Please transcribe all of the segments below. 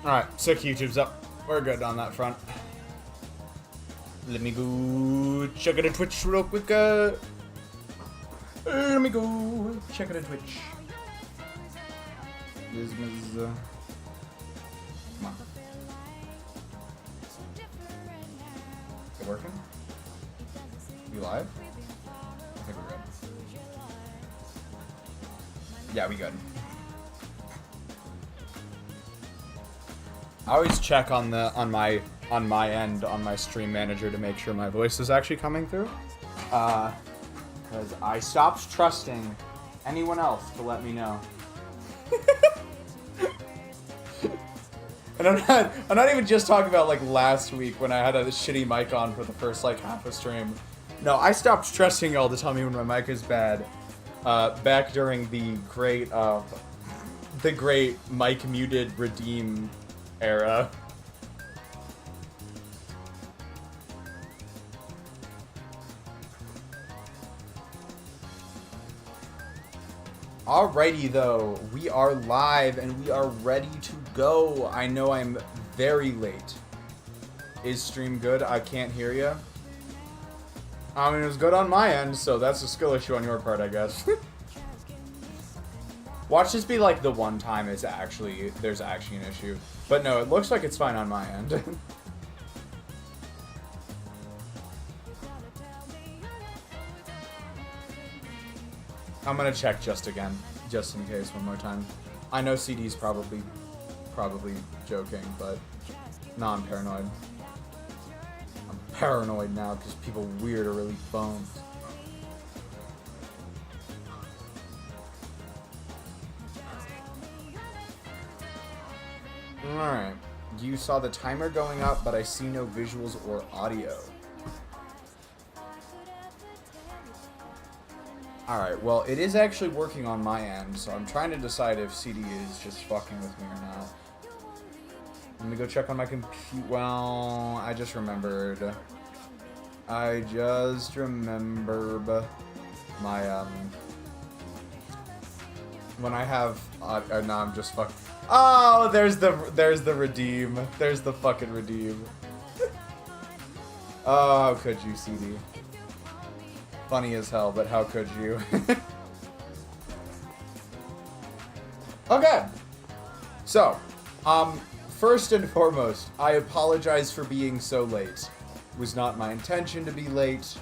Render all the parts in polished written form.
Alright, sick YouTube's up. We're good on that front. Let me go check out a Twitch real quick. Let me go check out a Twitch. This is, come on. Is it working? You live? I think we're good. Yeah, we good. I always check on my end on my stream manager to make sure my voice is actually coming through. Because I stopped trusting anyone else to let me know. And I'm not even just talking about like last week when I had a shitty mic on for the first like half a stream. No, I stopped trusting y'all to tell me when my mic is bad. Back during the great mic muted redeem era. Alrighty though, we are live and we are ready to go. I know I'm very late. Is stream good? I can't hear you. I mean, it was good on my end, so that's a skill issue on your part, I guess. Watch this be like the one time there's actually an issue. But no, it looks like it's fine on my end. I'm gonna check just in case one more time. I know CD's probably joking, but no, I'm paranoid. I'm paranoid now because people weird are really phones. Alright. You saw the timer going up, but I see no visuals or audio. Alright, well, it is actually working on my end, so I'm trying to decide if CD is just fucking with me or not. Let me go check on my computer. Well, I just remembered my, when I have, no, I'm just fucked. Oh, there's the redeem. There's the fucking redeem. Oh, how could you, CD? Funny as hell, but how could you? Okay. So, first and foremost, I apologize for being so late. It was not my intention to be late.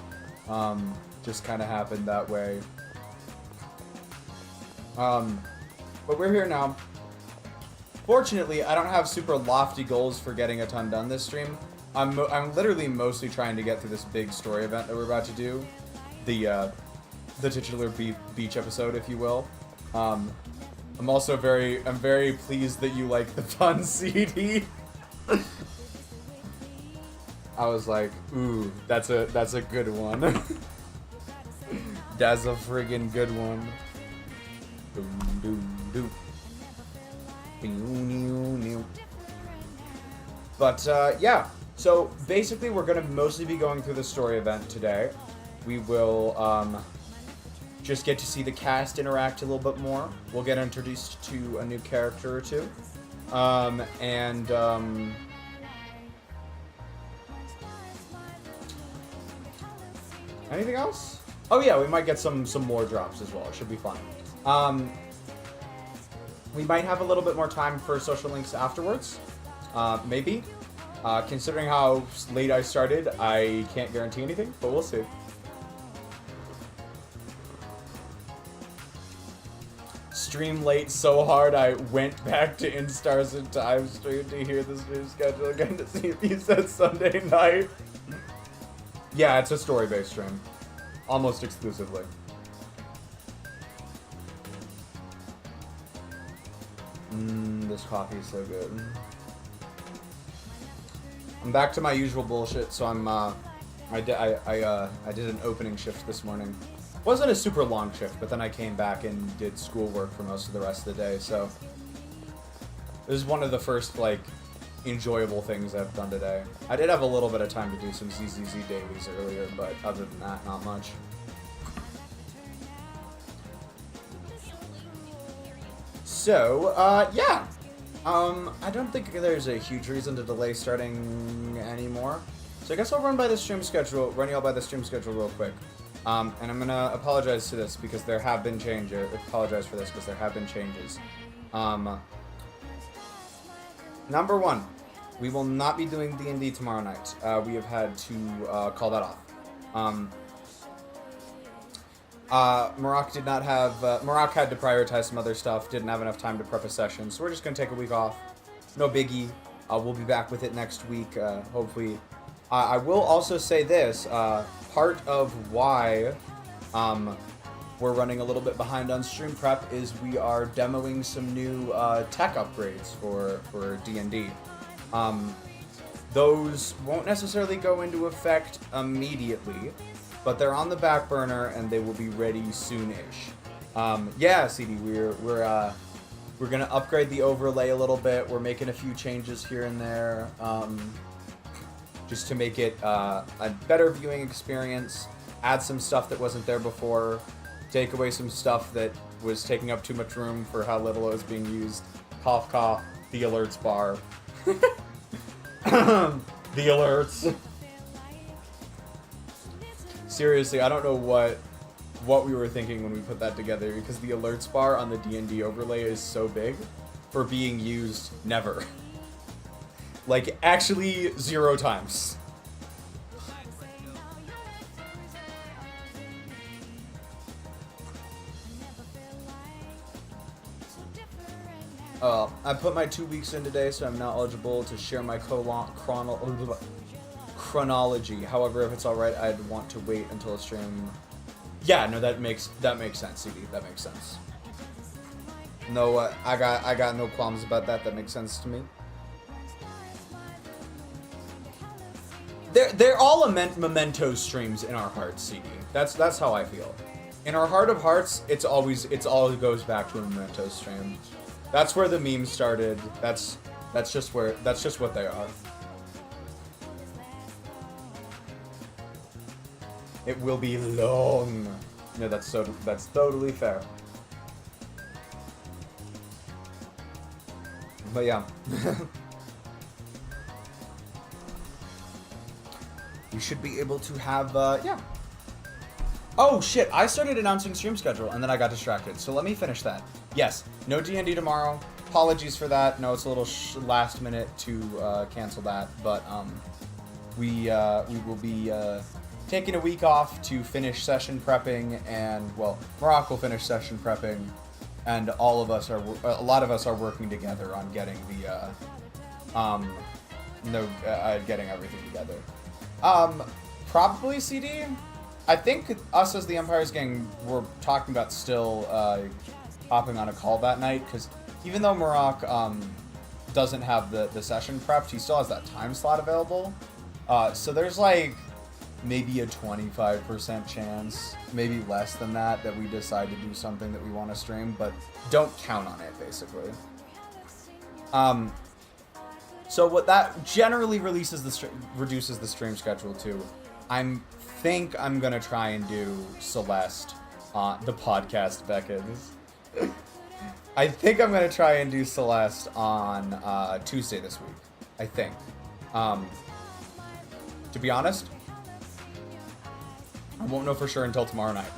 Just kind of happened that way. But we're here now. Fortunately, I don't have super lofty goals for getting a ton done this stream. I'm literally mostly trying to get through this big story event that we're about to do. The titular beach episode, if you will. I'm very pleased that you like the fun CD. I was like, ooh, that's a good one. That's a friggin' good one. Boom, boom, boom. But yeah, so basically we're gonna mostly be going through the story event today. We will just get to see the cast interact a little bit more. We'll get introduced to a new character or two. Anything else? Oh yeah, we might get some more drops as well. It should be fun. We might have a little bit more time for social links afterwards. Maybe. Considering how late I started, I can't guarantee anything, but we'll see. Stream late so hard I went back to Instars and Time stream to hear the stream schedule again to see if he said Sunday night. Yeah, it's a story-based stream. Almost exclusively. This coffee is so good. I'm back to my usual bullshit, so I did an opening shift this morning. Wasn't a super long shift, but then I came back and did schoolwork for most of the rest of the day, so this is one of the first, like, enjoyable things I've done today. I did have a little bit of time to do some ZZZ dailies earlier, but other than that, not much. So, yeah. I don't think there's a huge reason to delay starting anymore. So I guess I'll run you all by the stream schedule real quick. And I'm gonna apologize to this because there have been changes. Apologize for this because there have been changes. Number one, we will not be doing D&D tomorrow night. We have had to call that off. Marak had to prioritize some other stuff, didn't have enough time to prep a session, so we're just going to take a week off. No biggie. We'll be back with it next week, hopefully. I will also say this, part of why we're running a little bit behind on stream prep is we are demoing some new tech upgrades for D&D. Those won't necessarily go into effect immediately, but they're on the back burner and they will be ready soonish. Yeah, CD, we're gonna upgrade the overlay a little bit. We're making a few changes here and there, just to make it a better viewing experience. Add some stuff that wasn't there before. Take away some stuff that was taking up too much room for how little it was being used. Cough, cough. The alerts bar. The alerts. Seriously, I don't know what we were thinking when we put that together, because the alerts bar on the D&D overlay is so big for being used never. Like, actually 0 times. I put my 2 weeks in today, so I'm now eligible to share my chronology. However, if it's alright, I'd want to wait until a stream. Yeah, no, that makes sense, CD. That makes sense. No, I got no qualms about that. That makes sense to me. They're all memento streams in our hearts, CD. That's how I feel. In our heart of hearts, it all goes back to a memento stream. That's where the memes started. That's just what they are. It will be long. No, that's totally fair. But yeah. We should be able to have, yeah. Oh shit, I started announcing stream schedule and then I got distracted. So let me finish that. Yes, no D&D tomorrow. Apologies for that. No, it's a little last minute to cancel that. But we will be taking a week off to finish session prepping, and well, Marak will finish session prepping, and a lot of us are working together on getting the getting everything together. Probably CD. I think us as the Empire's Gang were talking about still hopping on a call that night, because even though Marak doesn't have the session prepped, he still has that time slot available. So there's like maybe a 25% chance, maybe less than that we decide to do something that we want to stream, but don't count on it, basically. So what that generally reduces the stream schedule to, I think I'm gonna try and do Celeste on the podcast, Beckons. I think I'm gonna try and do Celeste on Tuesday this week. I think. To be honest, I won't know for sure until tomorrow night.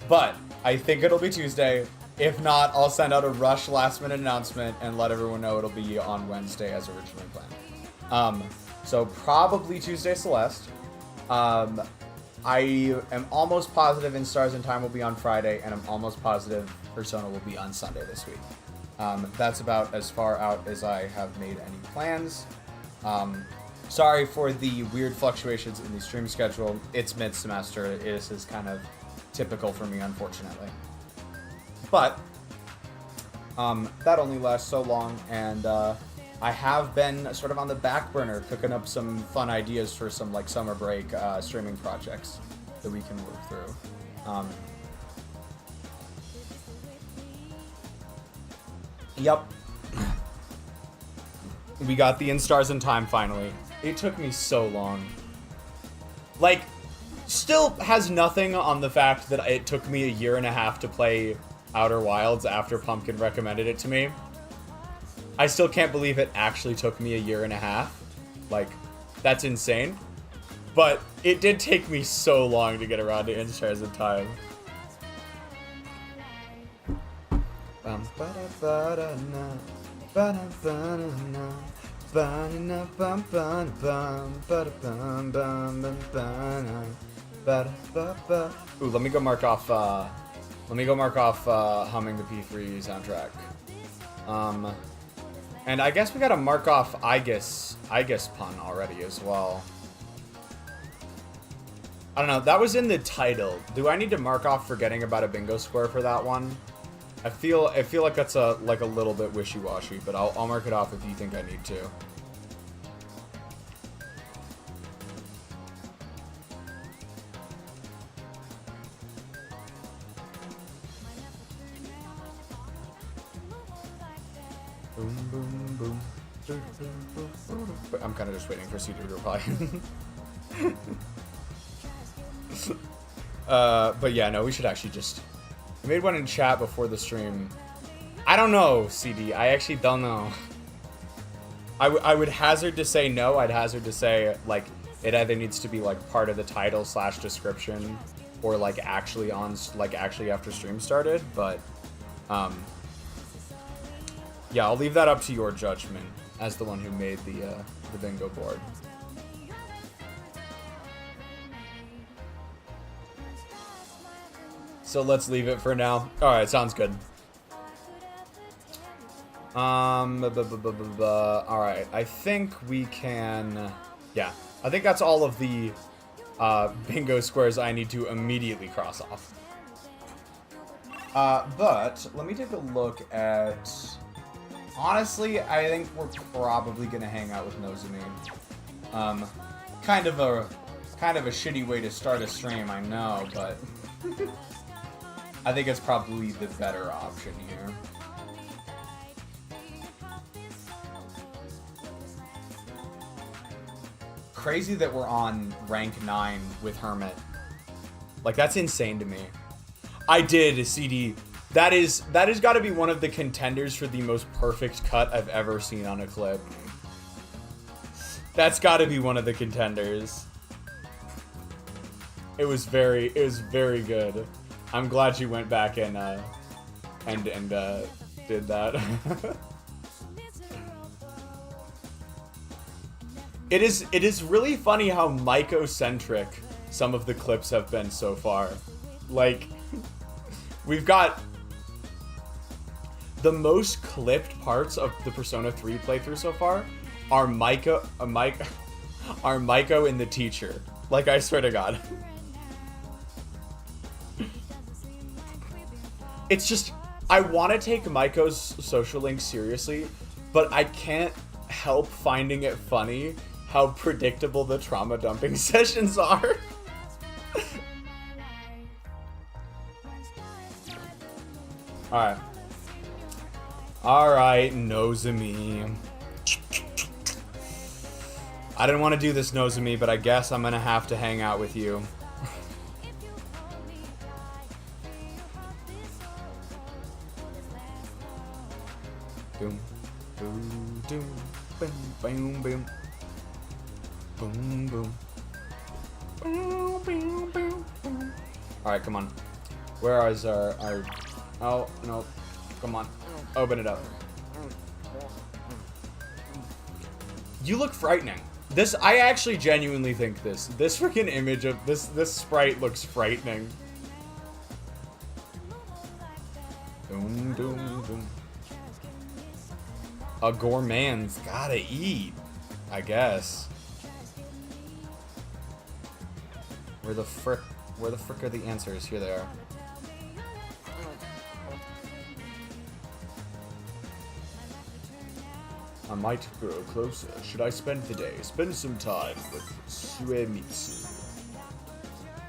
But I think it'll be Tuesday. If not, I'll send out a rush last-minute announcement and let everyone know it'll be on Wednesday as originally planned. So probably Tuesday Celeste. I am almost positive In Stars in Time will be on Friday, and I'm almost positive Persona will be on Sunday this week. That's about as far out as I have made any plans. Sorry for the weird fluctuations in the stream schedule. It's mid-semester. This is kind of typical for me, unfortunately. But that only lasts so long, and I have been sort of on the back burner cooking up some fun ideas for some like summer break streaming projects that we can work through. Yep. We got the In Stars in Time finally. It took me so long. Like, still has nothing on the fact that it took me 1.5 years to play Outer Wilds after Pumpkin recommended it to me. I still can't believe it actually took me a year and a half. Like, that's insane. But it did take me so long to get around to Instars in time. Ooh, let me go mark off humming the P3 soundtrack. And I guess we gotta mark off Aigis pun already as well. I don't know, that was in the title. Do I need to mark off forgetting about a bingo square for that one? I feel like that's a little bit wishy-washy, but I'll mark it off if you think I need to. Boom, boom, boom. But I'm kind of just waiting for C to reply. But yeah, no, we should actually just... I made one in chat before the stream. I don't know, CD. I actually don't know. I would hazard to say no. I'd hazard to say, like, it either needs to be, like, part of the title / description or, like, actually after stream started. But, yeah, I'll leave that up to your judgment as the one who made the bingo board. So let's leave it for now. All right, sounds good. All right, I think we can. Yeah, I think that's all of the bingo squares I need to immediately cross off. But let me take a look at. Honestly, I think we're probably gonna hang out with Nozumi. Kind of a shitty way to start a stream, I know, but I think it's probably the better option here. Crazy that we're on rank 9 with Hermit. Like, that's insane to me. I did, CD. That has got to be one of the contenders for the most perfect cut I've ever seen on a clip. That's got to be one of the contenders. It was very good. I'm glad you went back and did that. It is really funny how Maiko-centric some of the clips have been so far. Like, we've got the most clipped parts of the Persona 3 playthrough so far are Maiko and the teacher. Like, I swear to God. It's just, I want to take Maiko's social link seriously, but I can't help finding it funny how predictable the trauma dumping sessions are. Alright, Nozumi. I didn't want to do this, Nozumi, but I guess I'm gonna have to hang out with you. Boom, boom, boom, boom, boom, boom, boom, boom, boom, boom, boom, boom. All right, come on. Where is our? Oh no, come on, open it up. You look frightening. I actually genuinely think this freaking image of this sprite looks frightening. Boom, boom, boom. A gourmand's gotta eat, I guess. Where the frick are the answers? Here they are. I might grow closer. Should I spend the day? Spend some time with Suemitsu.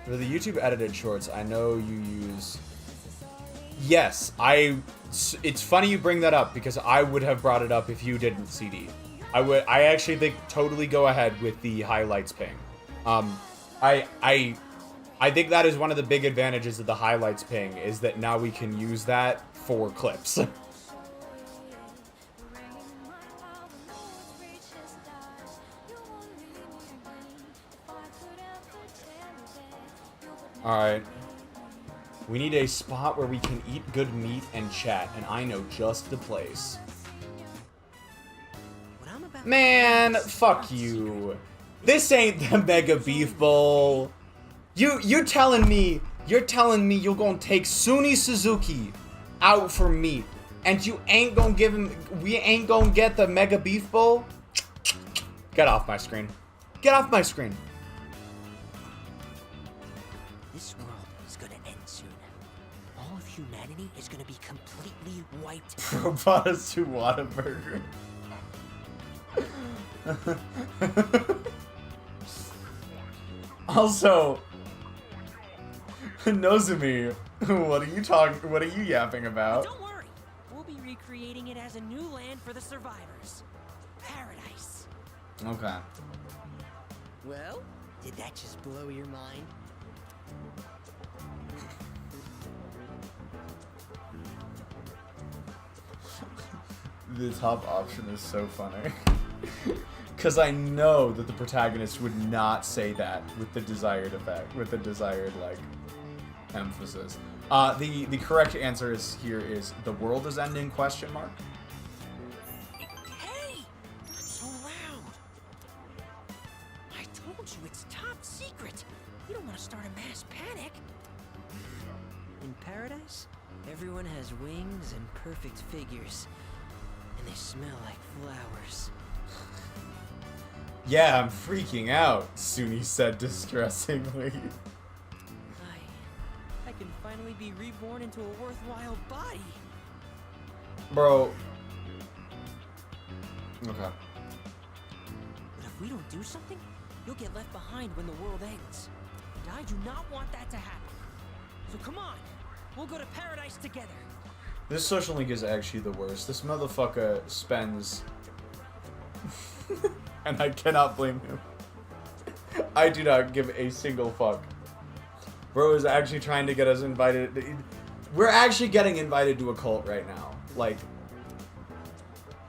For the YouTube edited shorts, I know you use... Yes, it's funny you bring that up because I would have brought it up if you didn't, CD. I actually think totally go ahead with the highlights ping. I think that is one of the big advantages of the highlights ping is that now we can use that for clips. Alright. We need a spot where we can eat good meat and chat, and I know just the place. Man, fuck you. This ain't the Mega Beef Bowl. You're telling me you're gonna take Suni Suzuki out for meat, and you ain't gonna give him, we ain't gonna get the Mega Beef Bowl? Get off my screen. Get off my screen. This world is gonna end soon. All of humanity is gonna be completely wiped. Robots who want a burger. Also, Nozumi, what are you yapping about? Don't worry, we'll be recreating it as a new land for the survivors. Paradise. Okay. Well, did that just blow your mind? The top option is so funny. Because I know that the protagonist would not say that with the desired effect, with the desired, like, emphasis. The correct answer is the world is ending, question mark? Hey! Not so loud! I told you it's top secret! You don't want to start a mass panic! In paradise, everyone has wings and perfect figures. And they smell like flowers. Yeah, I'm freaking out, Suni said distressingly. I can finally be reborn into a worthwhile body. Bro. Okay. But if we don't do something, you'll get left behind when the world ends. And I do not want that to happen. So come on, we'll go to paradise together. This social link is actually the worst. This motherfucker spends... and I cannot blame him. I do not give a single fuck. Bro is actually trying to get us invited. We're actually getting invited to a cult right now. Like...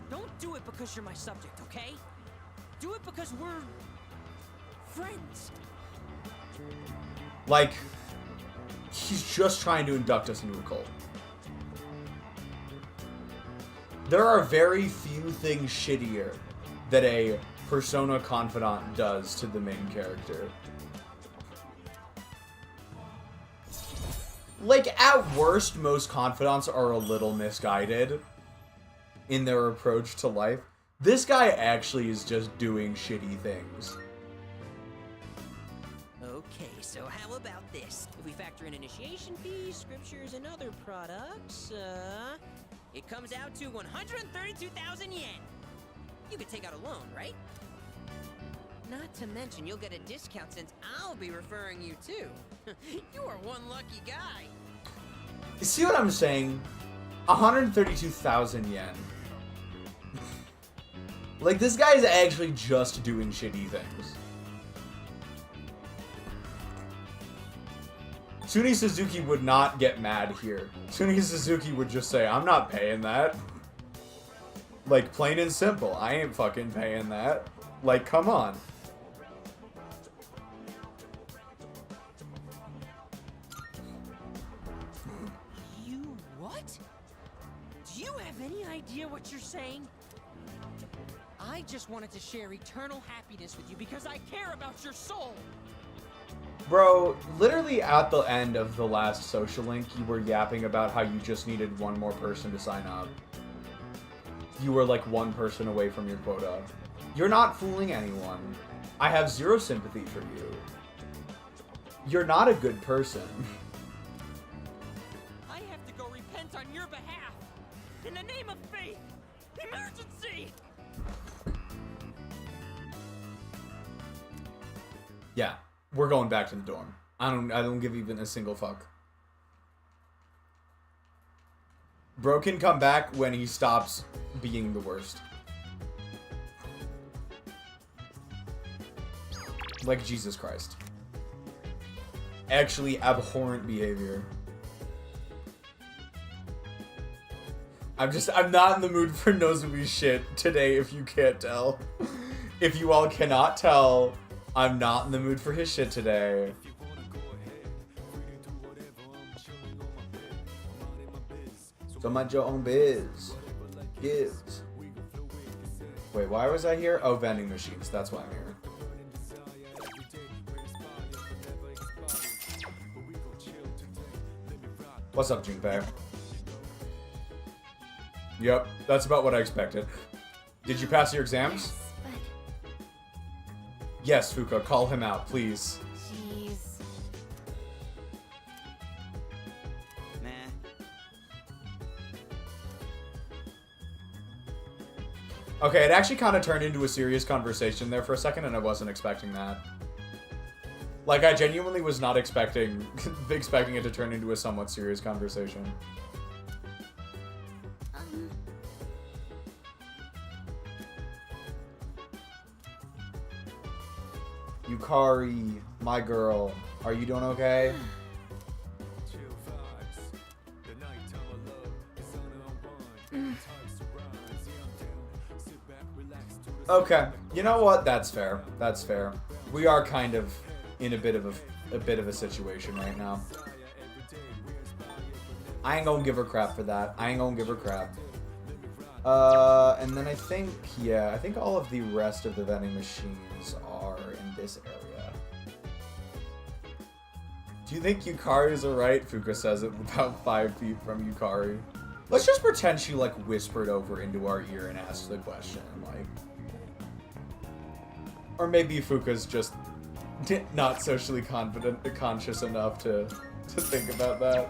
Don't do it because you're my subject, okay? Do it because we're... friends. Like... He's just trying to induct us into a cult. There are very few things shittier that a Persona confidant does to the main character. Like, at worst, most confidants are a little misguided in their approach to life. This guy actually is just doing shitty things. Okay, so how about this? If we factor in initiation fees, scriptures, and other products, it comes out to 132,000 yen. You could take out a loan, right? Not to mention, you'll get a discount since I'll be referring you too. You are one lucky guy. You see what I'm saying? 132,000 yen. Like, this guy is actually just doing shitty things. Suni Suzuki would not get mad here. Suni Suzuki would just say, I'm not paying that. Like, plain and simple. I ain't fucking paying that. Like, come on. You what? Do you have any idea what you're saying? I just wanted to share eternal happiness with you because I care about your soul. Bro, literally at the end of the last social link, you were yapping about how you just needed one more person to sign up. You were like one person away from your quota. You're not fooling anyone. I have zero sympathy for you. You're not a good person. I have to go repent on your behalf. In the name of faith. Emergency! Yeah, we're going back to the dorm. I don't give even a single fuck. Bro can come back when he stops being the worst. Like Jesus Christ. Actually abhorrent behavior. I'm not in the mood for Nozomi's shit today, if you can't tell. If you all cannot tell, I'm not in the mood for his shit today. So mind your own biz. Gives. Wait, why was I here? Oh, vending machines. That's why I'm here. What's up, Junpei? Yep, that's about what I expected. Did you pass your exams? Yes, Fuka, call him out, please. Jeez. Nah. Okay, it actually kind of turned into a serious conversation there for a second, and I wasn't expecting that. Like, I genuinely was not expecting it to turn into a somewhat serious conversation. Yukari, my girl, are you doing okay? Okay, you know what? That's fair. That's fair. We are kind of in a bit of a situation right now. I ain't gonna give her crap for that. I ain't gonna give her crap. And then I think all of the rest of the vending machines are in this area. Do you think Yukari's alright? Fuka says it about 5 feet from Yukari. Let's just pretend she, like, whispered over into our ear and asked the question, like... Or maybe Fuka's just not socially conscious enough to think about that.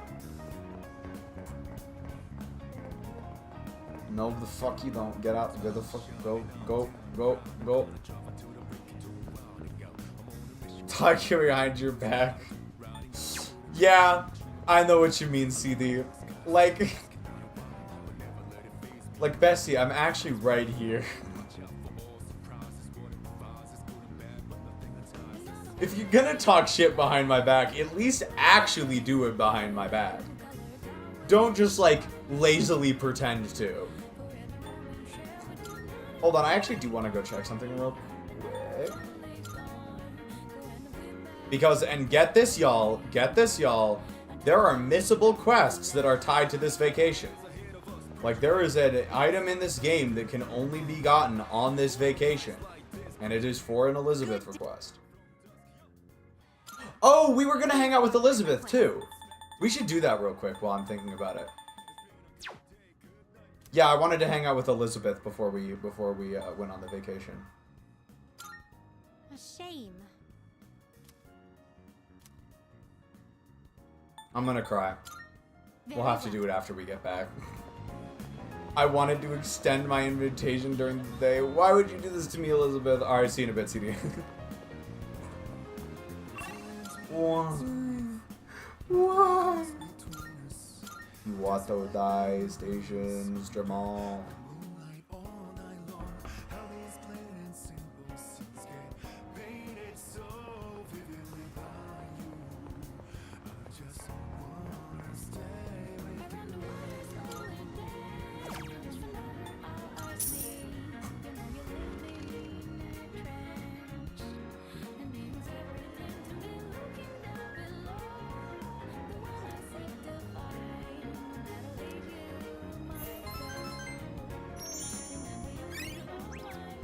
No, the fuck you don't. Get out. Get the fuck. Go. Go. Go. Go. Talking behind your back. Yeah, I know what you mean, CD. Like, Bessie, I'm actually right here. If you're gonna talk shit behind my back, at least actually do it behind my back. Don't just, like, lazily pretend to. Hold on, I actually do want to go check something real quick. Because, and get this, y'all, there are missable quests that are tied to this vacation. Like, there is an item in this game that can only be gotten on this vacation. And it is for an Elizabeth request. Oh, we were gonna hang out with Elizabeth, too. We should do that real quick while I'm thinking about it. Yeah, I wanted to hang out with Elizabeth before we went on the vacation. A shame. I'm gonna cry. We'll have to do it after we get back. I wanted to extend my invitation during the day. Why would you do this to me, Elizabeth? Alright, see you in a bit, CD. Why? Iwato die stations, Jamal.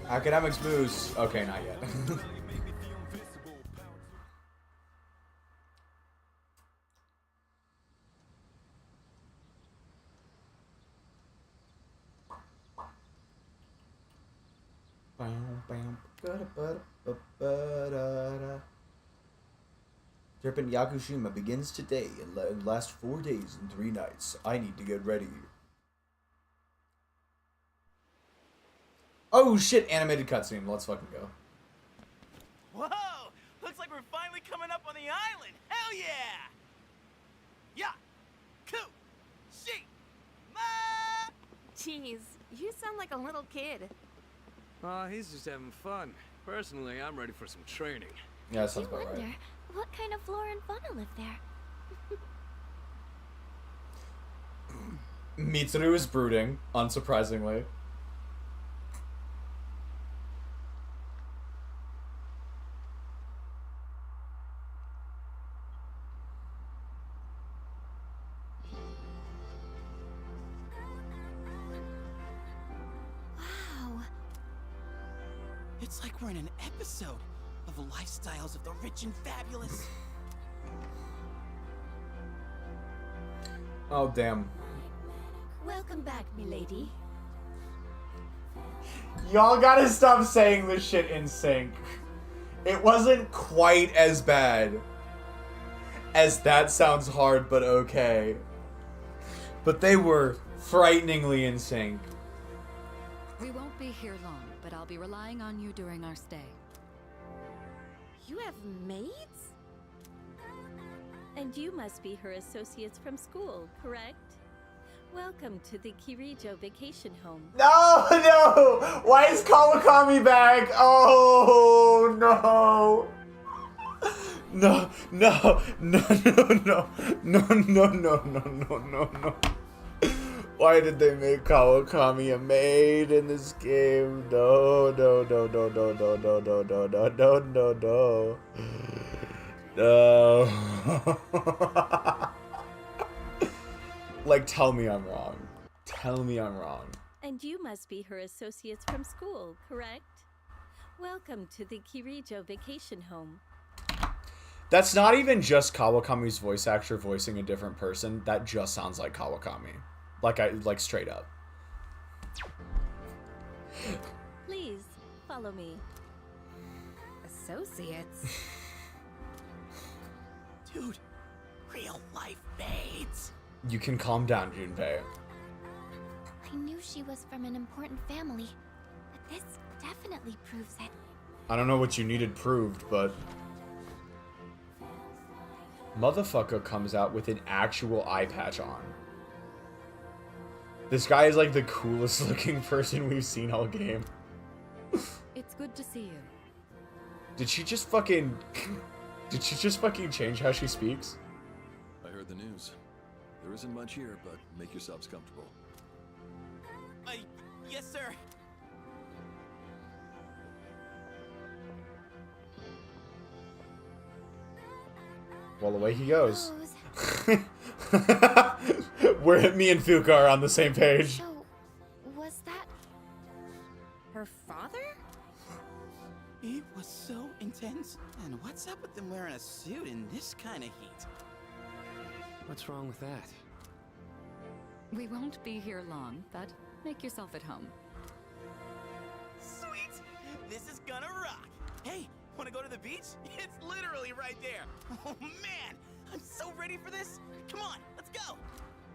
Academics boost. Okay, not yet. Trip in Yakushima begins today and lasts 4 days and 3 nights. I need to get ready. Oh shit, animated cutscene. Let's fucking go. Whoa! Looks like we're finally coming up on the island! Hell yeah! Yeah! Cool! She! Ma! Jeez, you sound like a little kid. He's just having fun. Personally, I'm ready for some training. Yeah, that sounds I about wonder right. what kind of flora and fauna live there. Mitsuru is brooding, unsurprisingly. It's like we're in an episode of the lifestyles of the rich and fabulous. Oh, damn. Welcome back, milady. Y'all gotta stop saying this shit in sync. It wasn't quite as bad as That Sounds Hard But Okay. But they were frighteningly in sync. We won't be here long, but I'll be relying on you during our stay. You have maids? And you must be her associates from school, correct? Welcome to the Kirijo vacation home. No, no! Why is Kawakami back? Oh, no. No, no, no, no, no, no, no, no, no, no, no. Why did they make Kawakami a maid in this game? No, no, no, no, no, no, no, no, no, no, no, no, no. No. Like, tell me I'm wrong. Tell me I'm wrong. And you must be her associates from school, correct? Welcome to the Kirijo vacation home. That's not even just Kawakami's voice actor voicing a different person. That just sounds like Kawakami. Like straight up. Please, follow me. Associates? Dude, real life maids. You can calm down, Junpei. I knew she was from an important family, but this definitely proves it. I don't know what you needed proved, but... Motherfucker comes out with an actual eye patch on. This guy is like the coolest looking person we've seen all game. It's good to see you. Did she just fucking change how she speaks? I heard the news. There isn't much here, but make yourselves comfortable. Yes, sir. Well, away he goes. Me and Fuka are on the same page. So, was that Her father? It was so intense. And what's up with them wearing a suit in this kind of heat? What's wrong with that? We won't be here long, but make yourself at home. Sweet! This is gonna rock! Hey, wanna go to the beach? It's literally right there! Oh man! I'm so ready for this! Come on, let's go!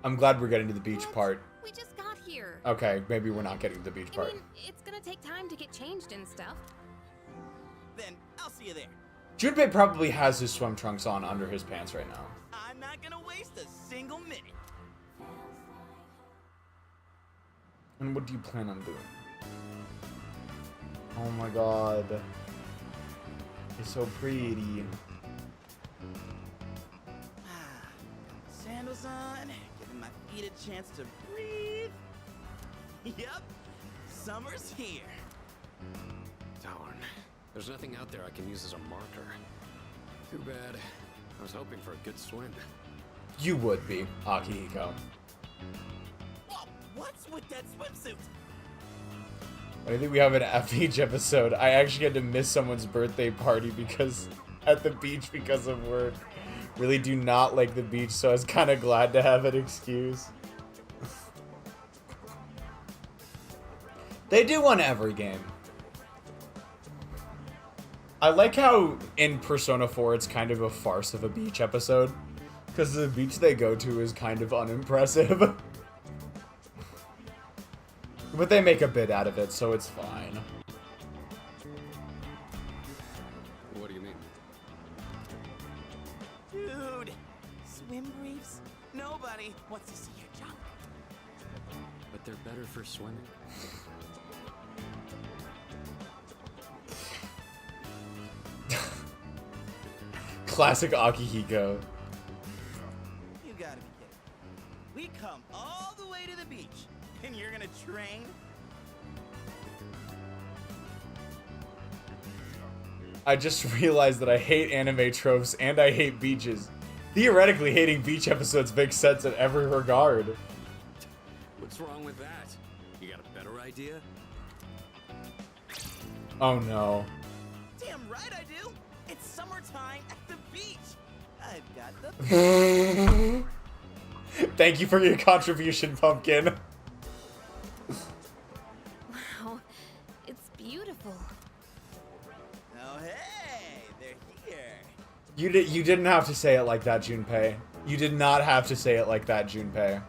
I'm glad we're getting to the beach What? part. We just got here. Okay, maybe we're not getting to the beach I part. mean, it's gonna take time to get changed and stuff. Then I'll see you there. Junpei probably has his swim trunks on under his pants right now. I'm not gonna waste a single minute. And what do you plan on doing? Oh my god. It's so pretty. Sandals on, giving my feet a chance to breathe. Yep, summer's here. Darn. There's nothing out there I can use as a marker. Too bad. I was hoping for a good swim. You would be, Akihiko. Whoa, what's with that swimsuit? I think we have an FH episode. I actually had to miss someone's birthday party because at the beach because of work. Really do not like the beach, so I was kind of glad to have an excuse. They do on every game. I like how in Persona 4 it's kind of a farce of a beach episode. Because the beach they go to is kind of unimpressive. But they make a bit out of it, so it's fine. What do you mean? Dude, swim briefs? Nobody wants to see your junk. But they're better for swimming. Classic Akihiko. You gotta be kidding. We come all the way to the beach, and you're gonna train? I just realized that I hate anime tropes and I hate beaches. Theoretically, hating beach episodes makes sense in every regard. What's wrong with that? You got a better idea? Oh no. Damn right I do. It's summertime at the beach. I've got the... Thank you for your contribution, Pumpkin. Wow, it's beautiful. Oh, hey, they're here. You didn't have to say it like that, Junpei. You did not have to say it like that, Junpei.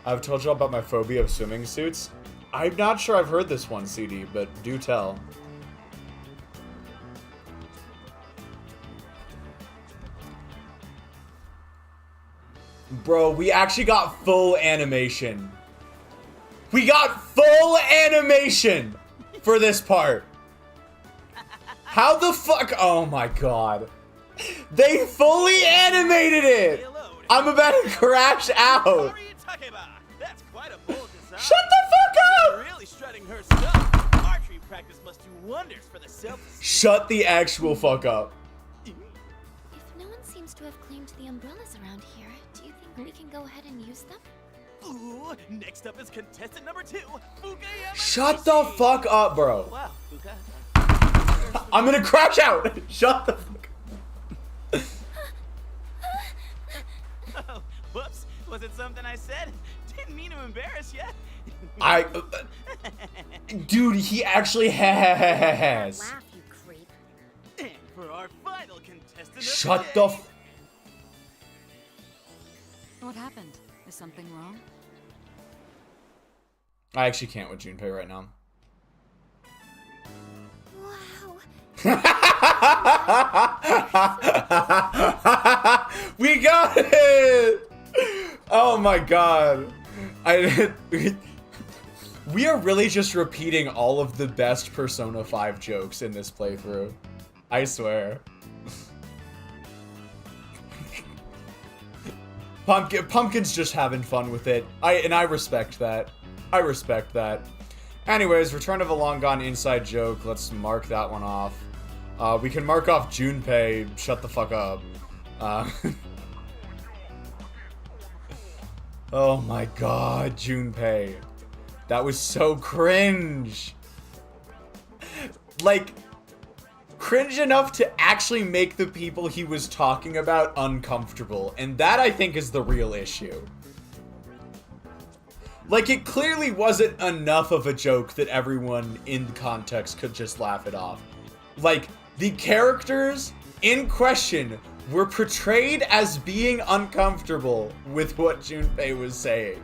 I've told you about my phobia of swimming suits. I'm not sure I've heard this one, CD, but do tell. Bro, we actually got full animation. We got full animation for this part. How the fuck? Oh my god. They fully animated it. I'm about to crash out. What are you talking about? That's quite a bold design. Shut the fuck up. Really strutting her stuff. Archery practice must do wonders for the self-esteem. Shut the actual fuck up. If no one seems to have claimed the umbrellas around here, do you think we can go ahead and use them? Ooh, next up is contestant number 2, Fuka Yamashita. Shut the fuck up, bro. Wow, Fuka. I'm gonna crash out. Shut the fuck up. Oh, whoops. Was it something I said? Didn't mean to embarrass you. Dude, he actually has. Laugh, you creep. And for our final contestant of Shut the the day, f- What happened? Is something wrong? I actually can't with Junpei right now. Wow. We got it! Oh my god. We are really just repeating all of the best Persona 5 jokes in this playthrough. I swear. Pumpkin's just having fun with it. I respect that. I respect that. Anyways, Return of a Long Gone inside joke. Let's mark that one off. We can mark off Junpei. Shut the fuck up. Oh my god, Junpei. That was so cringe. Like, cringe enough to actually make the people he was talking about uncomfortable. And that, I think, is the real issue. Like, it clearly wasn't enough of a joke that everyone in context could just laugh it off. Like, the characters in question were portrayed as being uncomfortable with what Junpei was saying.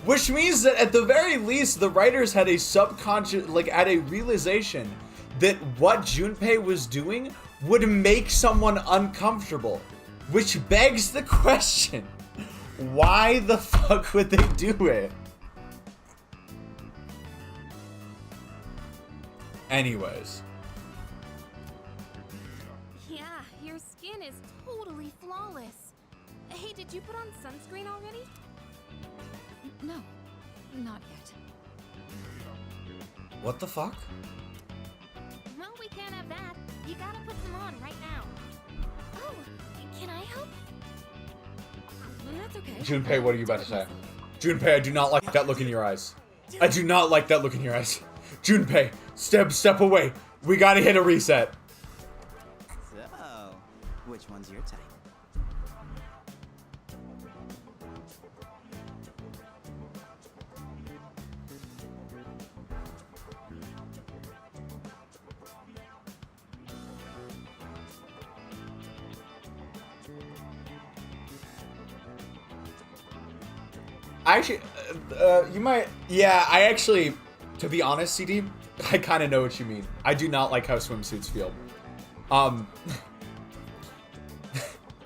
Which means that at the very least, the writers had a subconscious, like, had a realization that what Junpei was doing would make someone uncomfortable. Which begs the question, why the fuck would they do it? Anyways. Yeah, your skin is totally flawless. Hey, did you put on sunscreen already? No, not yet. What the fuck? Well, we can't have that. You gotta put some on right now. Oh, can I help? That's okay. Junpei, what are you about to say? Junpei, I do not like that look in your eyes. I do not like that look in your eyes. Junpei, step away. We gotta hit a reset. So, which one's your type? Actually, you might... Yeah, I actually... To be honest, CD, I kind of know what you mean. I do not like how swimsuits feel. I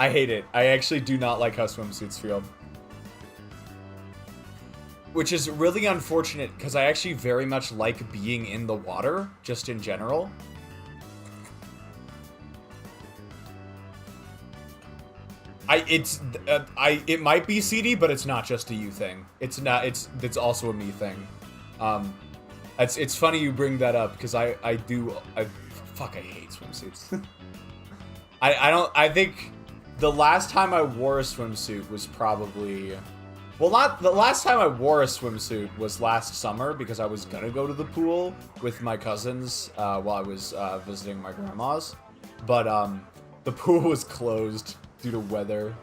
hate it. I actually do not like how swimsuits feel. Which is really unfortunate, because I actually very much like being in the water, just in general. It might be CD, but it's not just a you thing. It's not. It's also a me thing. It's funny you bring that up because I hate swimsuits. I think the last time I wore a swimsuit was probably... Well, not the last time I wore a swimsuit was last summer because I was gonna go to the pool with my cousins while I was visiting my grandma's. But the pool was closed due to weather.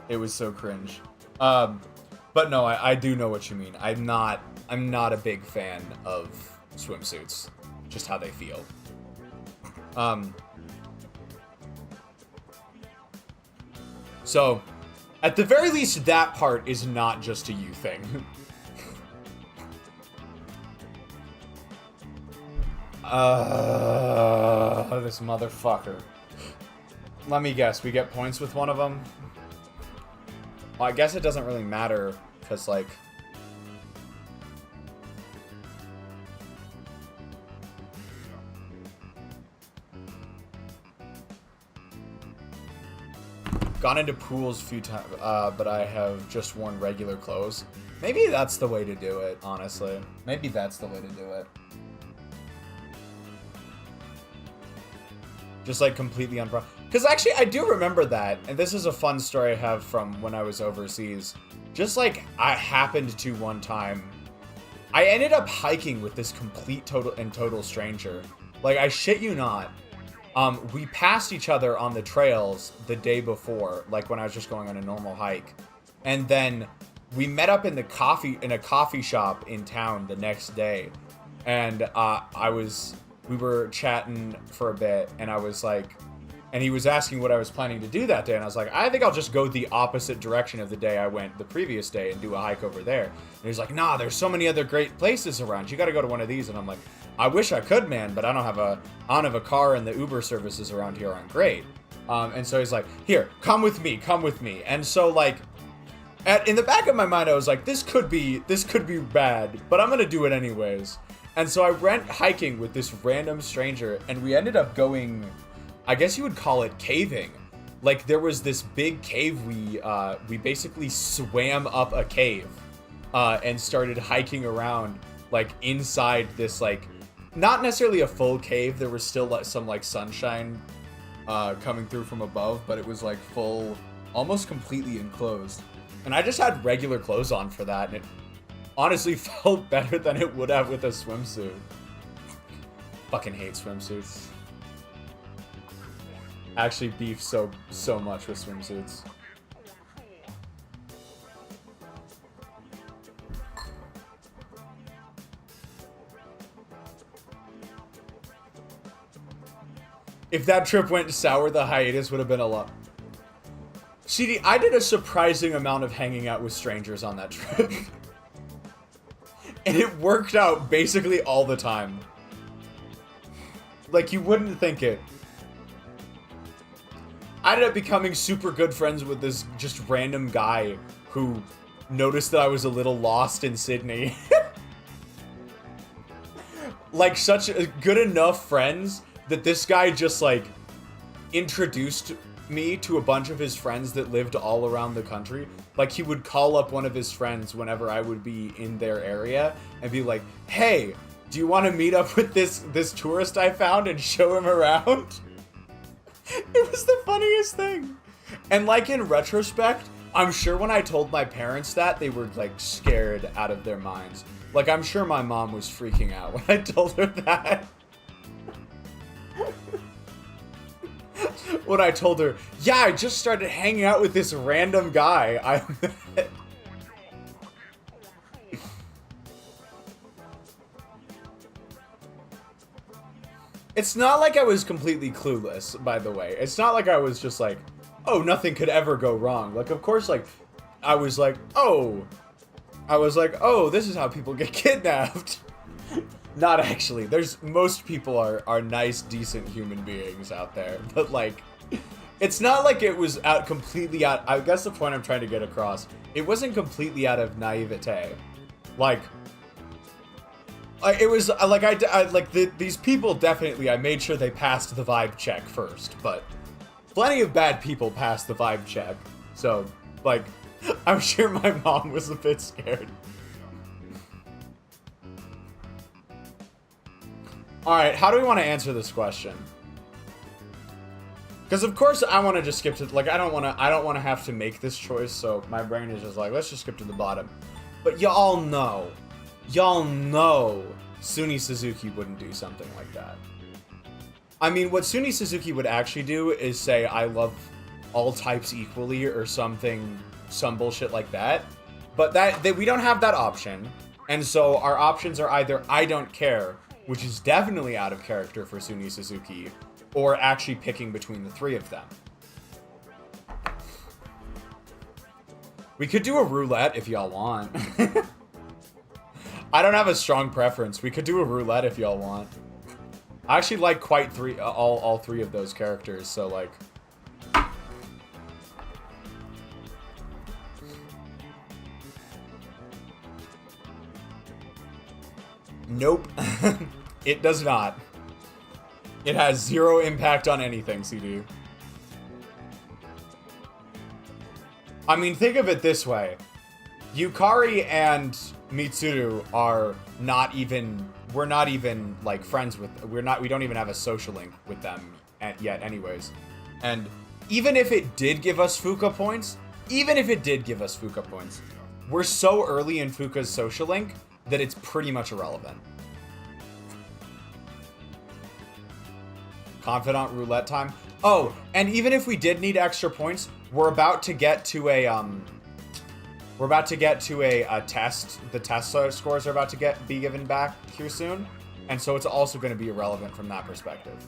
It was so cringe. But no, I do know what you mean. I'm not a big fan of swimsuits. Just how they feel. So, at the very least, that part is not just a you thing. This motherfucker. Let me guess, we get points with one of them? Well, I guess it doesn't really matter, because, like... Gone into pools a few times, but I have just worn regular clothes. Maybe that's the way to do it, honestly. Maybe that's the way to do it. Just like completely because actually I do remember that, and this is a fun story I have from when I was overseas. Just like I happened to one time, I ended up hiking with this total stranger. Like, I shit you not. We passed each other on the trails the day before, like when I was just going on a normal hike. And then we met up in a coffee shop in town the next day. And we were chatting for a bit, and I was like, and he was asking what I was planning to do that day, and I was like, I think I'll just go the opposite direction of the day I went the previous day and do a hike over there. And he's like, nah, there's so many other great places around. You gotta go to one of these. And I'm like, I wish I could, man, but I don't have a car, and the Uber services around here aren't great. And so he's like, here, come with me. And so, like, in the back of my mind, I was like, this could be bad, but I'm gonna do it anyways. And so I went hiking with this random stranger, and we ended up going, I guess you would call it caving. Like, there was this big cave, we basically swam up a cave, and started hiking around, like, inside this, like, not necessarily a full cave, there was still, like, some, like, sunshine, coming through from above, but it was, like, full, almost completely enclosed. And I just had regular clothes on for that, and it honestly felt better than it would have with a swimsuit. Fucking hate swimsuits. Actually beef so much with swimsuits. If that trip went sour, the hiatus would have been a lot. CD, I did a surprising amount of hanging out with strangers on that trip. And it worked out basically all the time. Like, you wouldn't think it. I ended up becoming super good friends with this just random guy who noticed that I was a little lost in Sydney. Like, such good enough friends that this guy just, like, introduced me to a bunch of his friends that lived all around the country. Like, he would call up one of his friends whenever I would be in their area and be like, hey, do you want to meet up with this tourist I found and show him around? It was the funniest thing. And, like, in retrospect, I'm sure when I told my parents that, they were, like, scared out of their minds. Like, I'm sure my mom was freaking out when I told her that. When I told her, yeah, I just started hanging out with this random guy I met. It's not like I was completely clueless, by the way. It's not like I was just like, oh, nothing could ever go wrong. Like, of course, like, I was like, oh, this is how people get kidnapped. Not actually. Most people are nice, decent human beings out there. But, like, it's not like it was completely out. I guess the point I'm trying to get across, it wasn't completely out of naivete. Like, it was, like, these people definitely, I made sure they passed the vibe check first. But plenty of bad people passed the vibe check. So, like, I'm sure my mom was a bit scared. Alright, how do we want to answer this question? Because of course I want to just skip to, like, I don't want to have to make this choice, so my brain is just like, let's just skip to the bottom. But y'all know Suni Suzuki wouldn't do something like that. I mean, what Suni Suzuki would actually do is say, I love all types equally, or something, some bullshit like that. But we don't have that option. And so our options are either I don't care, which is definitely out of character for Suni Suzuki, or actually picking between the three of them. We could do a roulette if y'all want. I don't have a strong preference. We could do a roulette if y'all want. I actually like quite all three of those characters, so like... Nope. It does not. It has zero impact on anything, CD. I mean, think of it this way. Yukari and Mitsuru are not even... We're not even, like, friends with... We don't even have a social link with them yet anyways. And even if it did give us Fuka points... We're so early in Fuka's social link that it's pretty much irrelevant. Confidant roulette time. Oh, and even if we did need extra points, we're about to get to a test. The test scores are about to be given back here soon, and so it's also going to be irrelevant from that perspective.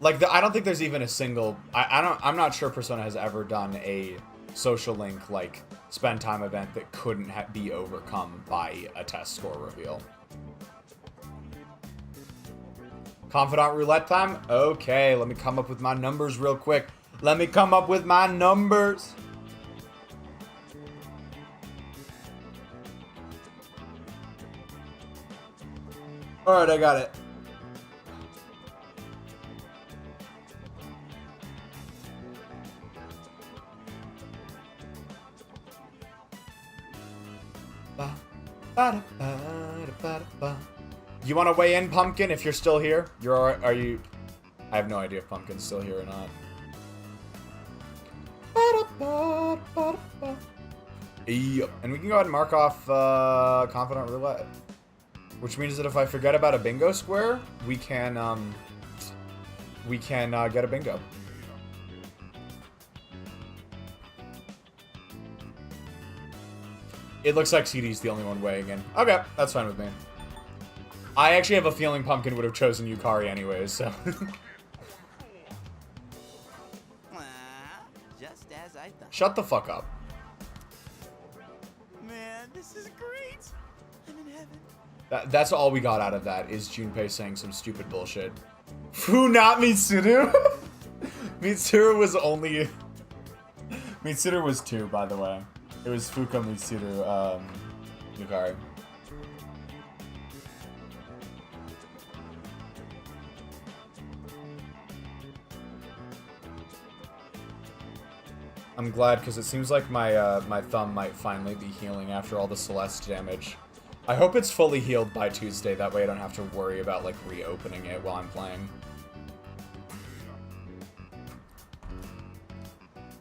Like, I don't think there's even a single... I'm not sure Persona has ever done a social link, like, spend time event that couldn't be overcome by a test score reveal. Confidant roulette time? Okay, let me come up with my numbers real quick. Alright, I got it. You want to weigh in, Pumpkin, if you're still here? You're alright? Are you... I have no idea if Pumpkin's still here or not. Yep. And we can go ahead and mark off Confidant Roulette. Which means that if I forget about a bingo square, we can get a bingo. It looks like CD's the only one weighing in. Okay, that's fine with me. I actually have a feeling Pumpkin would have chosen Yukari anyways, so... Just as I thought. Shut the fuck up. Man, this is great. I'm in heaven. That's all we got out of that, is Junpei saying some stupid bullshit. Fu, not Mitsuru? Mitsuru was only... Mitsuru was 2, by the way. It was Fuka, Mitsuru, Yukari. I'm glad, because it seems like my my thumb might finally be healing after all the Celeste damage. I hope it's fully healed by Tuesday, that way I don't have to worry about, like, reopening it while I'm playing.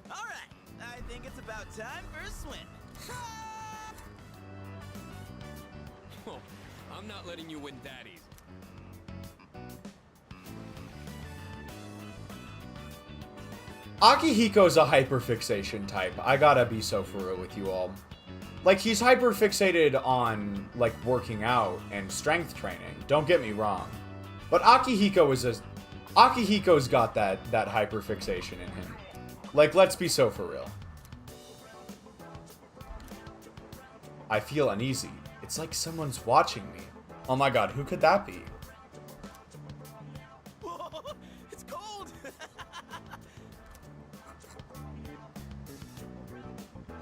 Alright, I think it's about time for a swim. Oh, I'm not letting you win that easy. Akihiko's a hyperfixation type. I gotta be so for real with you all. Like, he's hyperfixated on, like, working out and strength training. Don't get me wrong. But Akihiko's got that hyperfixation in him. Like, let's be so for real. I feel uneasy. It's like someone's watching me. Oh my god, who could that be? Whoa, it's cold.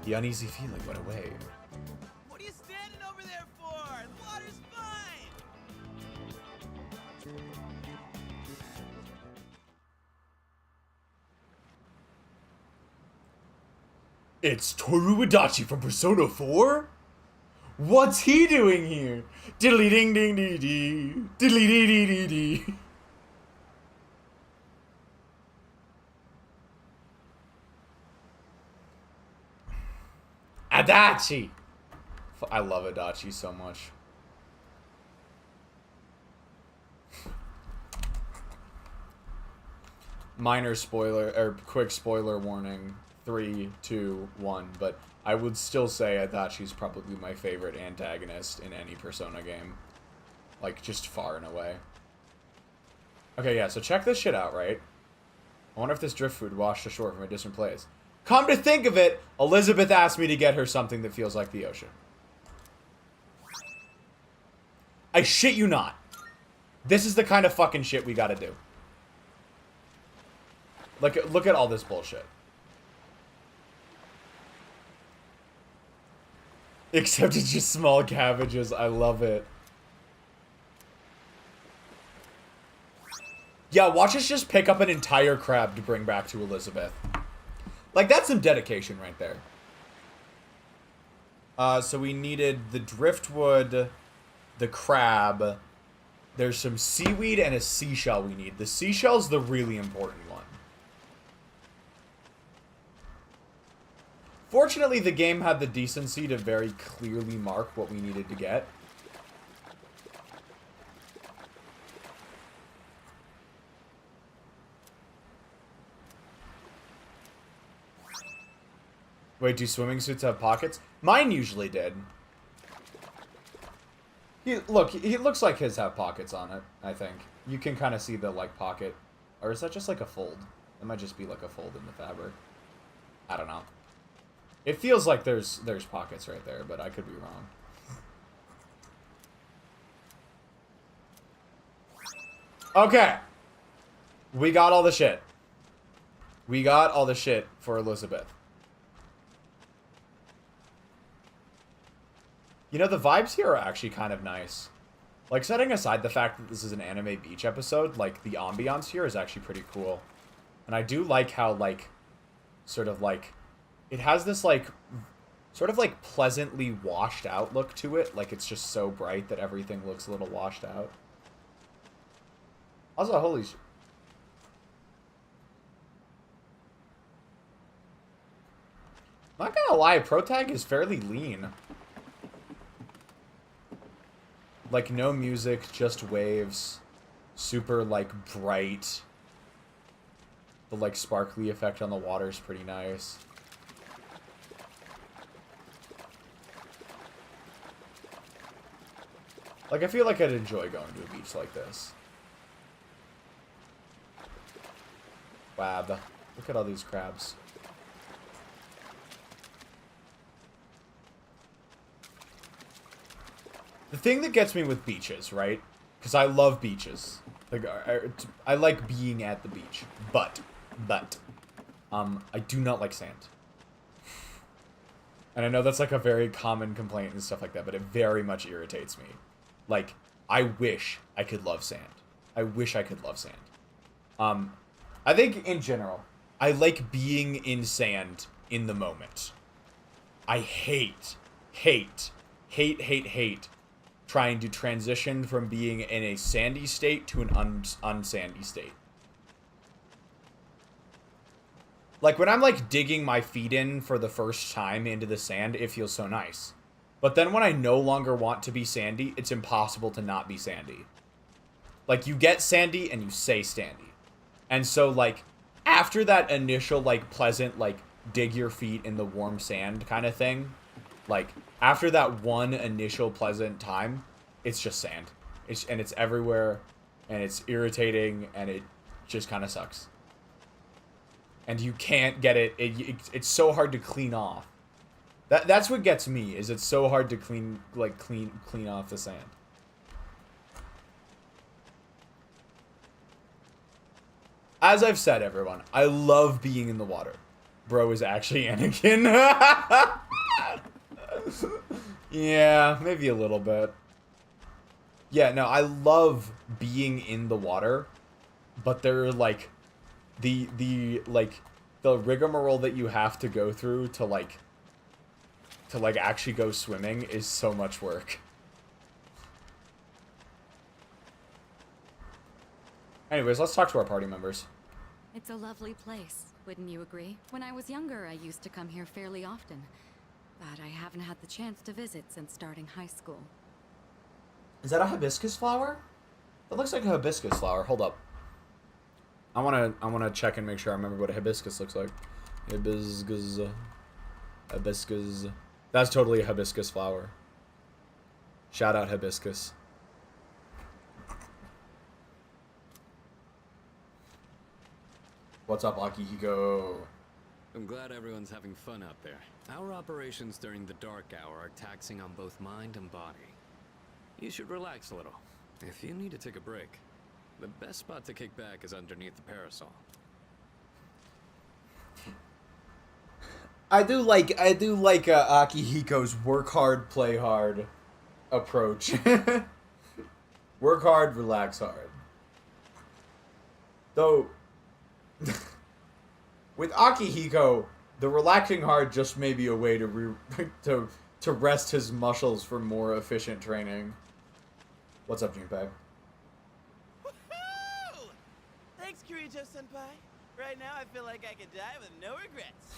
The uneasy feeling went away. What are you standing over there for? The water's fine. It's Toru Adachi from Persona 4? What's he doing here? Diddly ding ding dee dee. Diddly dee dee dee dee. Adachi! I love Adachi so much. Minor spoiler, or quick spoiler warning. 3, 2, 1. But I would still say Adachi's probably my favorite antagonist in any Persona game. Like, just far and away. Okay, yeah, so check this shit out, right? I wonder if this driftwood washed ashore from a distant place. Come to think of it, Elizabeth asked me to get her something that feels like the ocean. I shit you not. This is the kind of fucking shit we gotta do. Look at all this bullshit. Except it's just small cabbages. I love it. Yeah, watch us just pick up an entire crab to bring back to Elizabeth. Like, that's some dedication right there. So we needed the driftwood, the crab. There's some seaweed and a seashell we need. The seashell's the really important one. Fortunately, the game had the decency to very clearly mark what we needed to get. Wait, do swimming suits have pockets? Mine usually did. He looks like his have pockets on it, I think. You can kind of see the, like, pocket. Or is that just, like, a fold? It might just be, like, a fold in the fabric. I don't know. It feels like there's pockets right there, but I could be wrong. Okay. We got all the shit. We got all the shit for Elizabeth. You know, the vibes here are actually kind of nice. Like, setting aside the fact that this is an anime beach episode, like, the ambiance here is actually pretty cool. And I do like how, like, sort of, like, it has this, like, sort of, like, pleasantly washed out look to it. Like, it's just so bright that everything looks a little washed out. Also, holy shit. Not gonna lie, Protag is fairly lean. Like, no music, just waves. Super, like, bright. The, like, sparkly effect on the water is pretty nice. Like, I feel like I'd enjoy going to a beach like this. Wab. Look at all these crabs. The thing that gets me with beaches, right? Because I love beaches. Like, I like being at the beach. But, I do not like sand. And I know that's like a very common complaint and stuff like that, but it very much irritates me. Like, I wish I could love sand. I wish I could love sand. I think in general, I like being in sand in the moment. I hate trying to transition from being in a sandy state to an unsandy state. Like, when I'm, like, digging my feet in for the first time into the sand, it feels so nice. But then when I no longer want to be sandy, it's impossible to not be sandy. Like, you get sandy and you stay sandy. And so, like, after that initial, like, pleasant, like, dig your feet in the warm sand kind of thing, like, after that one initial pleasant time, it's just sand. And it's everywhere, and it's irritating, and it just kind of sucks. And you can't get it. It's so hard to clean off. That's what gets me, is it's so hard to clean off the sand. As I've said, everyone, I love being in the water. Bro is actually Anakin. Yeah, maybe a little bit. Yeah, no, I love being in the water, but there are, like, the rigmarole that you have to go through to actually go swimming is so much work. Anyways, let's talk to our party members. It's a lovely place, wouldn't you agree? When I was younger, I used to come here fairly often. but I haven't had the chance to visit since starting high school. Is that a hibiscus flower? That looks like a hibiscus flower. Hold up. I wanna check and make sure I remember what a hibiscus looks like. Hibiscus. Hibiscus. That's totally a hibiscus flower. Shout out hibiscus. What's up, Akihiko? I'm glad everyone's having fun out there. Our operations during the dark hour are taxing on both mind and body. You should relax a little. If you need to take a break, the best spot to kick back is underneath the parasol. I do like Akihiko's work hard, play hard approach. Work hard, relax hard. Though, with Akihiko, the relaxing hard just may be a way to to rest his muscles for more efficient training. What's up, Junpei? Woohoo! Thanks, Kirijo-senpai. Right now, I feel like I could die with no regrets.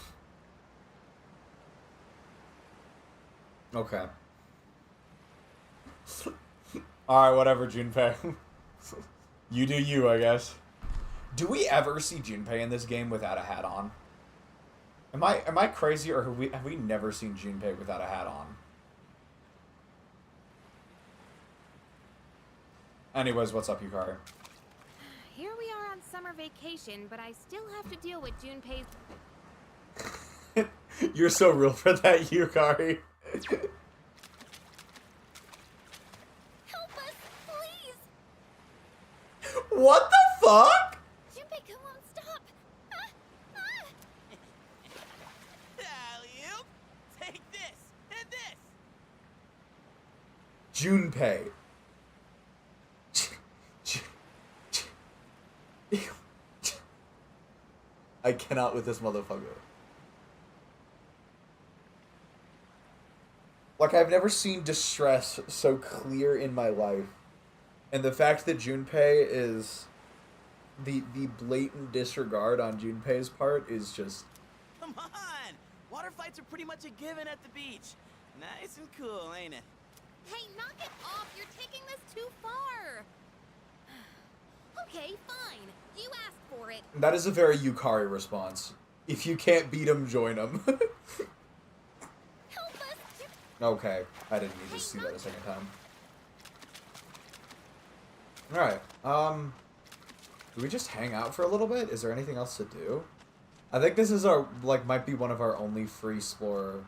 Okay. Alright, whatever, Junpei. You do you, I guess. Do we ever see Junpei in this game without a hat on? Am I crazy, or have we never seen Junpei without a hat on? Anyways, what's up, Yukari? Here we are on summer vacation, but I still have to deal with Junpei's. You're so real for that, Yukari. Help us, please! What the fuck? Junpei won't stop. Alley-oop! Take this and this! Junpei. I cannot with this motherfucker. Like, I've never seen distress so clear in my life. And the fact that Junpei is... The blatant disregard on Junpei's part is just... Come on! Water fights are pretty much a given at the beach. Nice and cool, ain't it? Hey, knock it off! You're taking this too far! Okay, fine. You asked for it. That is a very Yukari response. If you can't beat him, join him. Help us! Okay, I didn't need to see that a second time. Alright, do we just hang out for a little bit? Is there anything else to do? I think this is our, like, might be one of our only free explorer,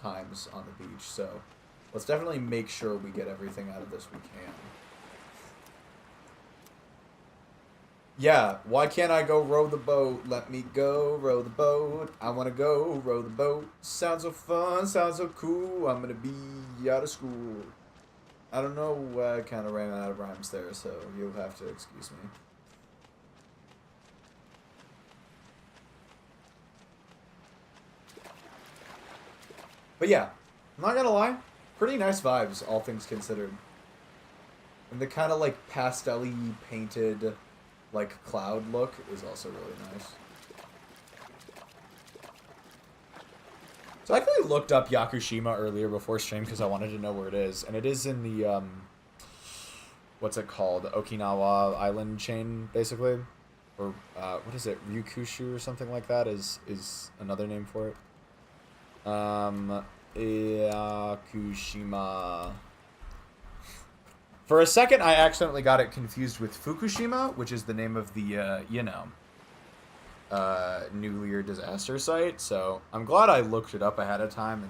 times on the beach, so let's definitely make sure we get everything out of this we can. Yeah, why can't I go row the boat? Let me go row the boat. I wanna go row the boat. Sounds so fun, sounds so cool. I'm gonna be out of school. I don't know, I kind of ran out of rhymes there, so you'll have to excuse me. But yeah, I'm not gonna lie, pretty nice vibes, all things considered. And the kind of like pastel-y painted, like, cloud look is also really nice. So I actually looked up Yakushima earlier before stream because I wanted to know where it is, and it is in the, what's it called? Okinawa island chain, basically. Or, what is it? Ryukushu or something like that is another name for it. Yakushima. For a second, I accidentally got it confused with Fukushima, which is the name of the, nuclear disaster site. So I'm glad I looked it up ahead of time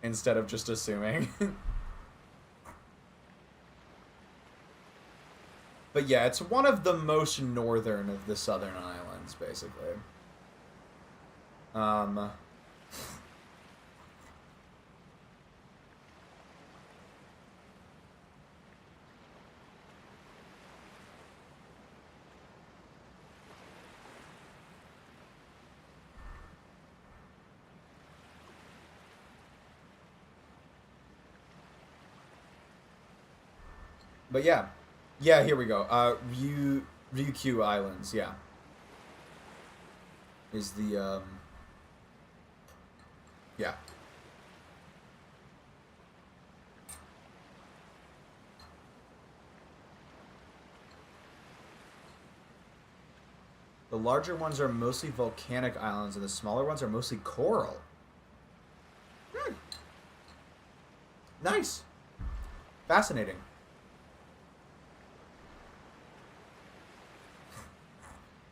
instead of just assuming. But yeah, it's one of the most northern of the southern islands, basically. But yeah. Yeah, here we go. Ryukyu Islands, yeah. Is the, Yeah. The larger ones are mostly volcanic islands, and the smaller ones are mostly coral. Hmm. Nice. Fascinating.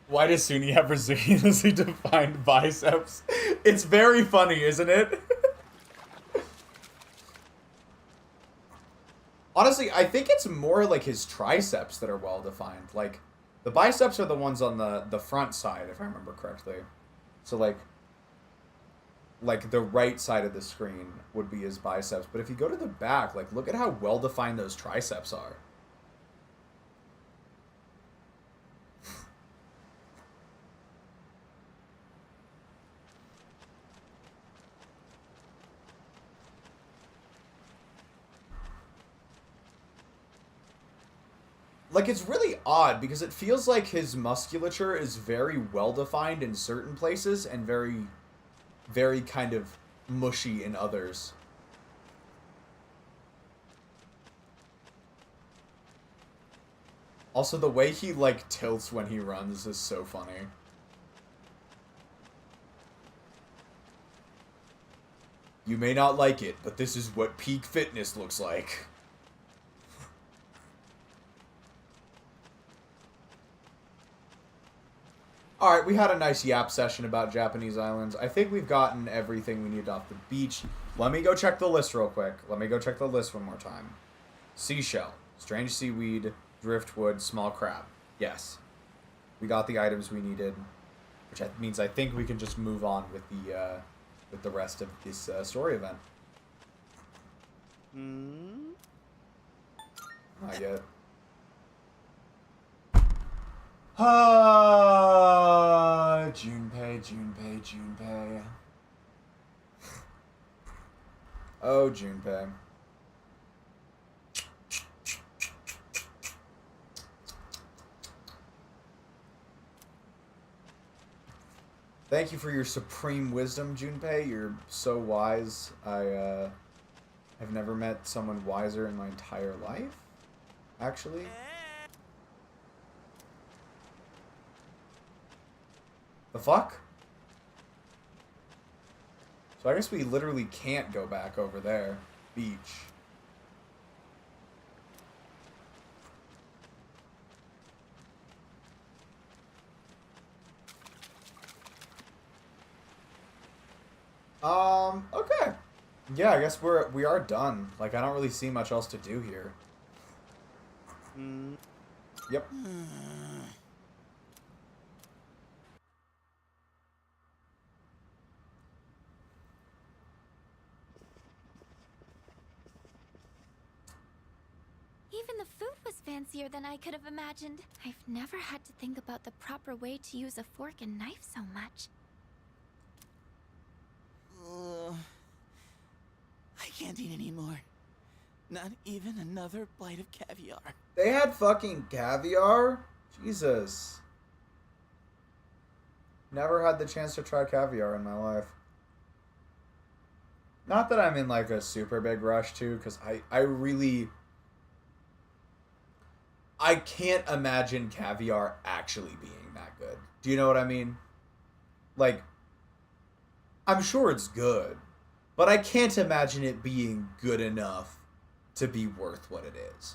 Why does Suni have ridiculously defined biceps? It's very funny, isn't it? Honestly, I think it's more like his triceps that are well defined. Like, the biceps are the ones on the front side, if I remember correctly. So, like the right side of the screen would be his biceps. But if you go to the back, like, look at how well defined those triceps are. Like, it's really odd because it feels like his musculature is very well defined in certain places and very, very kind of mushy in others. Also, the way he, like, tilts when he runs is so funny. You may not like it, but this is what peak fitness looks like. Alright, we had a nice yap session about Japanese islands. I think we've gotten everything we need off the beach. Let me go check the list real quick. Let me go check the list one more time. Seashell, strange seaweed, driftwood, small crab. Yes. We got the items we needed, which means I think we can just move on with the rest of this story event. Not yet. Junpei. Oh, Junpei. Thank you for your supreme wisdom, Junpei. You're so wise. I have never met someone wiser in my entire life, actually. The fuck? So I guess we literally can't go back over there. Beach. Okay. Yeah, I guess we are done. Like, I don't really see much else to do here. Yep. Even the food was fancier than I could have imagined. I've never had to think about the proper way to use a fork and knife so much. I can't eat anymore. Not even another bite of caviar. They had fucking caviar? Jesus. Never had the chance to try caviar in my life. Not that I'm in like a super big rush to, because I can't imagine caviar actually being that good. Do you know what I mean? Like, I'm sure it's good, but I can't imagine it being good enough to be worth what it is.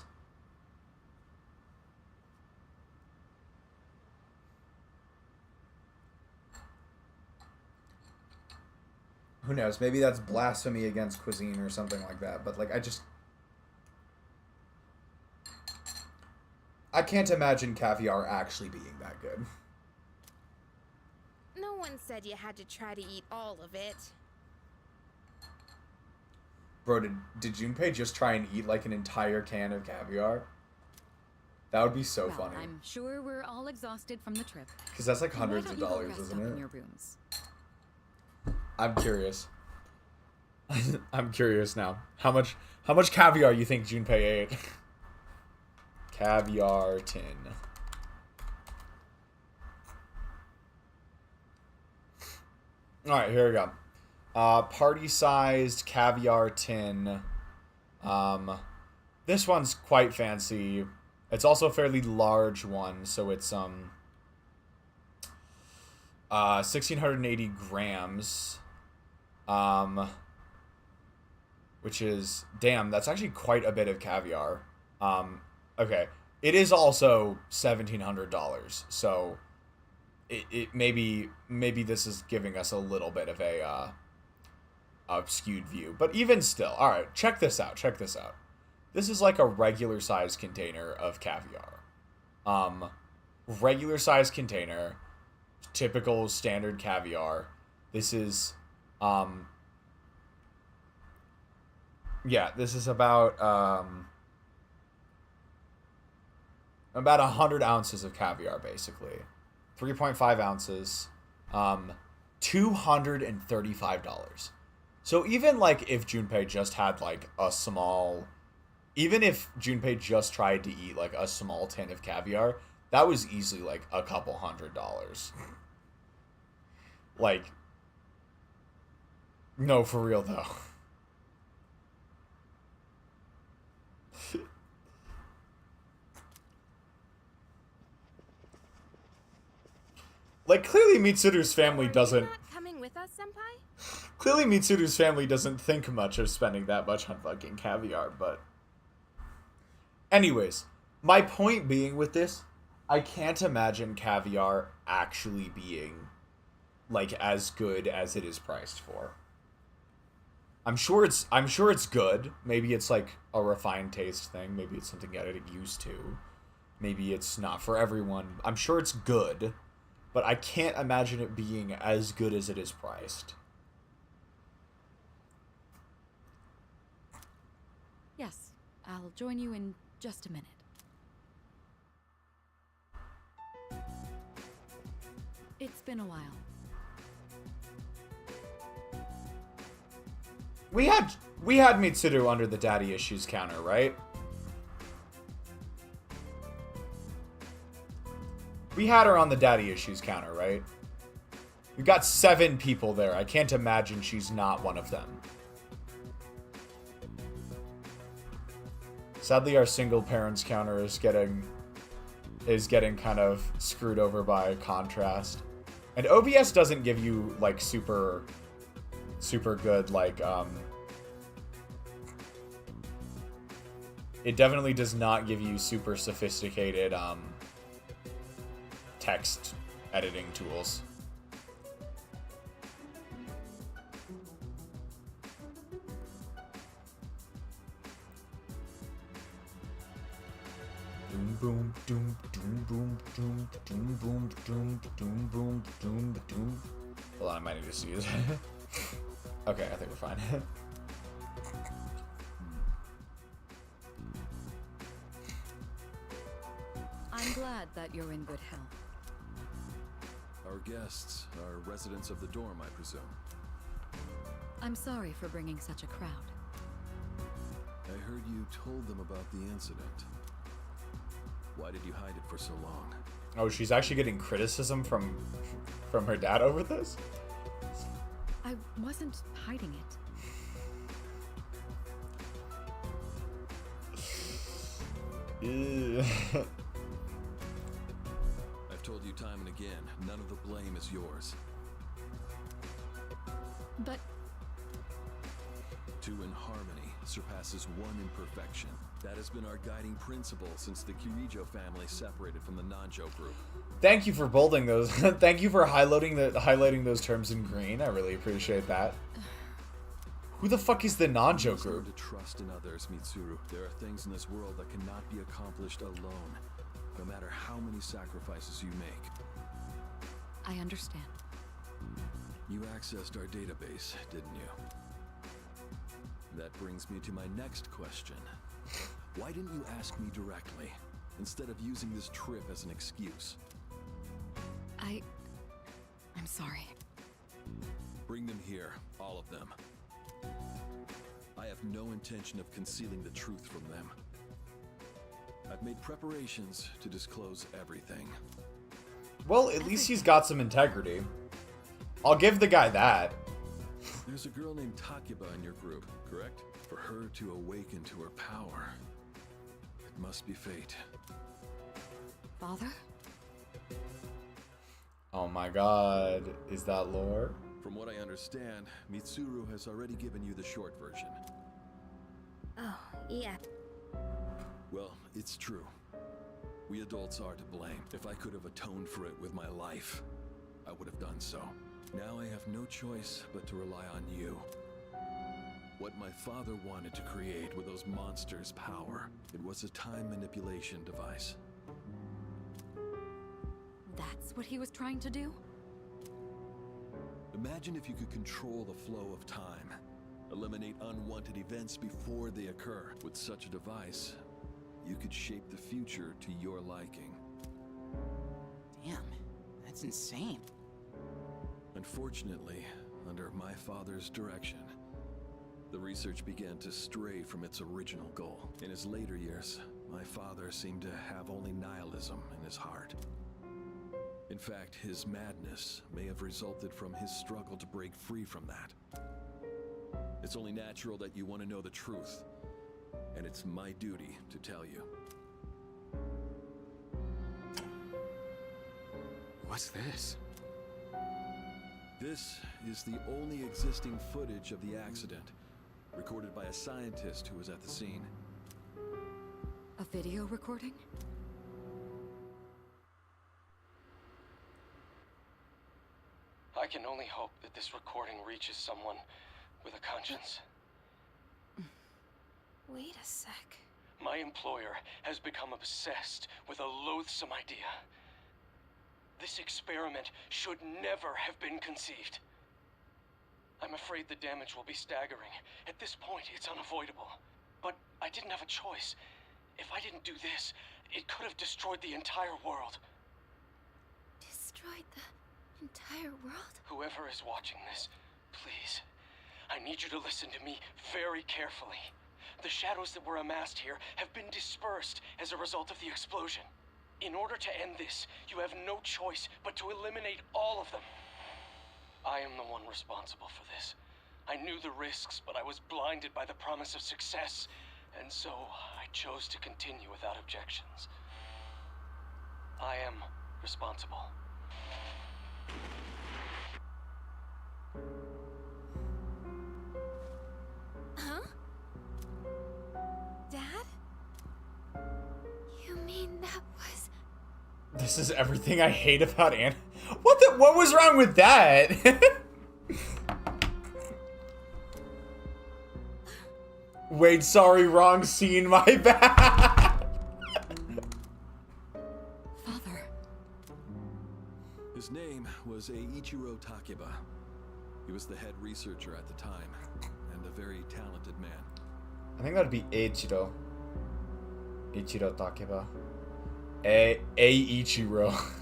Who knows? Maybe that's blasphemy against cuisine or something like that, but like, I can't imagine caviar actually being that good. No one said you had to try to eat all of it. Bro, did Junpei just try and eat like an entire can of caviar? That would be so Well, funny. I'm sure we're all exhausted from the trip. Because that's like Why hundreds don't of you go dollars, rest isn't up in it? your rooms? I'm curious. I'm curious now. How much caviar you think Junpei ate? Caviar tin. Alright, here we go. Party-sized caviar tin. This one's quite fancy. It's also a fairly large one, so it's 1,680 grams. Which is, damn, that's actually quite a bit of caviar. Okay. It is also $1,700, so it maybe this is giving us a little bit of a skewed view, but even still, all right, check this out. This is like a regular size container of caviar. Regular size container, typical standard caviar. This is this is about 100 ounces of caviar, basically. 3.5 ounces, $235. So even like if Junpei just had like a small, even if Junpei just tried to eat like a small tin of caviar, that was easily like a couple $100. Like, no, for real though. Like, clearly Mitsuru's family doesn't... Not coming with us, Senpai? Clearly Mitsuru's family doesn't think much of spending that much on fucking caviar, but... Anyways, my point being with this, I can't imagine caviar actually being, like, as good as it is priced for. I'm sure it's good. Maybe it's, like, a refined taste thing. Maybe it's something you gotta get used to. Maybe it's not for everyone. I'm sure it's good. But I can't imagine it being as good as it is priced. Yes, I'll join you in just a minute. It's been a while. We had Mitsuru under the daddy issues counter, right? We had her on the daddy issues counter, right? We've got 7 people there. I can't imagine she's not one of them. Sadly, our single parents counter is getting kind of screwed over by contrast. And OBS doesn't give you like super good like it definitely does not give you super sophisticated text editing tools. Doom boom doom doom boom doom doom boom doom doom boom doom doom. Hold on, I might need to see this. Okay, I think we're fine. I'm glad that you're in good health. Our guests are residents of the dorm, I presume. I'm sorry for bringing such a crowd. I heard you told them about the incident. Why did you hide it for so long? Oh, she's actually getting criticism from her dad over this? I wasn't hiding it. Ew. I've told you time and again, none of the blame is yours. But Two in harmony surpasses one imperfection. That has been our guiding principle since the Kirijo family separated from the Nanjo group. Thank you for bolding those. Thank you for highlighting those terms in green. I really appreciate that. Who the fuck is the Nanjo group? To trust in others, Mitsuru. There are things in this world that cannot be accomplished alone, no matter how many sacrifices you make. I understand. You accessed our database, didn't you? That brings me to my next question. Why didn't you ask me directly, instead of using this trip as an excuse? I'm sorry. Bring them here, all of them. I have no intention of concealing the truth from them. I've made preparations to disclose everything. Well, at least he's got some integrity. I'll give the guy that. There's a girl named Takiba in your group, correct? For her to awaken to her power, it must be fate. Father? Oh my god, is that lore? From what I understand, Mitsuru has already given you the short version. Oh, yeah. Well, it's true. We adults are to blame. If I could have atoned for it with my life, I would have done so. Now I have no choice but to rely on you. What my father wanted to create with those monsters' power, it was a time manipulation device. That's what he was trying to do? Imagine if you could control the flow of time, eliminate unwanted events before they occur. With such a device, you could shape the future to your liking. Damn, that's insane. Unfortunately, under my father's direction, the research began to stray from its original goal. In his later years, my father seemed to have only nihilism in his heart. In fact, his madness may have resulted from his struggle to break free from that. It's only natural that you want to know the truth, and it's my duty to tell you. What's this? This is the only existing footage of the accident, recorded by a scientist who was at the scene. A video recording? I can only hope that this recording reaches someone with a conscience. Wait a sec. My employer has become obsessed with a loathsome idea. This experiment should never have been conceived. I'm afraid the damage will be staggering. At this point, it's unavoidable. But I didn't have a choice. If I didn't do this, it could have destroyed the entire world. Destroyed the entire world? Whoever is watching this, please, I need you to listen to me very carefully. The shadows that were amassed here have been dispersed as a result of the explosion. In order to end this, you have no choice but to eliminate all of them. I am the one responsible for this. I knew the risks, but I was blinded by the promise of success, and so I chose to continue without objections. I am responsible. Huh? Dad? You mean that was... This is everything I hate about Anne. What was wrong with that? Wait, sorry, wrong scene, my bad. Father. His name was Eiichiro Takiba. He was the head researcher at the time, and a very talented man. I think that'd be Eiichiro. Eiichiro Takeba. Eiichiro.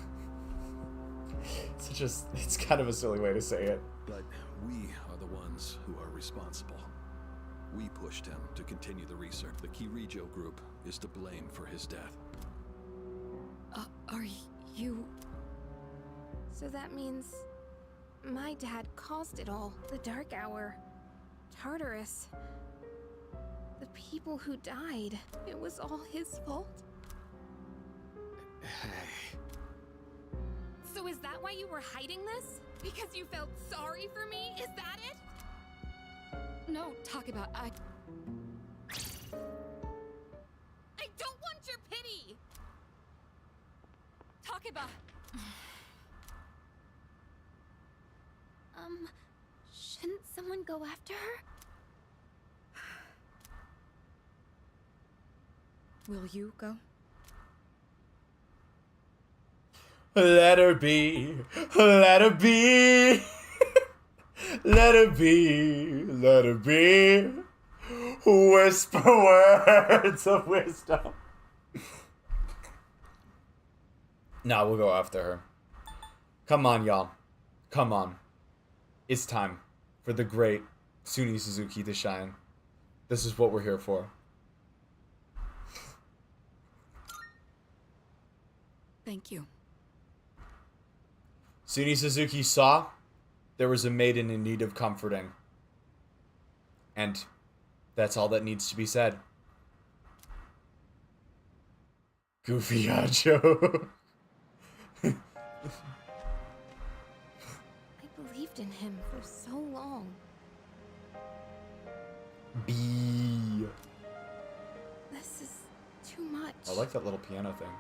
It's kind of a silly way to say it. But we are the ones who are responsible. We pushed him to continue the research. The Kirijo group is to blame for his death. Are you... So that means... my dad caused it all. The Dark Hour. Tartarus. The people who died. It was all his fault. Hey. So is that why you were hiding this? Because you felt sorry for me? Is that it? No, talk about... I don't want your pity! Takeba! Shouldn't someone go after her? Will you go? Let her be. Let her be. Let her be. Let her be. Whisper words of wisdom. Nah, we'll go after her. Come on, y'all. Come on. It's time for the great Suni Suzuki to shine. This is what we're here for. Thank you. Suni Suzuki saw there was a maiden in need of comforting. And that's all that needs to be said. Goofy Hacho. I believed in him for so long. B. This is too much. I like that little piano thing.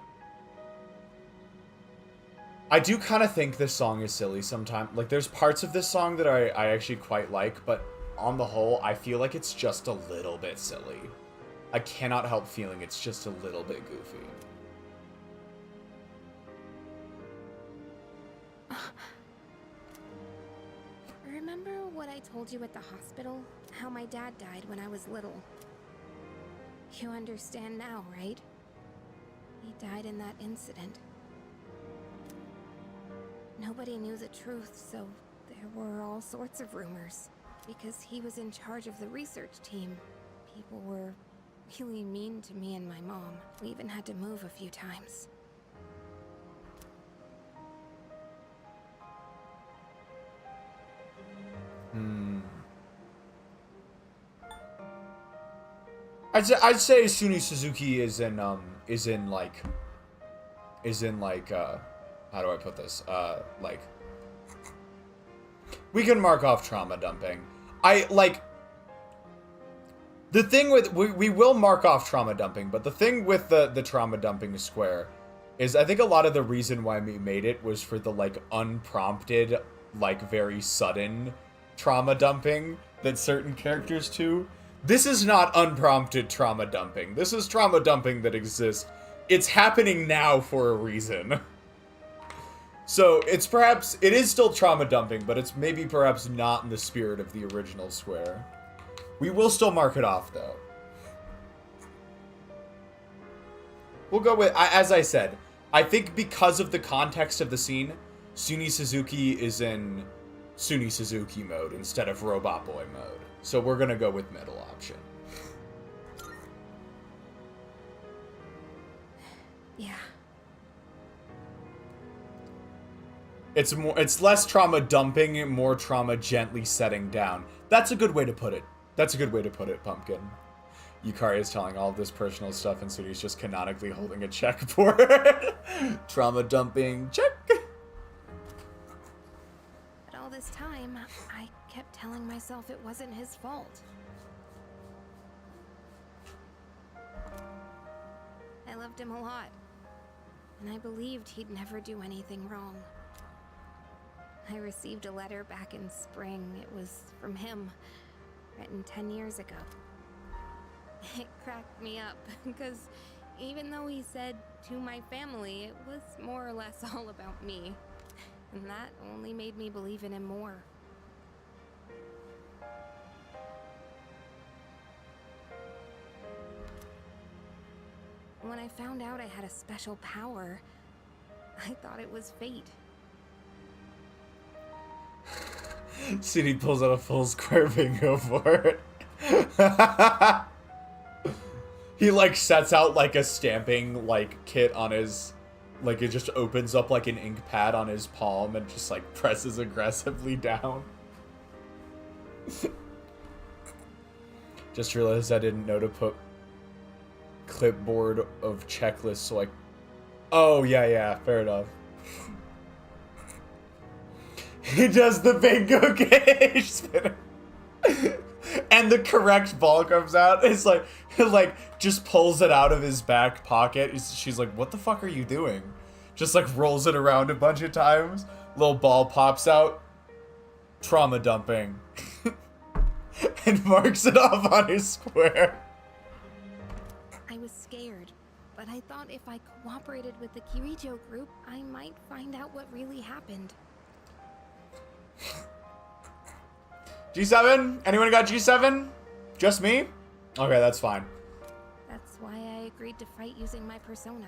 I do kind of think this song is silly sometimes. Like, there's parts of this song that I actually quite like, but on the whole, I feel like it's just a little bit silly. I cannot help feeling it's just a little bit goofy. Remember what I told you at the hospital? How my dad died when I was little. You understand now, right? He died in that incident. Nobody knew the truth, so there were all sorts of rumors. Because he was in charge of the research team, people were really mean to me and my mom. We even had to move a few times. I'd say Suni Suzuki is in how do I put this? Like, we can mark off trauma dumping. The thing with, we will mark off trauma dumping, but the thing with the trauma dumping square is I think a lot of the reason why we made it was for the, like, unprompted, like, very sudden trauma dumping that certain characters do. This is not unprompted trauma dumping. This is trauma dumping that exists. It's happening now for a reason. So it is still trauma dumping, but it's maybe perhaps not in the spirit of the original square. We will still mark it off, though. We'll go with, as I said, I think because of the context of the scene, Suni Suzuki is in Suni Suzuki mode instead of Robot Boy mode. So we're gonna go with middle option. Yeah. It's less trauma dumping, more trauma gently setting down. That's a good way to put it. That's a good way to put it, Pumpkin. Yukari is telling all of this personal stuff, and Suni's just canonically holding a checkboard. Trauma dumping, check. But all this time, I kept telling myself it wasn't his fault. I loved him a lot, and I believed he'd never do anything wrong. I received a letter back in spring. It was from him, written 10 years ago. It cracked me up, because even though he said to my family, it was more or less all about me. And that only made me believe in him more. When I found out I had a special power, I thought it was fate. Suni pulls out a full square bingo for it. He, like, sets out, like, a stamping, like, kit on his... Like, it just opens up, like, an ink pad on his palm and just, like, presses aggressively down. Just realized I didn't know to put clipboard of checklists, so I... Oh, yeah, fair enough. He does the bingo gauge spinner. And the correct ball comes out. It's like, just pulls it out of his back pocket. She's like, what the fuck are you doing? Just, like, rolls it around a bunch of times. Little ball pops out. Trauma dumping. And marks it off on his square. I was scared, but I thought if I cooperated with the Kirijo group, I might find out what really happened. G7? Anyone got G7? Just me? Okay, that's fine. That's why I agreed to fight using my persona.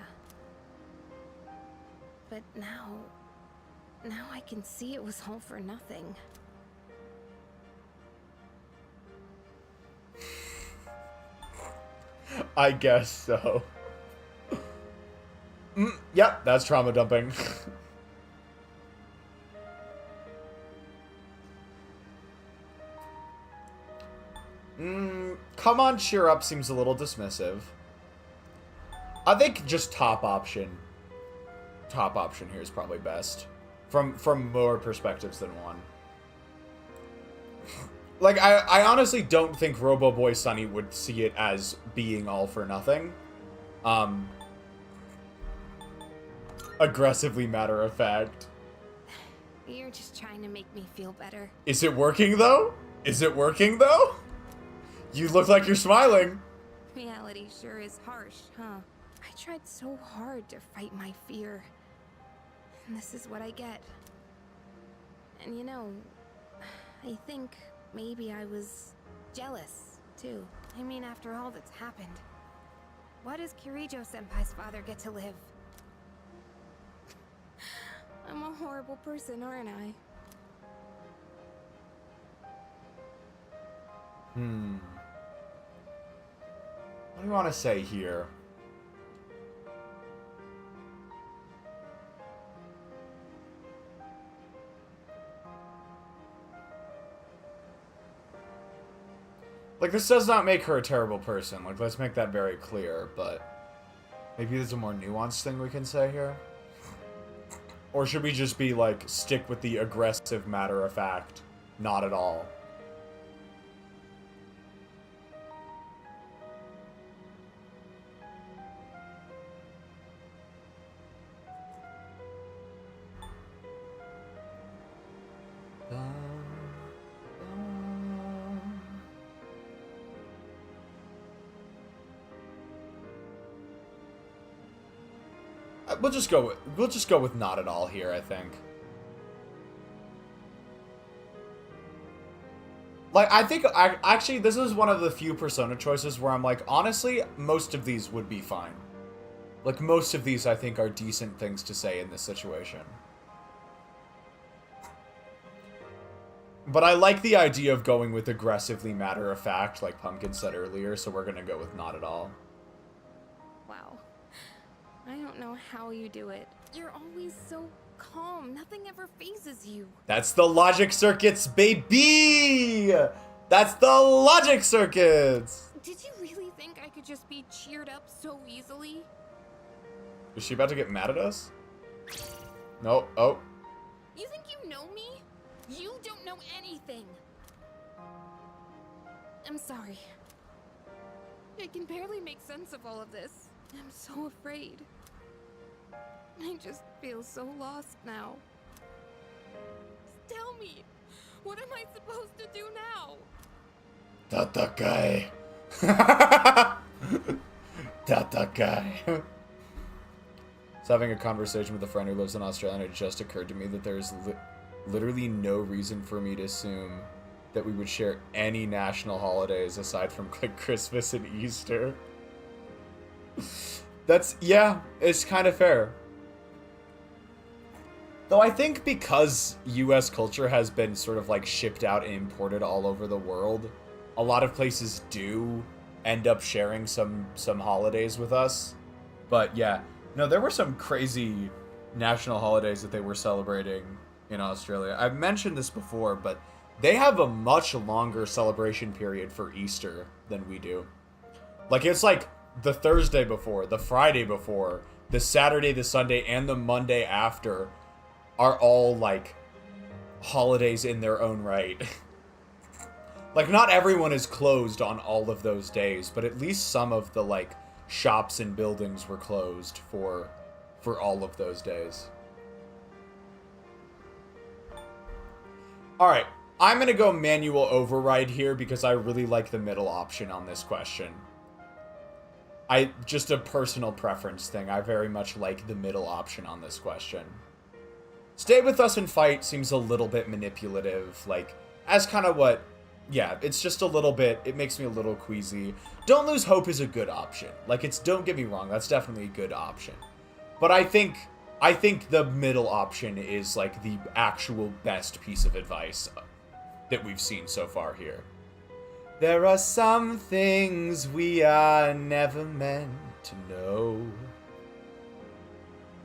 But now I can see it was all for nothing. I guess so. Yep, that's trauma dumping. Come on, cheer up seems a little dismissive. I think just top option. Top option here is probably best. From more perspectives than one. Like, I honestly don't think Robo Boy Sunny would see it as being all for nothing. Aggressively matter of fact. You're just trying to make me feel better. Is it working, though? Is it working, though? You look like you're smiling. Reality sure is harsh, huh? I tried so hard to fight my fear. And this is what I get. And you know, I think maybe I was jealous, too. I mean, after all that's happened. Why does Kirijo-senpai's father get to live? I'm a horrible person, aren't I? What do you want to say here? Like, this does not make her a terrible person. Like, let's make that very clear, but maybe there's a more nuanced thing we can say here? Or should we just be, like, stick with the aggressive matter of fact? Not at all. We'll just go with not at all here, I think. Like, I think actually this is one of the few Persona choices where I'm like, honestly, most of these would be fine. Like, most of these I think are decent things to say in this situation. But I like the idea of going with aggressively matter of fact, like Pumpkin said earlier, so we're gonna go with not at all. Wow. I don't know how you do it. You're always so calm. Nothing ever phases you. That's the logic circuits, baby! That's the logic circuits! Did you really think I could just be cheered up so easily? Is she about to get mad at us? No. Oh. You think you know me? You don't know anything. I'm sorry. I can barely make sense of all of this. I'm so afraid. I just feel so lost now. Tell me, what am I supposed to do now? Tatakai. Tatakai. So having a conversation with a friend who lives in Australia, and it just occurred to me that there's literally no reason for me to assume that we would share any national holidays aside from like Christmas and Easter. That's, yeah, it's kind of fair. Though I think because US culture has been sort of like shipped out and imported all over the world, a lot of places do end up sharing some holidays with us. But yeah, no, there were some crazy national holidays that they were celebrating in Australia. I've mentioned this before, but they have a much longer celebration period for Easter than we do. Like, it's like the Thursday before, the Friday before, the Saturday, the Sunday, and the Monday after are all, like, holidays in their own right. Like, not everyone is closed on all of those days, but at least some of the, like, shops and buildings were closed for all of those days. Alright, I'm gonna go manual override here because I really like the middle option on this question. Just a personal preference thing, I very much like the middle option on this question. Stay with us and fight seems a little bit manipulative, like, as kind of what, yeah, it's just a little bit, it makes me a little queasy. Don't lose hope is a good option. Like, it's, don't get me wrong, that's definitely a good option. But I think the middle option is, like, the actual best piece of advice that we've seen so far here. There are some things we are never meant to know.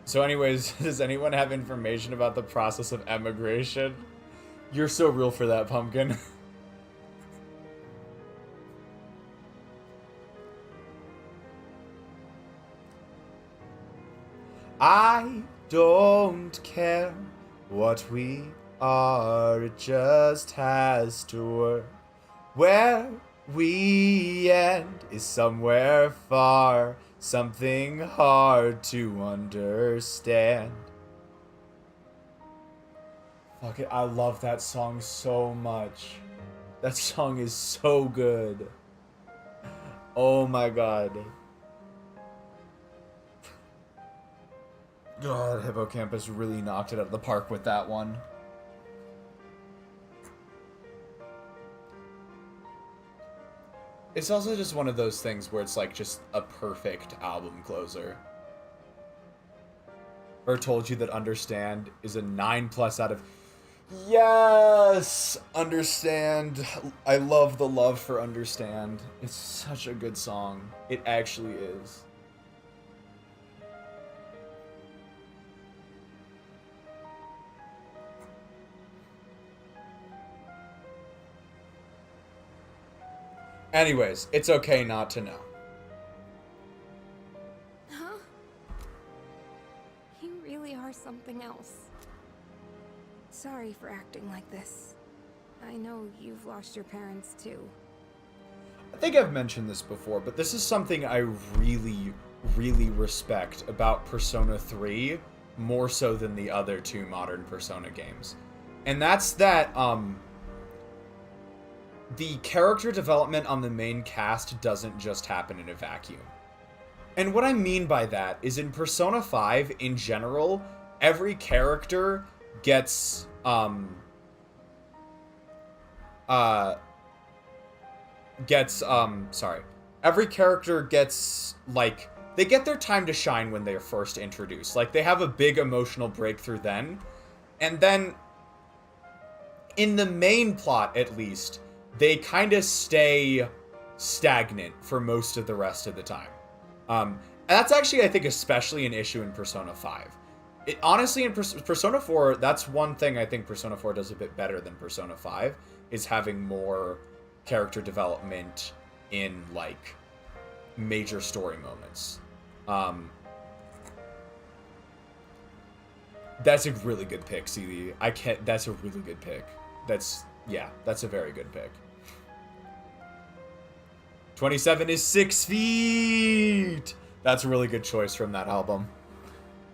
So anyways, does anyone have information about the process of emigration? You're so real for that, Pumpkin. I don't care what we are, it just has to work. Where we end is somewhere far, something hard to understand. Fuck it, I love that song so much. That song is so good. Oh my god. God, Hippocampus really knocked it out of the park with that one. It's also just one of those things where it's like just a perfect album closer. Or told you that Understand is a 9+ out of... Yes! Understand. I love the love for Understand. It's such a good song. It actually is. Anyways, it's okay not to know. Huh? You really are something else. Sorry for acting like this. I know you've lost your parents too. I think I've mentioned this before, but this is something I really, really respect about Persona 3, more so than the other two modern Persona games. And that's that, the character development on the main cast doesn't just happen in a vacuum. And what I mean by that is in Persona 5, in general, every character gets, every character gets, like, they get their time to shine when they're first introduced. Like, they have a big emotional breakthrough then, and then, in the main plot, at least, they kind of stay stagnant for most of the rest of the time. And that's actually, I think, especially an issue in Persona 5. It honestly, in Persona 4, that's one thing I think Persona 4 does a bit better than Persona 5, is having more character development in, like, major story moments. That's a really good pick, CD. That's a really good pick. That's a very good pick. 27 is 6 feet! That's a really good choice from that album.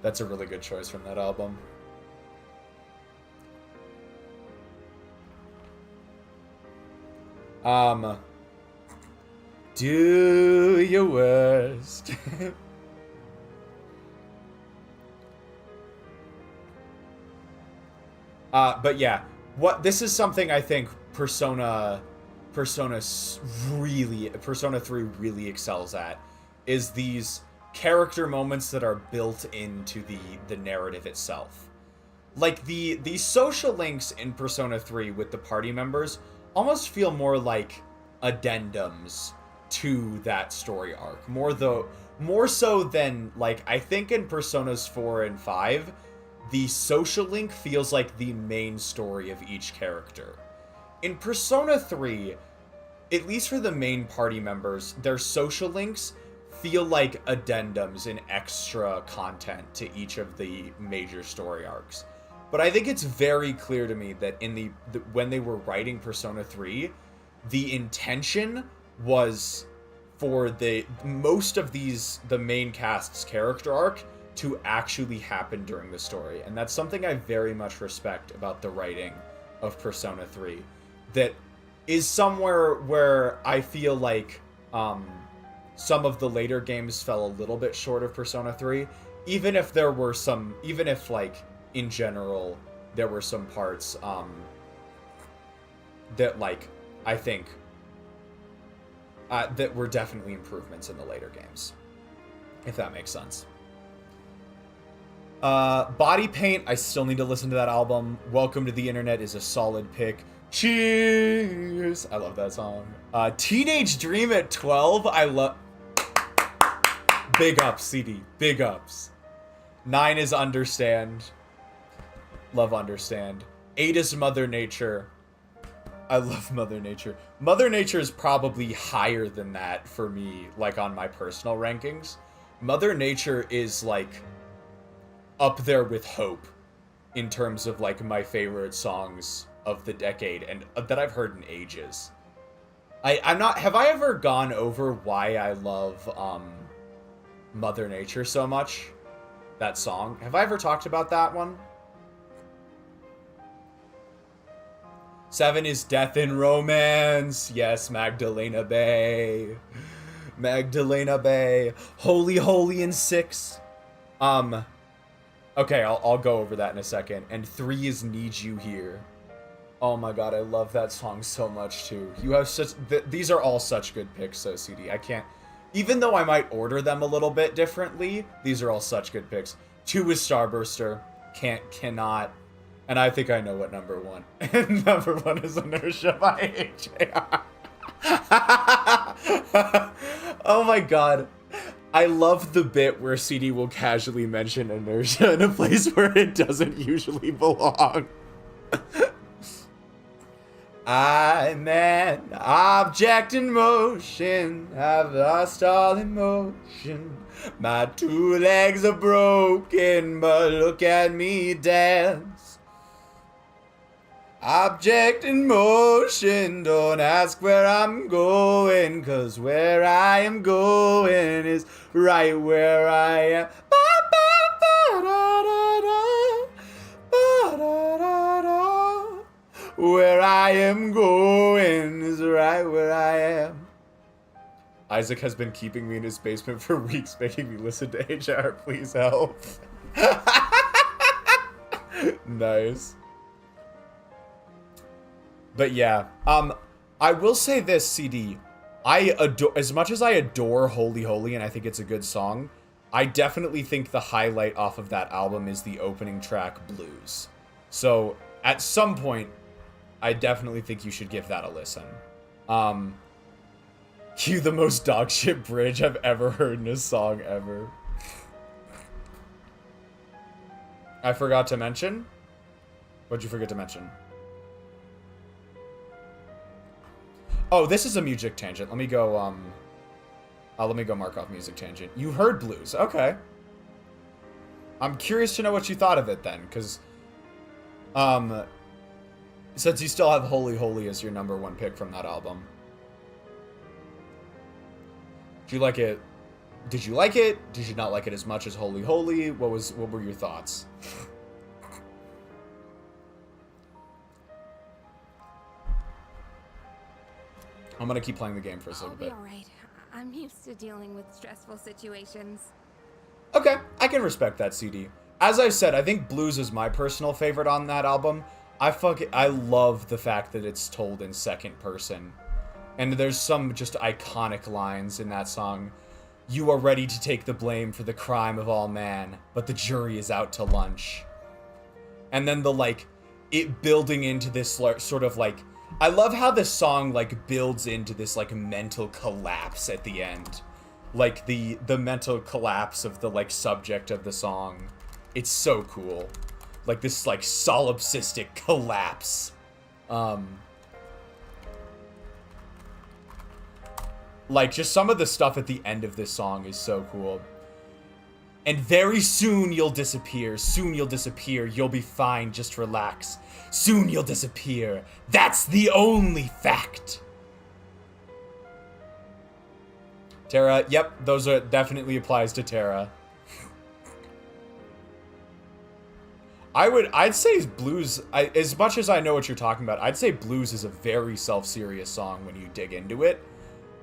That's a really good choice from that album. Do your worst. But yeah, this is something I think Persona 3 really excels at, is these character moments that are built into the narrative itself. Like, the social links in Persona 3 with the party members almost feel more like addendums to that story arc. More so than, like, I think in Personas 4 and 5, the social link feels like the main story of each character. In Persona 3, at least for the main party members, their social links feel like addendums and extra content to each of the major story arcs. But I think it's very clear to me that in when they were writing Persona 3, the intention was for most of the main cast's character arc to actually happen during the story. And that's something I very much respect about the writing of Persona 3. That is somewhere where I feel like some of the later games fell a little bit short of Persona 3, even if like in general there were some parts that, like, I think that were definitely improvements in the later games, if that makes sense. Body Paint, I still need to listen to that album. Welcome to the Internet is a solid pick. Cheers! I love that song. Teenage Dream at 12, I love... Big ups, CD. Big ups. 9 is Understand. Love Understand. 8 is Mother Nature. I love Mother Nature. Mother Nature is probably higher than that for me, like, on my personal rankings. Mother Nature is, like... up there with Hope in terms of like my favorite songs of the decade and that I've heard in ages. I'm not, have I ever gone over why I love Mother Nature so much? That song. Have I ever talked about that one? 7 is Death in Romance. Yes, Magdalena Bay. Magdalena Bay. Holy Holy in 6. Okay, I'll go over that in a second. And 3 is Need You Here. Oh my god, I love that song so much too. You have such these are all such good picks, so CD. I can't, even though I might order them a little bit differently, these are all such good picks. 2 is Starburster. Cannot. And I think I know what number 1. And number 1 is Inertia by AJR. Oh my god. I love the bit where CD will casually mention Inertia in a place where it doesn't usually belong. I'm an object in motion, I've lost all emotion. My 2 legs are broken, but look at me dance. Object in motion, don't ask where I'm going, 'cause where I am going is right where I am. Where I am going is right where I am. Isaac has been keeping me in his basement for weeks, making me listen to HR. Please help. Nice. But yeah, I will say this, CD. I adore, as much as I adore Holy Holy, and I think it's a good song, I definitely think the highlight off of that album is the opening track, Blues. So at some point, I definitely think you should give that a listen. Cue the most dogshit bridge I've ever heard in a song ever. I forgot to mention? What'd you forget to mention? Oh, this is a music tangent. Let me go, let me go mark off music tangent. You heard Blues. Okay. I'm curious to know what you thought of it then, because, since you still have Holy Holy as your number 1 pick from that album. Did you like it? Did you like it? Did you not like it as much as Holy Holy? What were your thoughts? I'm gonna keep playing the game for a little bit. I'll be alright. I'm used to dealing with stressful situations. Okay, I can respect that, CD. As I said, I think Blues is my personal favorite on that album. I love the fact that it's told in second person. And there's some just iconic lines in that song. You are ready to take the blame for the crime of all man, but the jury is out to lunch. And then it building into this sort of I love how this song builds into this mental collapse at the end. The mental collapse of the subject of the song. It's so cool. This solipsistic collapse. Just some of the stuff at the end of this song is so cool. And very soon you'll disappear. Soon you'll disappear. You'll be fine. Just relax. Soon you'll disappear. That's the only fact. Terra, yep, those are definitely applies to Terra. I'd say Blues, as much as I know what you're talking about, I'd say Blues is a very self-serious song when you dig into it.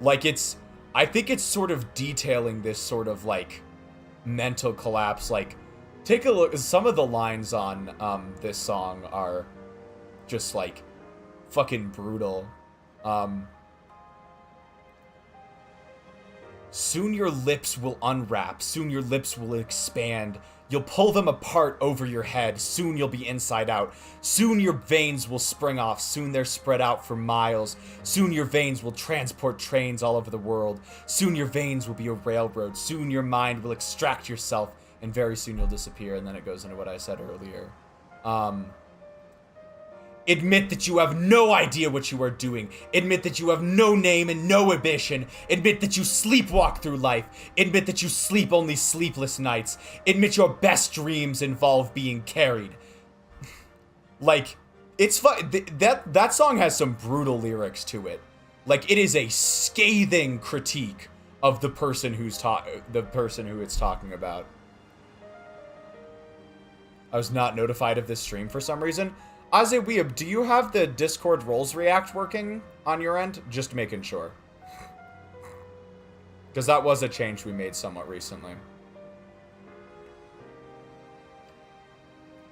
I think it's sort of detailing this sort of mental collapse. Take a look, some of the lines on this song are just fucking brutal. Soon your lips will unwrap, soon your lips will expand. You'll pull them apart over your head, soon you'll be inside out. Soon your veins will spring off, soon they're spread out for miles. Soon your veins will transport trains all over the world. Soon your veins will be a railroad, soon your mind will extract yourself, and very soon you'll disappear. And then it goes into what I said earlier. Admit that you have no idea what you are doing. Admit that you have no name and no ambition. Admit that you sleepwalk through life. Admit that you sleep only sleepless nights. Admit your best dreams involve being carried. Like, it's fun. That song has some brutal lyrics to it. Like, it is a scathing critique of the person who it's talking about. I was not notified of this stream for some reason. Azeweeb, do you have the Discord roles react working on your end? Just making sure. Because that was a change we made somewhat recently.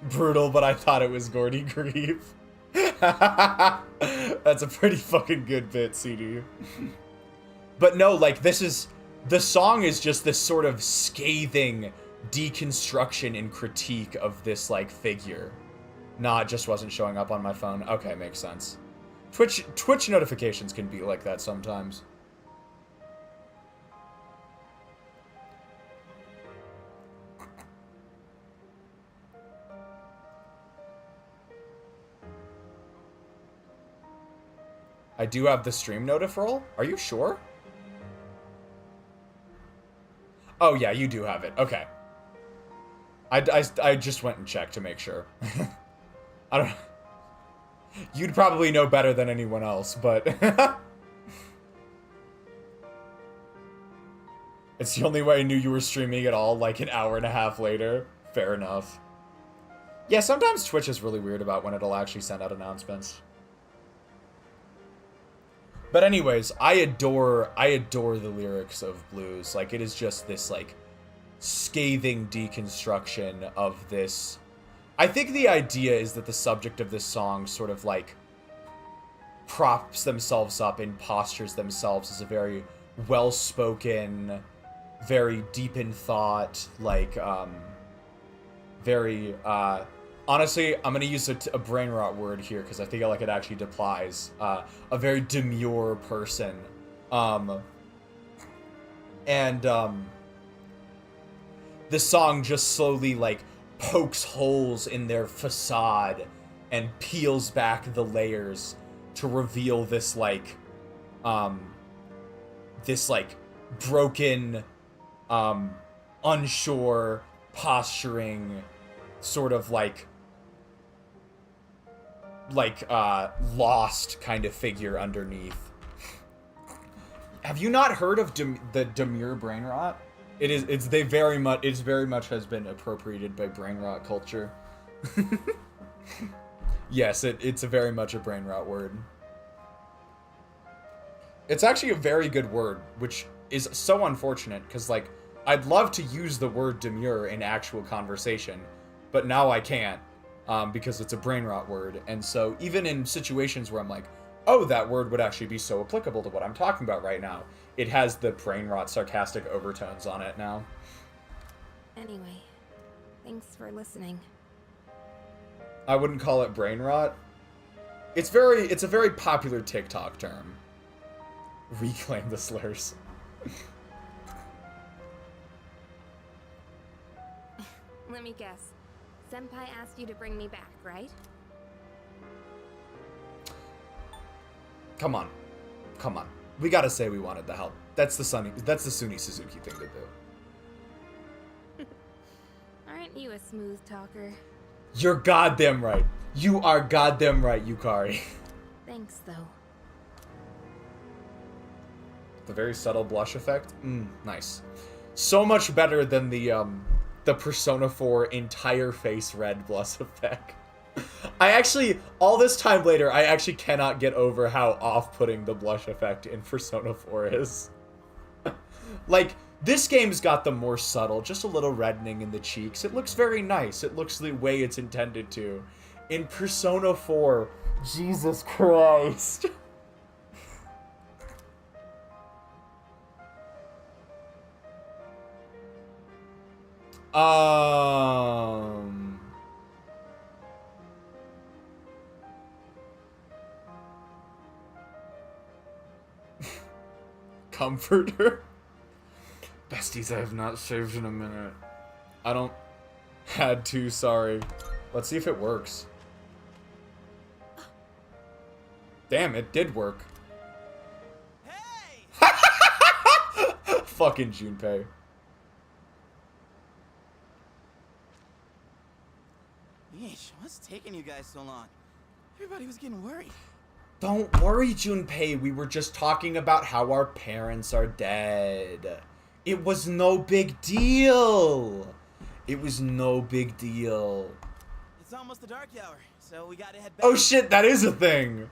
Brutal, but I thought it was Gordy Grieve. That's a pretty fucking good bit, CD. But no, like, the song is just this sort of scathing deconstruction and critique of this, like, figure. Nah, it just wasn't showing up on my phone. Okay, makes sense. Twitch notifications can be like that sometimes. I do have the stream notif roll. Are you sure? Oh yeah, you do have it. Okay. I just went and checked to make sure. I don't... You'd probably know better than anyone else, but... It's the only way I knew you were streaming at all, like an hour and a half later. Fair enough. Yeah, sometimes Twitch is really weird about when it'll actually send out announcements. But anyways, I adore the lyrics of Blues. Like, it is just this, like, scathing deconstruction of this. I think the idea is that the subject of this song sort of, like, props themselves up and postures themselves as a very well-spoken, very deep in thought, like, very, honestly, I'm gonna use a brain rot word here because I feel like it actually applies. A very demure person. The song just slowly, like, pokes holes in their facade and peels back the layers to reveal this, like, broken, unsure, posturing, sort of, like, lost kind of figure underneath. Have you not heard of the demure brain rot? It's very much has been appropriated by brain rot culture. Yes, it's a very much a brain rot word. It's actually a very good word, which is so unfortunate, because, like, I'd love to use the word demure in actual conversation, but now I can't, because it's a brain rot word, and so even in situations where I'm like, oh, that word would actually be so applicable to what I'm talking about right now, it has the brain rot sarcastic overtones on it now. Anyway, thanks for listening. I wouldn't call it brain rot. It's a very popular TikTok term. Reclaim the slurs. Let me guess. Senpai asked you to bring me back, right? Come on. We gotta say we wanted the help. That's the Suni Suzuki thing to do. Aren't you a smooth talker? You're goddamn right. You are goddamn right, Yukari. Thanks, though. The very subtle blush effect? Nice. So much better than the Persona 4 entire face red blush effect. I actually, all this time later, I actually cannot get over how off-putting the blush effect in Persona 4 is. Like, this game's got the more subtle, just a little reddening in the cheeks. It looks very nice. It looks the way it's intended to. In Persona 4, Jesus Christ. Comforter? Besties I have not saved in a minute. I don't... Had to, sorry. Let's see if it works. Damn, it did work. Hey! Fucking Junpei. Yeesh, what's taking you guys so long? Everybody was getting worried. Don't worry, Junpei. We were just talking about how our parents are dead. It was no big deal. It was no big deal. It's almost the dark hour, so we gotta head back. Oh shit, that is a thing.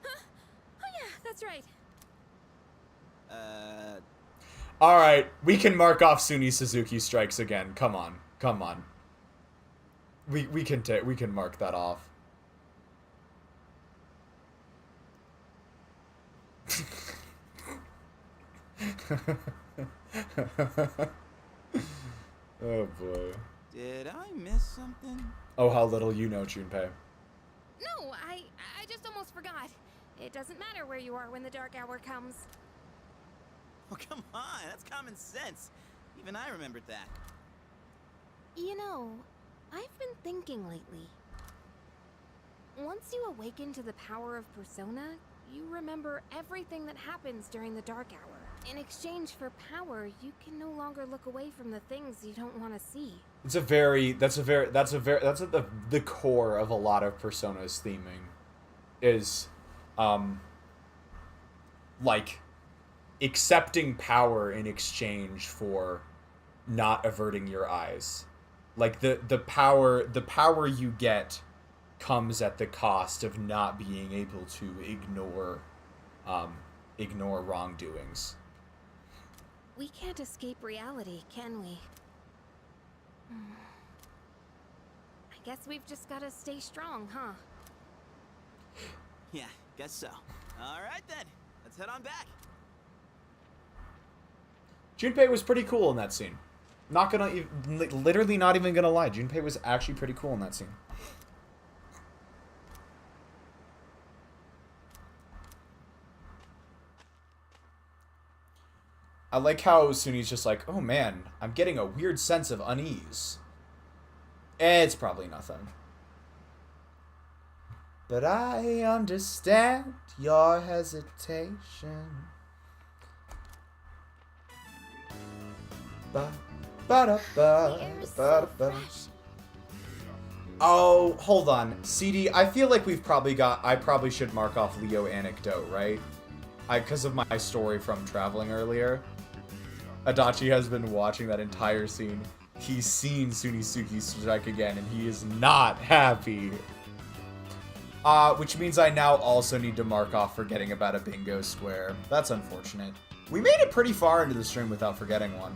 Huh? Oh yeah, that's right. Alright, we can mark off Suni Suzuki strikes again. Come on. Come on. We can mark that off. Oh boy. Did I miss something? Oh, how little you know, Junpei. No, I just almost forgot. It doesn't matter where you are when the dark hour comes. Oh, come on, that's common sense. Even I remembered that. You know, I've been thinking lately. Once you awaken to the power of Persona, you remember everything that happens during the dark hour. In exchange for power, you can no longer look away from the things you don't want to see. That's at the core of a lot of Persona's theming. Is, like, accepting power in exchange for not averting your eyes. Like, the power you get comes at the cost of not being able to ignore wrongdoings. We can't escape reality, can we? I guess we've just gotta stay strong, huh? Yeah, guess so. Alright then, let's head on back. Junpei was pretty cool in that scene. Literally not even gonna lie. Junpei was actually pretty cool in that scene. I like how Suni's just like, oh man, I'm getting a weird sense of unease. It's probably nothing. But I understand your hesitation. Oh, hold on. CD, I feel like I probably should mark off Leo anecdote, right? Because of my story from traveling earlier. Adachi has been watching that entire scene. He's seen Sunisuke strike again, and he is not happy. Which means I now also need to mark off forgetting about a bingo square. That's unfortunate. We made it pretty far into the stream without forgetting one.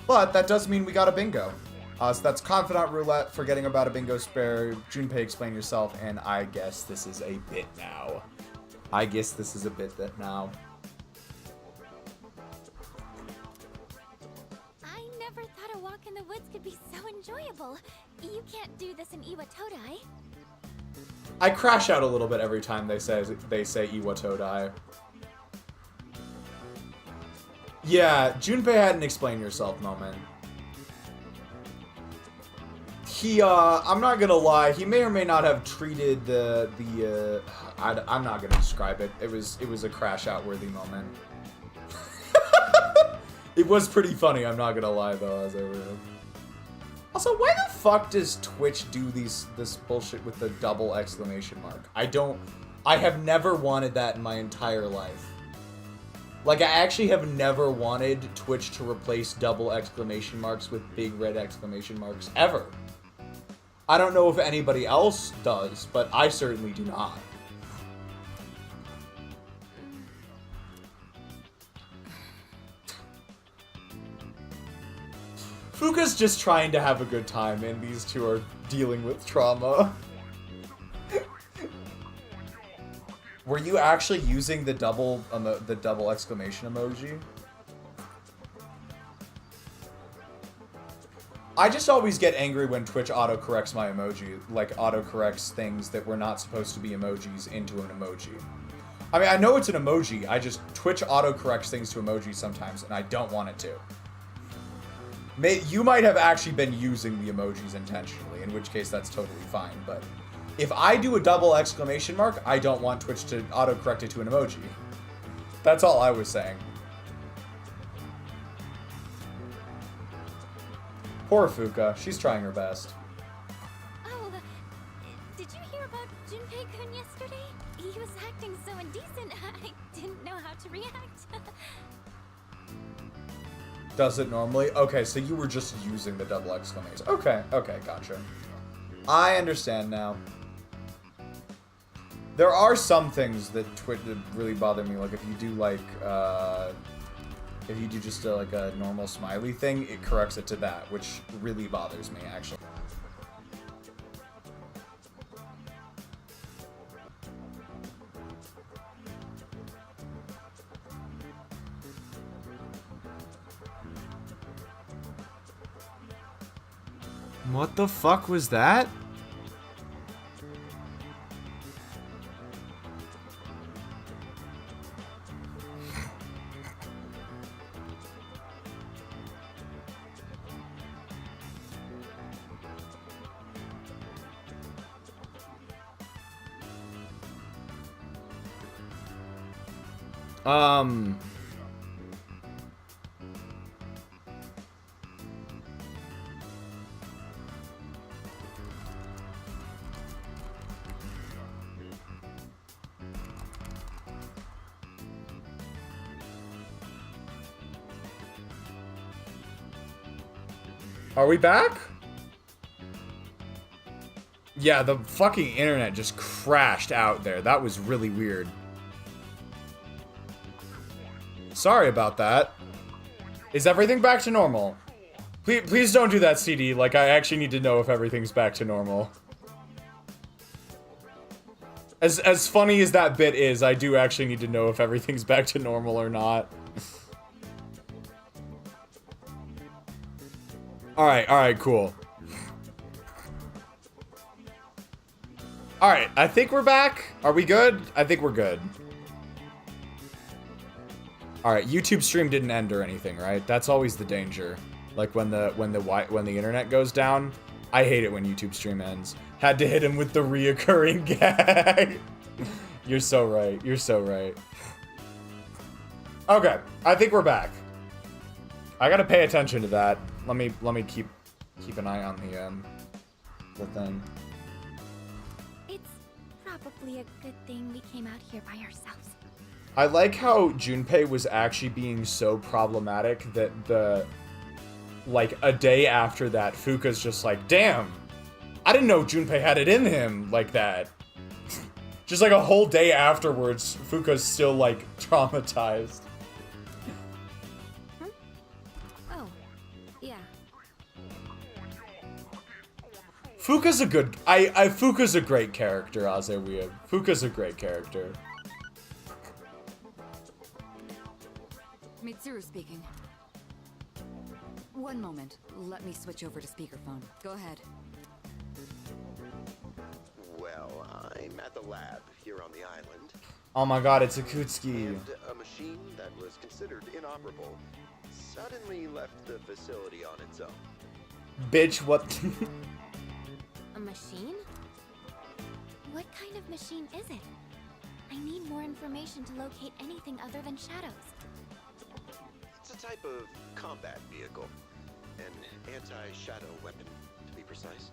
But that does mean we got a bingo. So that's Confidant Roulette, forgetting about a bingo square, Junpei explain yourself, and I guess this is a bit now. I never thought a walk in the woods could be so enjoyable. You can't do this in Iwatodai. I crash out a little bit every time they say Iwatodai. Yeah, Junpei had an explain yourself moment. I'm not gonna lie, he may or may not have treated I'm not gonna describe it. It was a crash out worthy moment. It was pretty funny, I'm not gonna lie though, as I read. Also, why the fuck does Twitch do this bullshit with the double exclamation mark? I have never wanted that in my entire life. Like, I actually have never wanted Twitch to replace double exclamation marks with big red exclamation marks, ever. I don't know if anybody else does, but I certainly do not. Fuka's just trying to have a good time, and these two are dealing with trauma. Were you actually using the double exclamation emoji? I just always get angry when Twitch autocorrects my emoji, like autocorrects things that were not supposed to be emojis into an emoji. I mean, I know it's an emoji, Twitch autocorrects things to emojis sometimes, and I don't want it to. You might have actually been using the emojis intentionally, in which case that's totally fine, but If I do a double exclamation mark, I don't want Twitch to autocorrect it to an emoji. That's all I was saying. Poor Fuka. She's trying her best. Oh, did you hear about Junpei-kun yesterday? He was acting so indecent, I didn't know how to react. Does it normally? Okay, so you were just using the double exclamation. Okay, gotcha. I understand now. There are some things that really bother me, like if you do like, if you do just like a normal smiley thing, it corrects it to that, which really bothers me, actually. What the fuck was that? Are we back? Yeah, the fucking internet just crashed out there. That was really weird. Sorry about that. Is everything back to normal? Please don't do that, CD. Like, I actually need to know if everything's back to normal. As funny as that bit is, I do actually need to know if everything's back to normal or not. Alright, cool. Alright, I think we're back. Are we good? I think we're good. Alright, YouTube stream didn't end or anything, right? That's always the danger. Like when the internet goes down, I hate it when YouTube stream ends. Had to hit him with the reoccurring gag. You're so right. You're so right. Okay, I think we're back. I gotta pay attention to that. Let me keep an eye on the thing. It's probably a good thing we came out here by ourselves. I like how Junpei was actually being so problematic that like a day after that, Fuka's just like, damn, I didn't know Junpei had it in him like that. Just like a whole day afterwards, Fuka's still like traumatized. Fuka's a good... Fuka's a great character, Azeweeb. Fuka's a great character. Mitsuru speaking. One moment. Let me switch over to speakerphone. Go ahead. Well, I'm at the lab here on the island. Oh my god, it's Akutsuki. And a machine that was considered inoperable suddenly left the facility on its own. Bitch, what... A machine? What kind of machine is it? I need more information to locate anything other than shadows. It's a type of combat vehicle. An anti-shadow weapon, to be precise.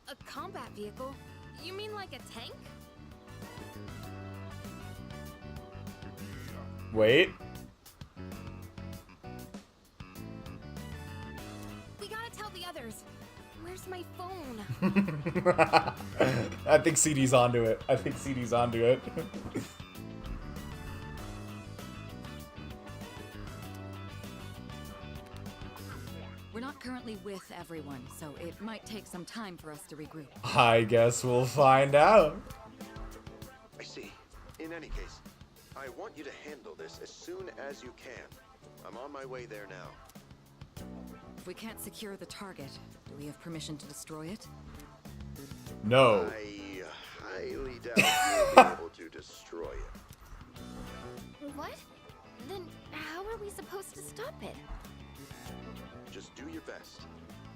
A combat vehicle? You mean like a tank? Wait. We gotta tell the others. Where's my phone? I think CD's onto it. We're not currently with everyone, so it might take some time for us to regroup. I guess we'll find out. I see. In any case, I want you to handle this as soon as you can. I'm on my way there now. If we can't secure the target, do we have permission to destroy it? No. I highly doubt you'll be able to destroy it. What? Then how are we supposed to stop it? Just do your best.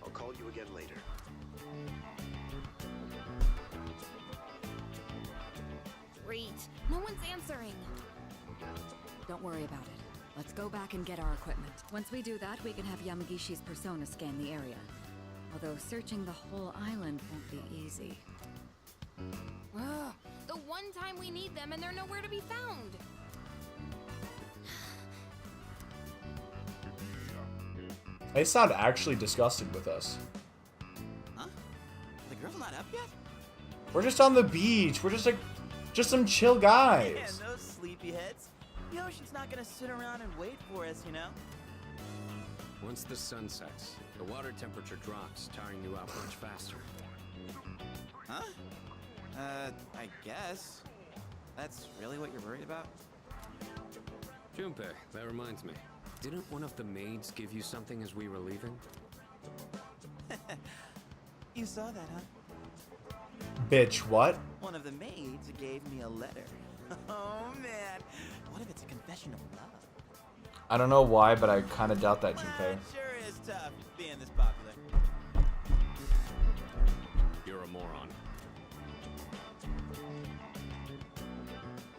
I'll call you again later. Great. No one's answering. Don't worry about it. Let's go back and get our equipment. Once we do that, we can have Yamagishi's persona scan the area. Although searching the whole island won't be easy. Ugh, the one time we need them and they're nowhere to be found. They sound actually disgusted with us. Huh? The girl's not up yet? We're just on the beach. We're just like, just some chill guys. Yeah, those sleepyheads. The ocean's not gonna sit around and wait for us, you know? Once the sun sets, the water temperature drops, tiring you out much faster. Huh? I guess. That's really what you're worried about? Junpei, that reminds me. Didn't one of the maids give you something as we were leaving? You saw that, huh? Bitch, what? One of the maids gave me a letter. Oh, man. What if it's a confession of love? I don't know why, but I kind of doubt that, Well, Junpei. it sure is tough being this popular. You're a moron.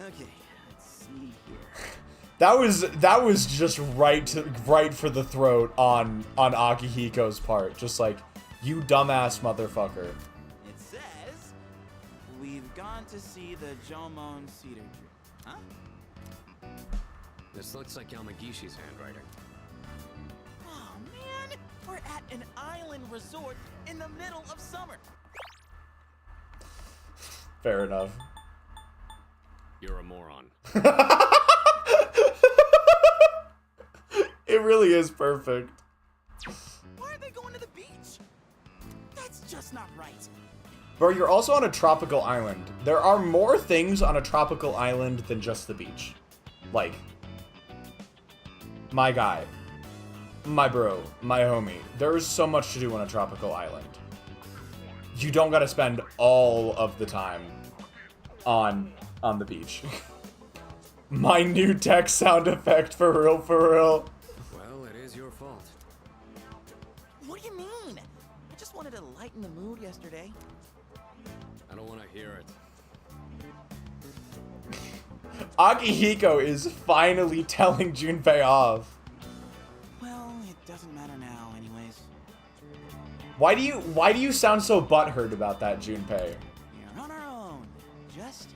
Okay, let's see here. That was just right for the throat on Akihiko's part. Just like, you dumbass motherfucker. It says, we've gone to see the Jomon Cedar Tree. Huh? This looks like Yamagishi's handwriting. Oh, man. We're at an island resort in the middle of summer. Fair enough. You're a moron. It really is perfect. Why are they going to the beach? That's just not right. Bro, you're also on a tropical island. There are more things on a tropical island than just the beach. Like, my guy, my bro, my homie. There is so much to do on a tropical island. You don't gotta spend all of the time on the beach. My new tech sound effect, for real, for real. Well, it is your fault. What do you mean? I just wanted to lighten the mood yesterday. I don't want to hear it. Akihiko is finally telling Junpei off. Well, it doesn't matter now anyways. Why do you sound so butthurt about that, Junpei? We're on our own. Just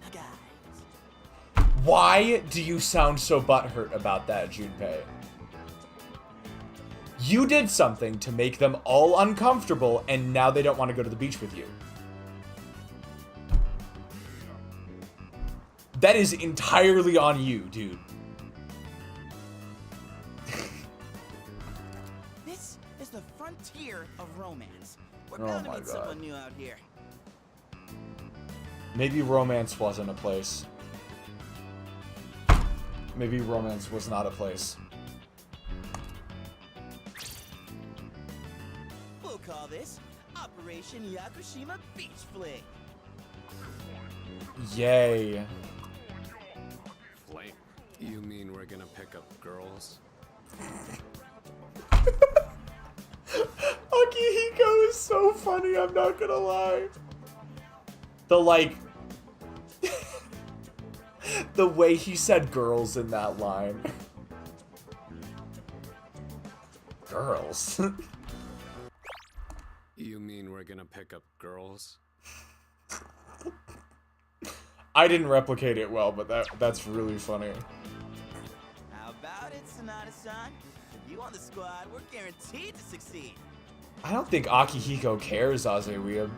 a guys. Why do you sound so butthurt about that, Junpei? You did something to make them all uncomfortable, and now they don't want to go to the beach with you. That is entirely on you, dude. This is the frontier of romance. We're Oh bound to my meet God. someone new out here. Maybe romance wasn't a place. Maybe romance was not a place. We'll call this Operation Yakushima Beach Fling. Yay. Flame. You mean we're gonna pick up girls? Akihiko is so funny, I'm not gonna lie. The, like... the way he said girls in that line. Girls. You mean we're gonna pick up girls? I didn't replicate it well, but that's really funny. How about it, Sonata-san? With you on the squad, we're guaranteed to succeed. I don't think Akihiko cares, Azeria.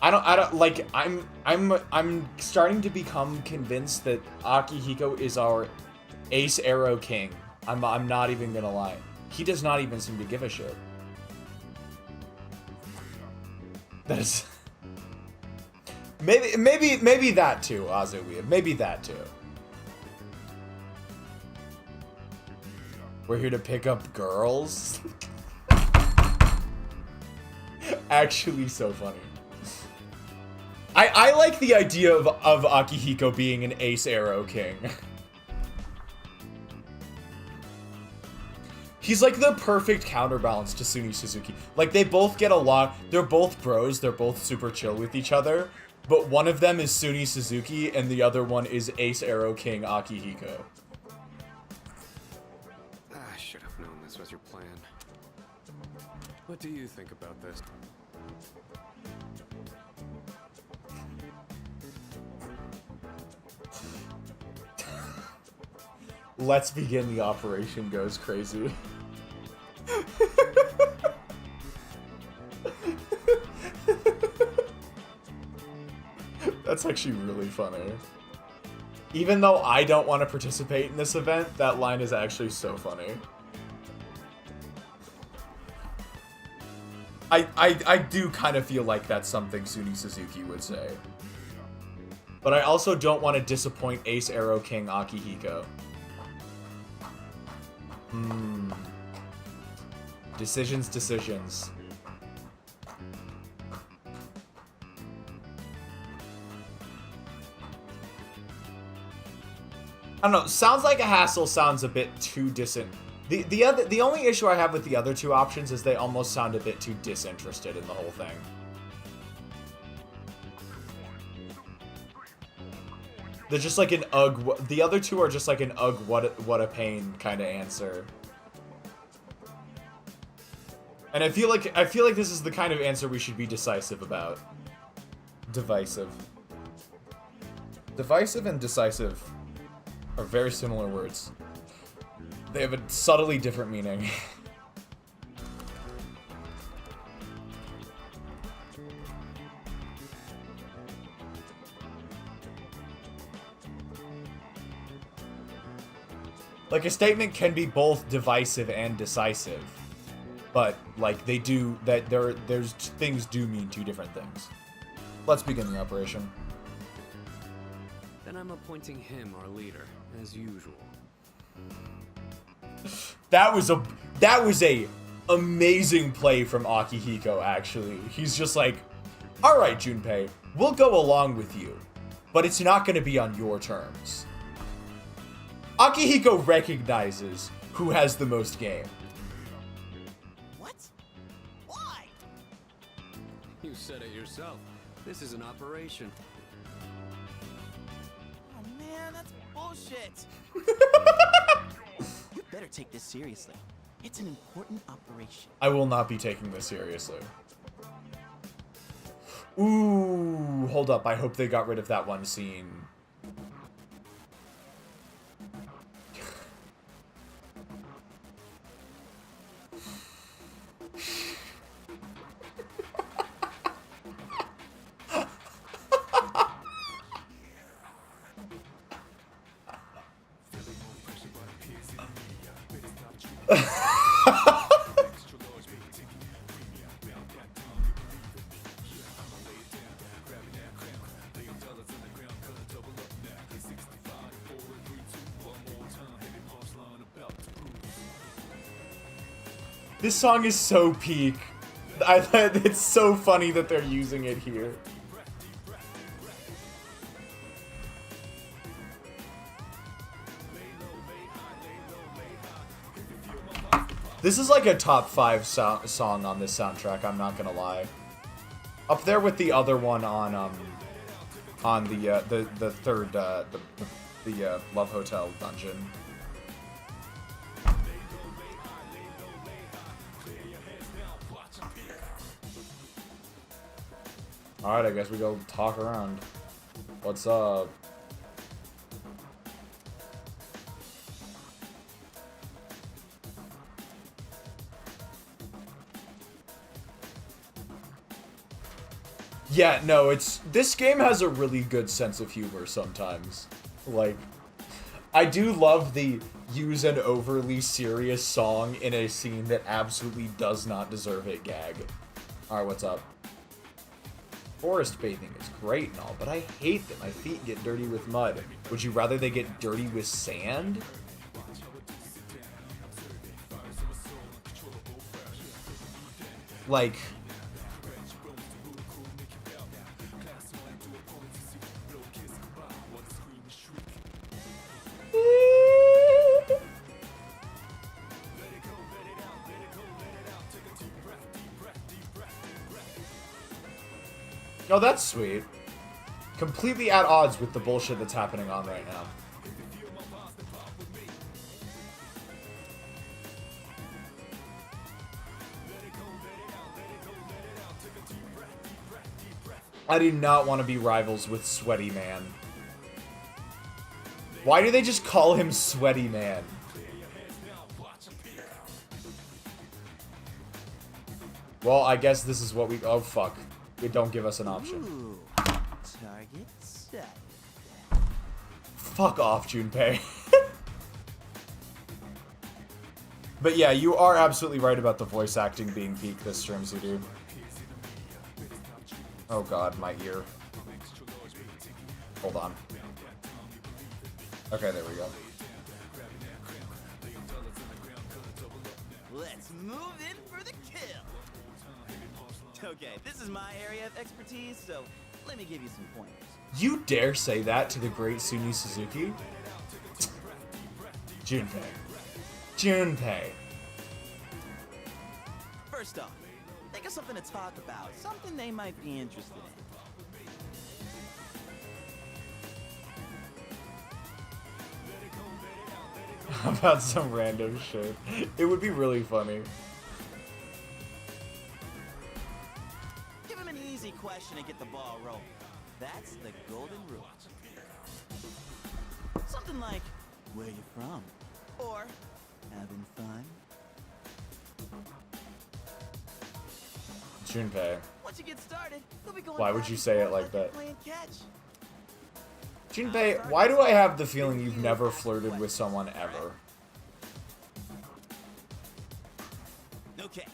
I don't like I'm starting to become convinced that Akihiko is our ace arrow king. I'm not even gonna lie. He does not even seem to give a shit. That is maybe that too, Azuia. Maybe that too. We're here to pick up girls. Actually so funny. I like the idea of Akihiko being an ace arrow king. He's like the perfect counterbalance to Suni Suzuki. Like, they both get along. They're both bros. They're both super chill with each other. But one of them is Suni Suzuki, and the other one is Ace Arrow King Akihiko. I should have known this was your plan. What do you think about this? Let's begin the operation goes crazy. That's actually really funny. Even though I don't want to participate in this event, that line is actually so funny. I do kind of feel like that's something Suni Suzuki would say. But I also don't want to disappoint Ace Arrow King Akihiko. Decisions. I don't know, sounds like a hassle sounds a bit too the only issue I have with the other two options is they almost sound a bit too disinterested in the whole thing. They're just like an ugh. The other two are just like an ugh, what a pain kind of answer. And I feel like this is the kind of answer we should be decisive about. Divisive. Divisive and decisive are very similar words. They have a subtly different meaning. Like, a statement can be both divisive and decisive, but like they do that. There's things do mean two different things. Let's begin the operation. Then I'm appointing him our leader, as usual. That was a amazing play from Akihiko, actually. He's just like, all right, Junpei, we'll go along with you, but it's not going to be on your terms. Akihiko recognizes who has the most game. What? Why? You said it yourself. This is an operation. Oh man, that's bullshit. You better take this seriously. It's an important operation. I will not be taking this seriously. Ooh, hold up. I hope they got rid of that one scene. This song is so peak. It's so funny that they're using it here. This is like a top 5 song on this soundtrack, I'm not gonna lie. Up there with the other one on the third the Love Hotel dungeon. Alright, I guess we go talk around. What's up? Yeah, no, this game has a really good sense of humor sometimes. Like, I do love the use an overly serious song in a scene that absolutely does not deserve a gag. Alright, what's up? Forest bathing is great and all, but I hate that my feet get dirty with mud. Would you rather they get dirty with sand? Like... Oh, that's sweet. Completely at odds with the bullshit that's happening on right now. I do not want to be rivals with Sweaty Man. Why do they just call him Sweaty Man? Well, I guess this is what we... Oh, fuck. It don't give us an option. Ooh, target set. Fuck off, Junpei. But yeah, you are absolutely right about the voice acting being peak this stream, dude. Oh god, my ear. Hold on. Okay, there we go. Let's move in for the kill. Okay, this is my area of expertise, so let me give you some pointers. You dare say that to the great Suni Suzuki? Junpei. Junpei. First off, think of something to talk about, something they might be interested in. About some random shit. It would be really funny. Give him an easy question and get the ball rolling. That's the golden rule. Something like, where you from? Or, having fun? Junpei. Once you get started, you'll be going Why would back you and say it forth like you're that? playing catch. Junpei, why do I have the feeling you've never flirted with someone ever? Okay,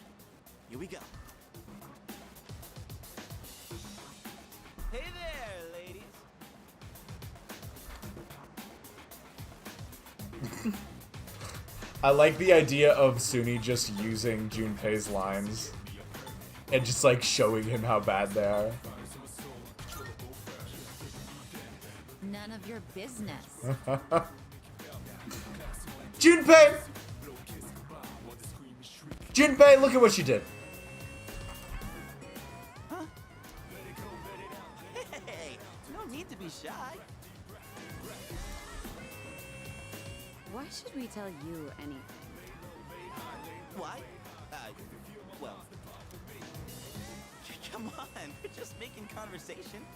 here we go. Hey there, ladies. I like the idea of Suni just using Junpei's lines and just like showing him how bad they are. None of your business. Junpei! Junpei, look at what you did. Huh? Hey, no need to be shy. Why should we tell you anything? Why? Well, come on, we're just making conversation.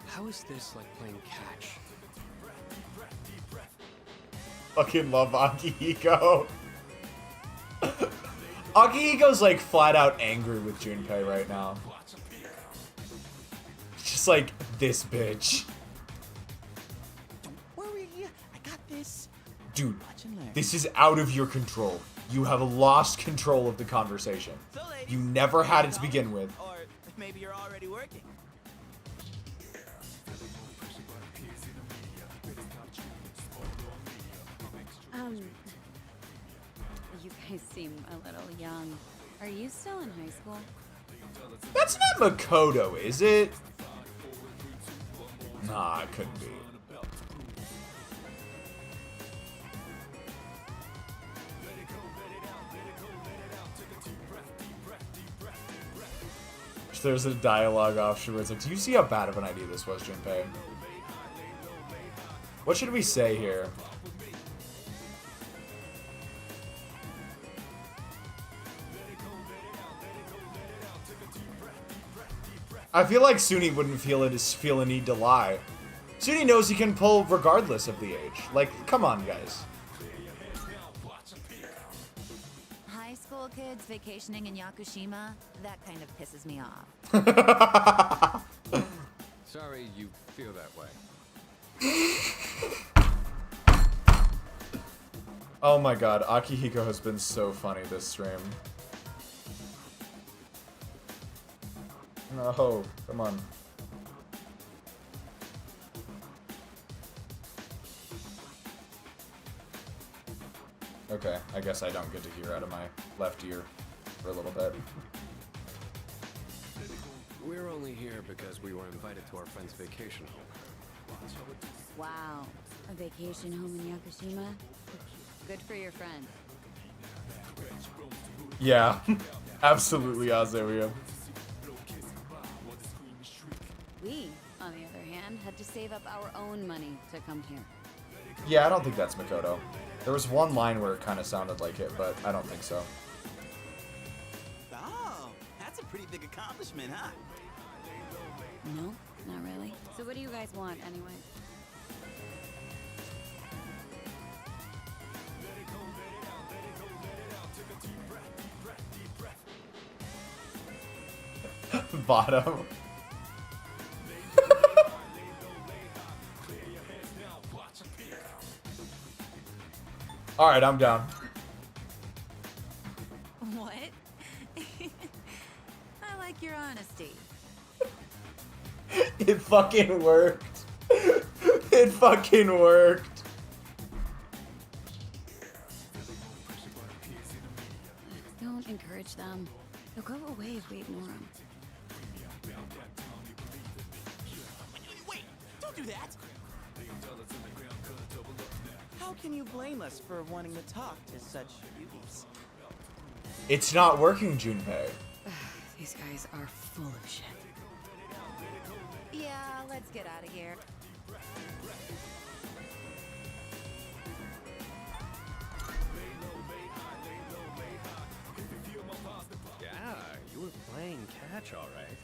How is this like playing catch? Fucking love Akihiko. Akihiko's like flat out angry with Junpei right now. Just like, this bitch. Don't worry, I got this. Dude, Watch and learn. this is out of your control. You have lost control of the conversation. So, ladies, You never had it to begin with. Or maybe you're already working. You guys seem a little young. Are you still in high school? That's not Makoto, is it? Nah, it couldn't be. There's a dialogue option where it's like, do you see how bad of an idea this was, Junpei? What should we say here? I feel like Suni wouldn't feel a need to lie. Suni knows he can pull regardless of the age. Like, come on, guys. High school kids vacationing in Yakushima? That kind of pisses me off. Sorry you feel that way. Oh my god, Akihiko has been so funny this stream. No, come on. Okay, I guess I don't get to hear out of my left ear for a little bit. We're only here because we were invited to our friend's vacation home. Wow. A vacation home in Yakushima? Good for your friend. Yeah, absolutely, Azeria. We, on the other hand, had to save up our own money to come here. Yeah, I don't think that's Makoto. There was one line where it kind of sounded like it, but I don't think so. Oh, that's a pretty big accomplishment, huh? No, not really. So what do you guys want, anyway? Bottom. Alright, I'm down. What? I like your honesty. It fucking worked. It fucking worked. Don't encourage them. They'll go away if we ignore them. Wait, don't do that! How can you blame us for wanting to talk to such beauties? It's not working, Junpei. These guys are full of shit. Yeah, let's get out of here. Yeah, you were playing catch, all right.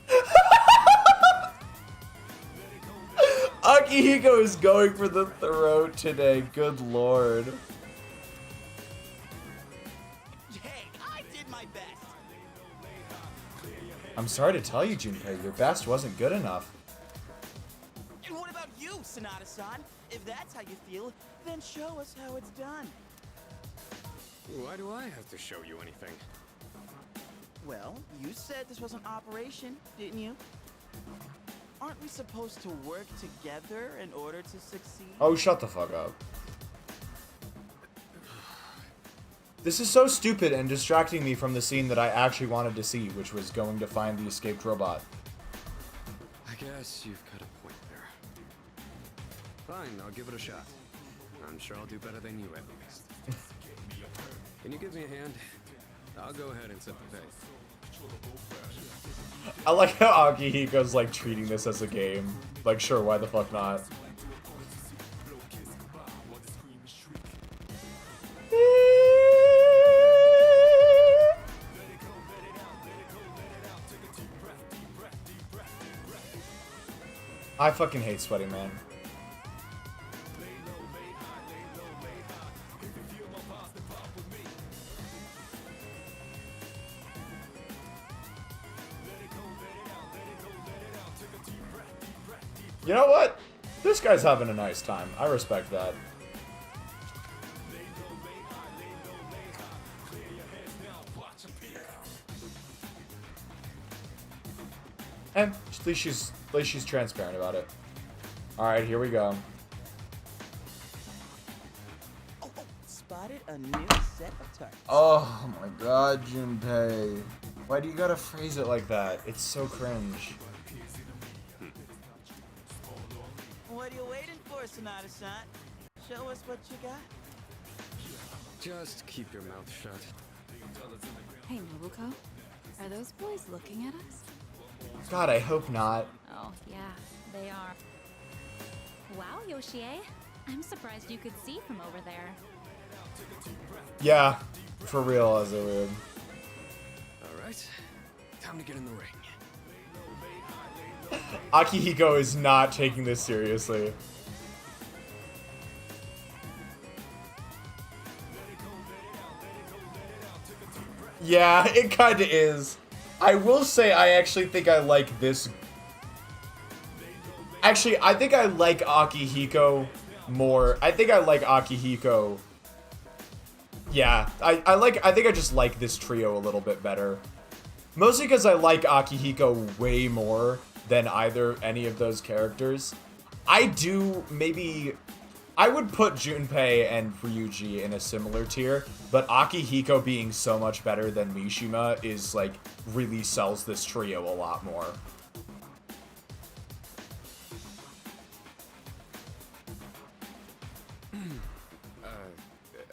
Akihiko is going for the throat today. Good lord. Hey, I did my best! I'm sorry to tell you, Junpei, your best wasn't good enough. And what about you, Sonata-san? If that's how you feel, then show us how it's done. Why do I have to show you anything? Well, you said this was an operation, didn't you? Aren't we supposed to work together in order to succeed? Oh, shut the fuck up. This is so stupid and distracting me from the scene that I actually wanted to see, which was going to find the escaped robot. I guess you've got a point there. Fine, I'll give it a shot. I'm sure I'll do better than you at least. Can you give me a hand? I'll go ahead and set the pace. I like how Akihiko's like treating this as a game. Like, sure, why the fuck not? I fucking hate Sweaty Man. You know what? This guy's having a nice time. I respect that. And at least she's transparent about it. All right, here we go. Oh, spotted a new set of targets. Oh my God, Junpei. Why do you gotta phrase it like that? It's so cringe. What are you waiting for, Sonata-san? Show us what you got. Just keep your mouth shut. Hey, Nobuko. Are those boys looking at us? God, I hope not. Oh, yeah, they are. Wow, Yoshie. I'm surprised you could see from over there. Yeah, for real, as I would. Alright, time to get in the ring. Akihiko is not taking this seriously. Yeah, it kinda is. I will say I actually think I like this. Actually, I think I like Akihiko more. I think I like Akihiko. Yeah, I think I just like this trio a little bit better. Mostly because I like Akihiko way more than any of those characters. I would put Junpei and Ryuji in a similar tier, but Akihiko being so much better than Mishima is like really sells this trio a lot more.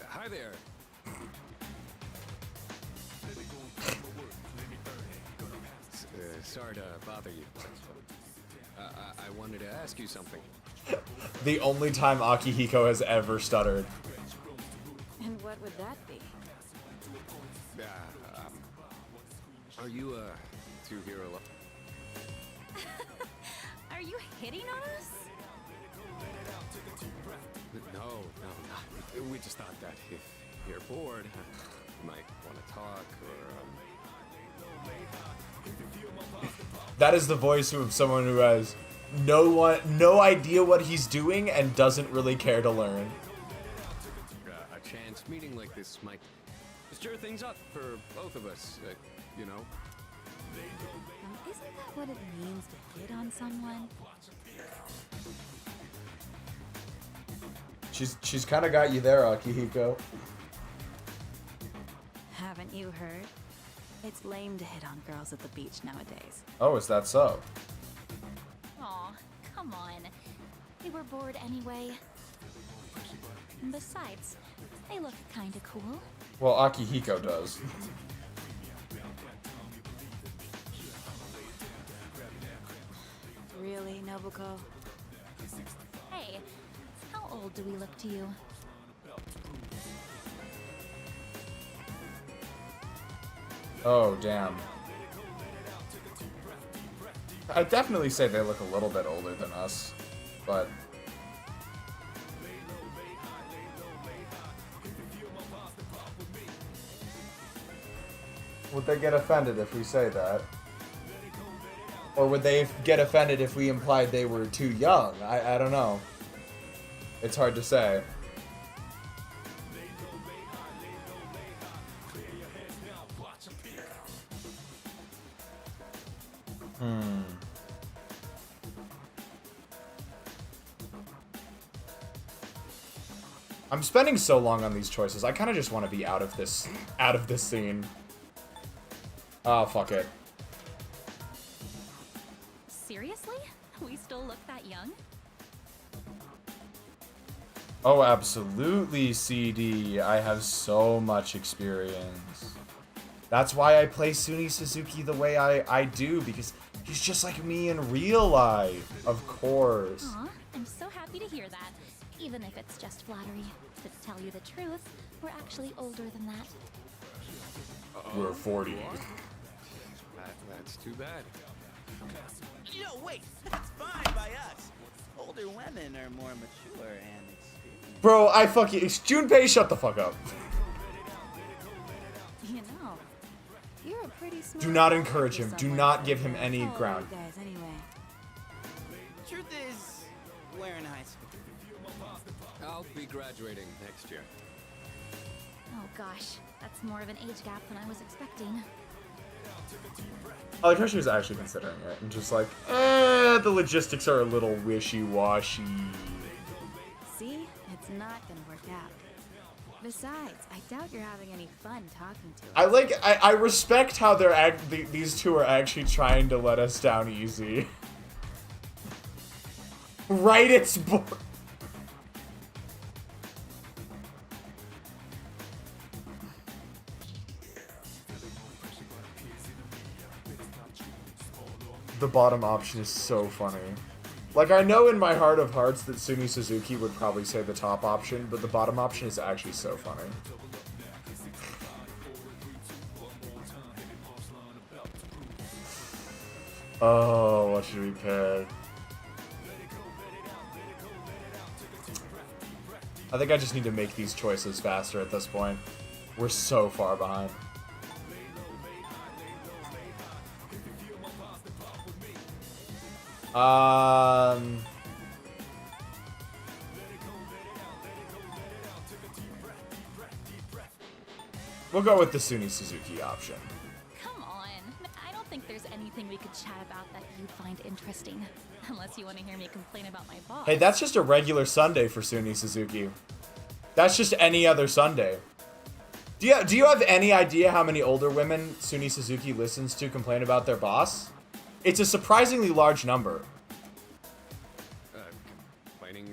Hi there. Sorry to bother you. I wanted to ask you something. The only time Akihiko has ever stuttered. And what would that be? Are you, two hero? Are you hitting on us? No, not. We just thought that if you're bored, you might want to talk or. That is the voice of someone who has no idea what he's doing and doesn't really care to learn. A chance meeting like this might stir things up for both of us, you know. Isn't that what it means to hit on someone? She's kind of got you there, Akihiko. Haven't you heard? It's lame to hit on girls at the beach nowadays. Oh, is that so? Aw, come on. They were bored anyway. Besides, they look kinda cool. Well, Akihiko does. Really, Nobuko? Hey, how old do we look to you? Oh, damn. I'd definitely say they look a little bit older than us, but... Would they get offended if we say that? Or would they get offended if we implied they were too young? I don't know. It's hard to say. I'm spending so long on these choices. I kind of just want to be out of this scene. Oh, fuck it. Seriously? We still look that young? Oh, absolutely, CD. I have so much experience. That's why I play Suni Suzuki the way I do, because he's just like me in real life. Of course. Aw, I'm so happy to hear that. Even if it's just flattery. To tell you the truth, we're actually older than that. We're 40. That's too bad. No, wait, that's fine by us. Older women are more mature and experienced. Bro, I fucking... Junpei, shut the fuck up. You know, you're a pretty smart Do not guy encourage for him. Do someone not to give him follow any you ground. guys anyway. Truth is, we're in high school. I'll be graduating next year. Oh gosh, that's more of an age gap than I was expecting. I like how she was actually considering it and just like, the logistics are a little wishy-washy. See, it's not gonna work out. Besides, I doubt you're having any fun talking to us. I respect how these two are actually trying to let us down easy. Right, it's the bottom option is so funny. Like, I know in my heart of hearts that Suni Suzuki would probably say the top option, but the bottom option is actually so funny. Oh, what should we pick? I think I just need to make these choices faster at this point. We're so far behind. We'll go with the Suni Suzuki option. Come on, I don't think there's anything we could chat about that you'd find interesting. Unless you want to hear me complain about my boss. Hey, that's just a regular Sunday for Suni Suzuki. That's just any other Sunday. Do you have any idea how many older women Suni Suzuki listens to complain about their boss? It's a surprisingly large number.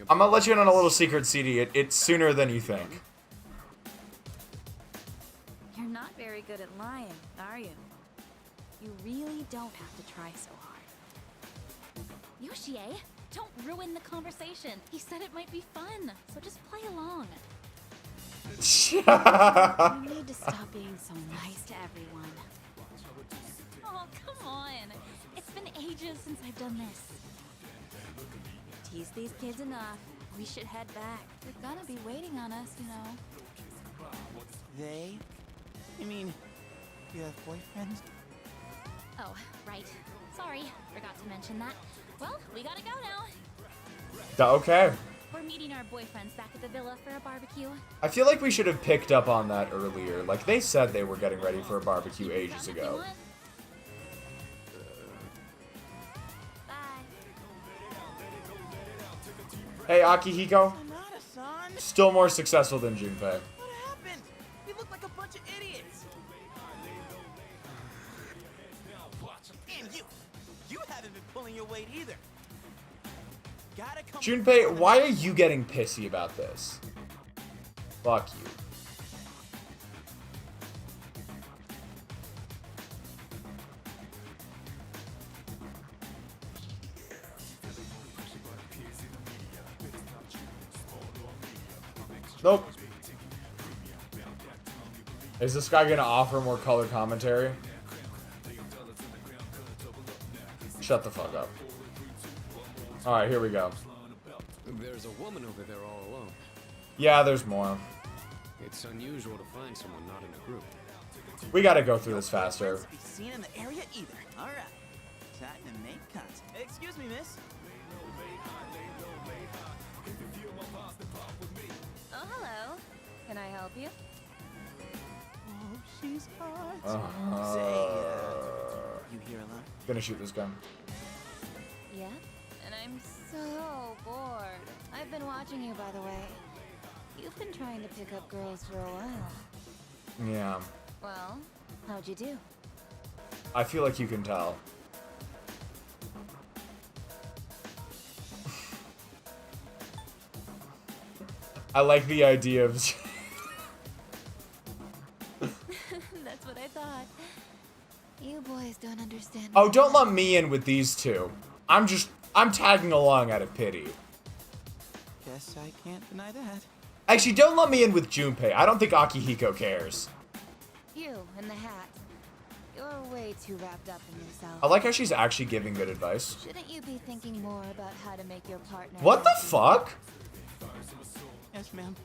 I'm gonna let you in on a little secret, CD. It's sooner than you think. You're not very good at lying, are you? You really don't have to try so hard. You pushy, eh? Don't ruin the conversation. He said it might be fun, so just play along. You need to stop being so nice to everyone. Oh, come on. It's been ages since I've done this. Tease these kids enough. We should head back. They're gonna be waiting on us, you know. They? You mean, you have boyfriends? Oh, right. Sorry, forgot to mention that. Well, we gotta go now. Okay. We're meeting our boyfriends back at the villa for a barbecue. I feel like we should have picked up on that earlier. Like, they said they were getting ready for a barbecue ages ago. Bye. Hey, Akihiko. Sonata-san! Still more successful than Junpei. What happened? We look like a bunch of idiots. And you haven't been pulling your weight either. Gotta come. Junpei, why are you getting pissy about this? Fuck you. Nope. Is this guy gonna offer more color commentary? Shut the fuck up. Alright, here we go. There's a woman over there all alone. Yeah, there's more. It's unusual to find someone not in a group. We gotta go through this faster. Be seen in the area either. All right. Time to make contact. Excuse me, miss. Oh, hello. Can I help you? Oh, she's hot. Say, you here alone? Gonna shoot this gun. Yeah? And I'm so bored. I've been watching you, by the way. You've been trying to pick up girls for a while. Yeah. Well, how'd you do? I feel like you can tell. I like the idea of... That's what I thought. You boys don't understand. Oh, don't lump me in with these two. I'm tagging along out of pity. Guess I can't deny that. Actually, don't lump me in with Junpei. I don't think Akihiko cares. You in the hat. You're way too wrapped up in yourself. I like how she's actually giving good advice. Shouldn't you be thinking more about how to make your partner What the happy? fuck? Yes, ma'am.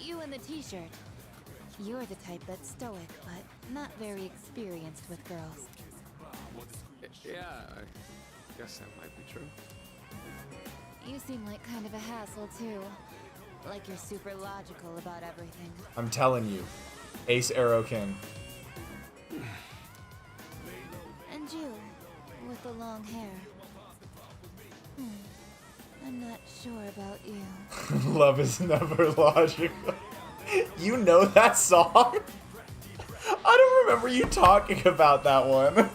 You in the t-shirt. You're the type that's stoic, but not very experienced with girls. Yeah, I guess that might be true. You seem like kind of a hassle, too. Like you're super logical about everything. I'm telling you. Ace Arrow King. And you, with the long hair. I'm not sure about you. Love is never logical. You know that song? I don't remember you talking about that one.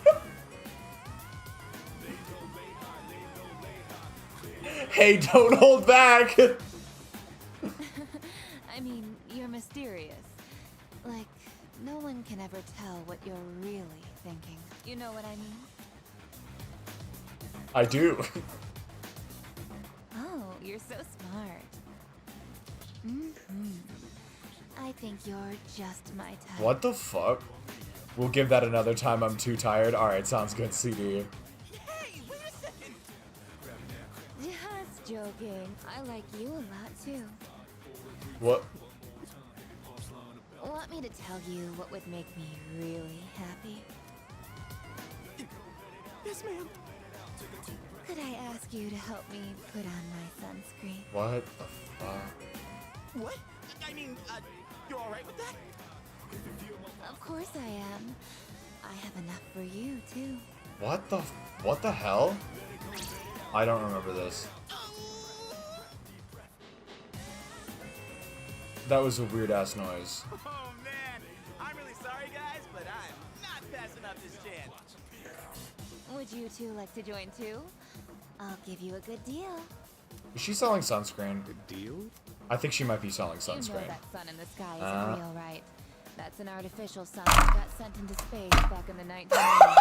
Hey, don't hold back! I mean, you're mysterious. Like, no one can ever tell what you're really thinking. You know what I mean? I do. Oh, you're so smart. I think you're just my type. What the fuck? We'll give that another time. I'm too tired. Alright, sounds good, CD. Hey, wait a second. Just joking. I like you a lot, too. What? Want me to tell you what would make me really happy? Yes, ma'am. Could I ask you to help me put on my sunscreen? What the fuck? What? I mean, you're all right with that? Of course I am. I have enough for you, too. What the hell? I don't remember this. That was a weird ass noise. Oh, man. I'm really sorry, guys, but I'm not passing up this chance. Would you two like to join, too? I'll give you a good deal. Is she selling sunscreen? Good deal? I think she might be selling You know sunscreen. that sun in the sky isn't real, right? That's an artificial sun that got sent into space back in the 1980s.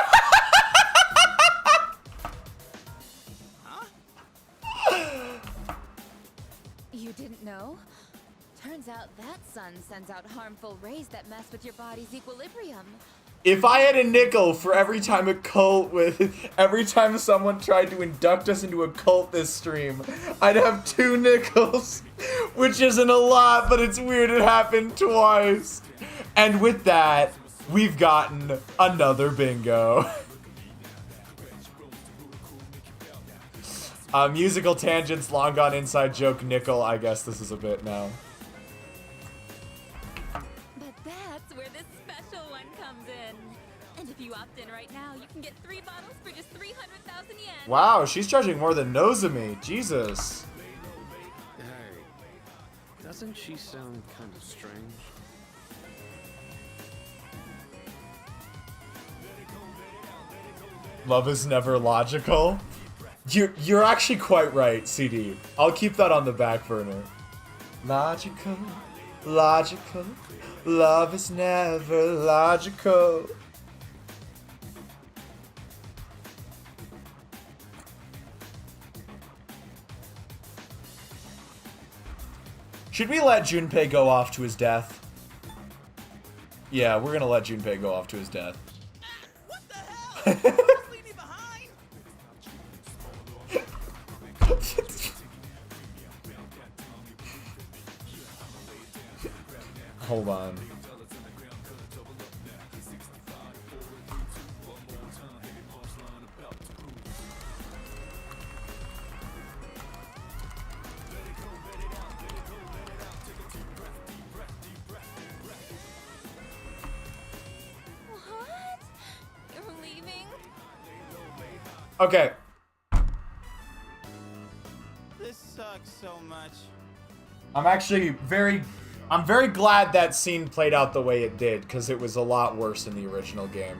didn't know. Turns out that sun sends out harmful rays that mess with your body's equilibrium. If I had a nickel for every time every time someone tried to induct us into a cult this stream, I'd have 2 nickels, which isn't a lot, but it's weird it happened twice. And with that, we've gotten another bingo. Musical tangents, long gone inside joke, nickel. I guess this is a bit now. But that's where this special one comes in. And if you opt in right now, you can get 3 bottles for just 300,000 yen. Wow, she's charging more than Nozomi. Jesus. Hey, doesn't she sound kind of strange? Love is never logical. You're actually quite right, CD. I'll keep that on the back burner. Logical, logical, love is never logical. Should we let Junpei go off to his death? Yeah, we're gonna let Junpei go off to his death. What the hell? Just leave me behind. Hold on. What? You're leaving? Okay. This sucks so much. I'm very glad that scene played out the way it did, because it was a lot worse in the original game.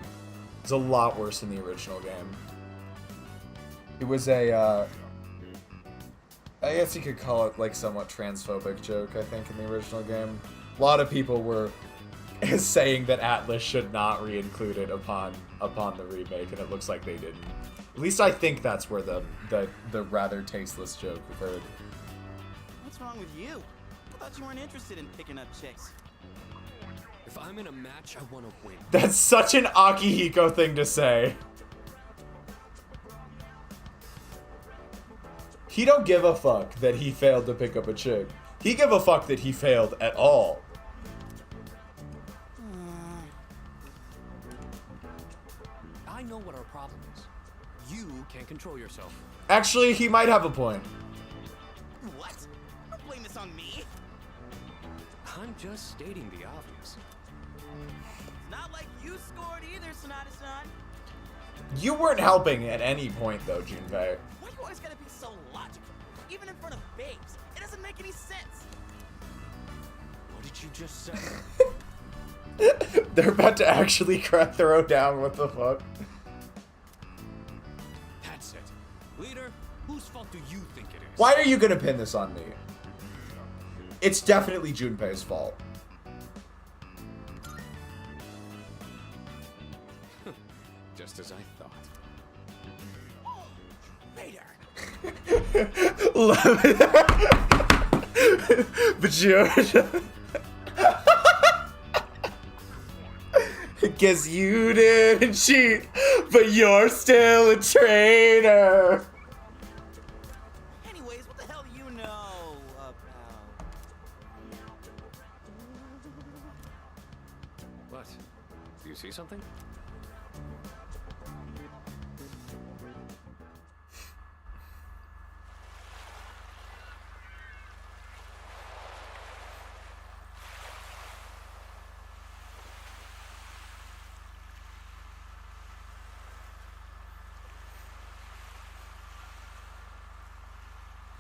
It was a lot worse in the original game. It was a, I guess you could call it like somewhat transphobic joke, I think, in the original game. A lot of people were saying that Atlas should not re-include it upon the remake, and it looks like they didn't. At least I think that's where the rather tasteless joke occurred. What's wrong with you? I thought you weren't interested in picking up chicks. If I'm in a match, I want to win. That's such an Akihiko thing to say. He don't give a fuck that he failed to pick up a chick. He give a fuck that he failed at all. I know what our problem is. You can't control yourself. Actually, he might have a point. What? Don't blame this on me. I'm just stating the obvious. It's not like you scored either, Sonata-san. You weren't helping at any point, though, Junpei. Why you always gotta be so logical? Even in front of babes. It doesn't make any sense. What did you just say? They're about to actually throw down. What the fuck? That's it. Leader, whose fault do you think it is? Why are you gonna pin this on me? It's definitely Junpei's fault. Just as I thought. Oh, Vader. Love it. But George. Guess you didn't cheat, but you're still a traitor. Anyways, what the hell do you know about... What? Do you see something?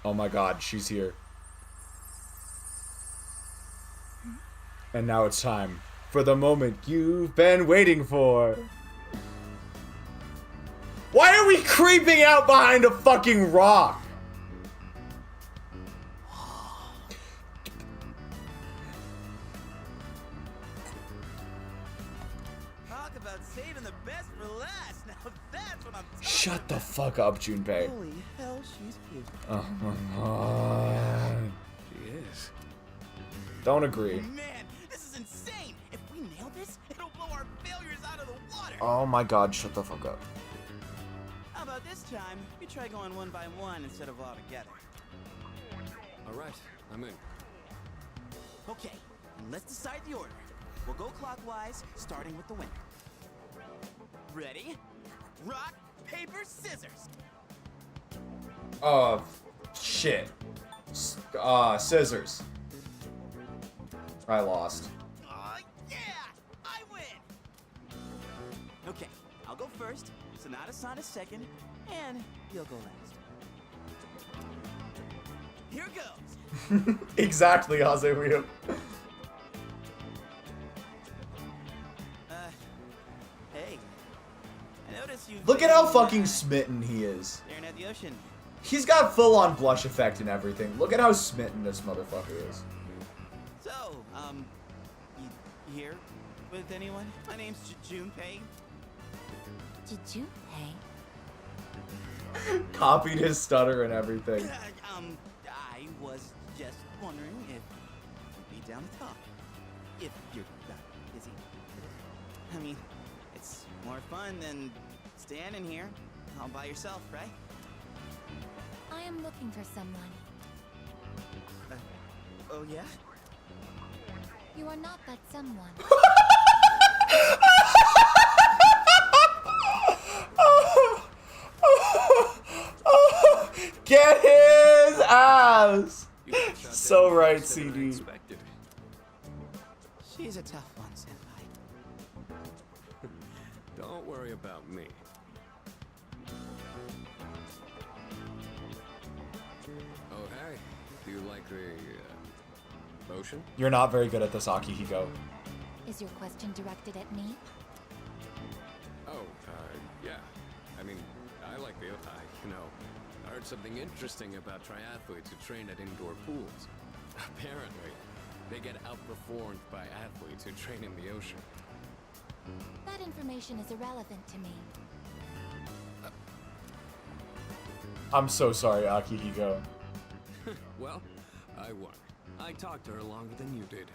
Oh my god, she's here. And now it's time for the moment you've been waiting for. Why are we creeping out behind a fucking rock? Talk about saving the best for last. Now that's what I'm talking Shut the fuck up, Junpei. Holy hell, she's cute. Oh my god. She is. Don't agree. Man, this is insane! If we nail this, it'll blow our failures out of the water! Oh my god, shut the fuck up. How about this time, we try going one by one instead of all together? Alright, I'm in. Okay, and let's decide the order. We'll go clockwise, starting with the winner. Ready? Rock, paper, scissors! Shit. Scissors. I lost. Yeah! I win! Okay, I'll go first, Sonata-san is second, and you'll go last. Here goes! Exactly, Hasewium. Hey. I noticed you. Look at how fucking smitten he is. Staring at the ocean. He's got full-on blush effect and everything. Look at how smitten this motherfucker is. So, you here with anyone? My name's Junpei. Junpei? Copied his stutter and everything. I was just wondering if you'd be down to talk. If you're not busy. I mean, it's more fun than standing here all by yourself, right? I am looking for someone. Oh yeah? You are not that someone. Get his ass! So right, CD. She's a tough one, Senpai. Don't worry about me. Oh, hey. Do you like the, ocean? You're not very good at this, Akihiko. Is your question directed at me? Oh, yeah. I mean, I like the, I heard something interesting about triathletes who train at indoor pools. Apparently, they get outperformed by athletes who train in the ocean. That information is irrelevant to me. I'm so sorry, Akihiko. Well, I won. I talked to her longer than you did.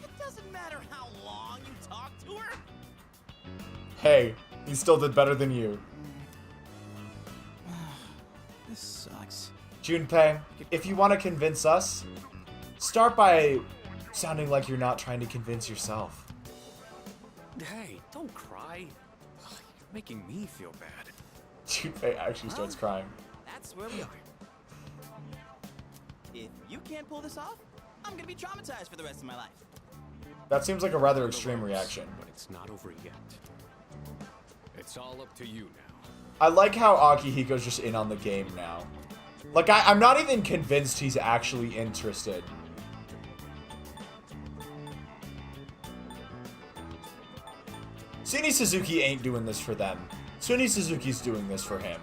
It doesn't matter how long you talk to her. Hey, he still did better than you. This sucks. Junpei, if you want to convince us, start by sounding like you're not trying to convince yourself. Hey, don't cry. Ugh, you're making me feel bad. Junpei actually starts crying. That's where we are. If you can't pull this off, I'm gonna be traumatized for the rest of my life. That seems like a rather extreme reaction. But it's not over yet. It's all up to you now. I like how Akihiko's just in on the game now. Like, I'm not even convinced he's actually interested. Suni Suzuki ain't doing this for them. Suni Suzuki's doing this for him.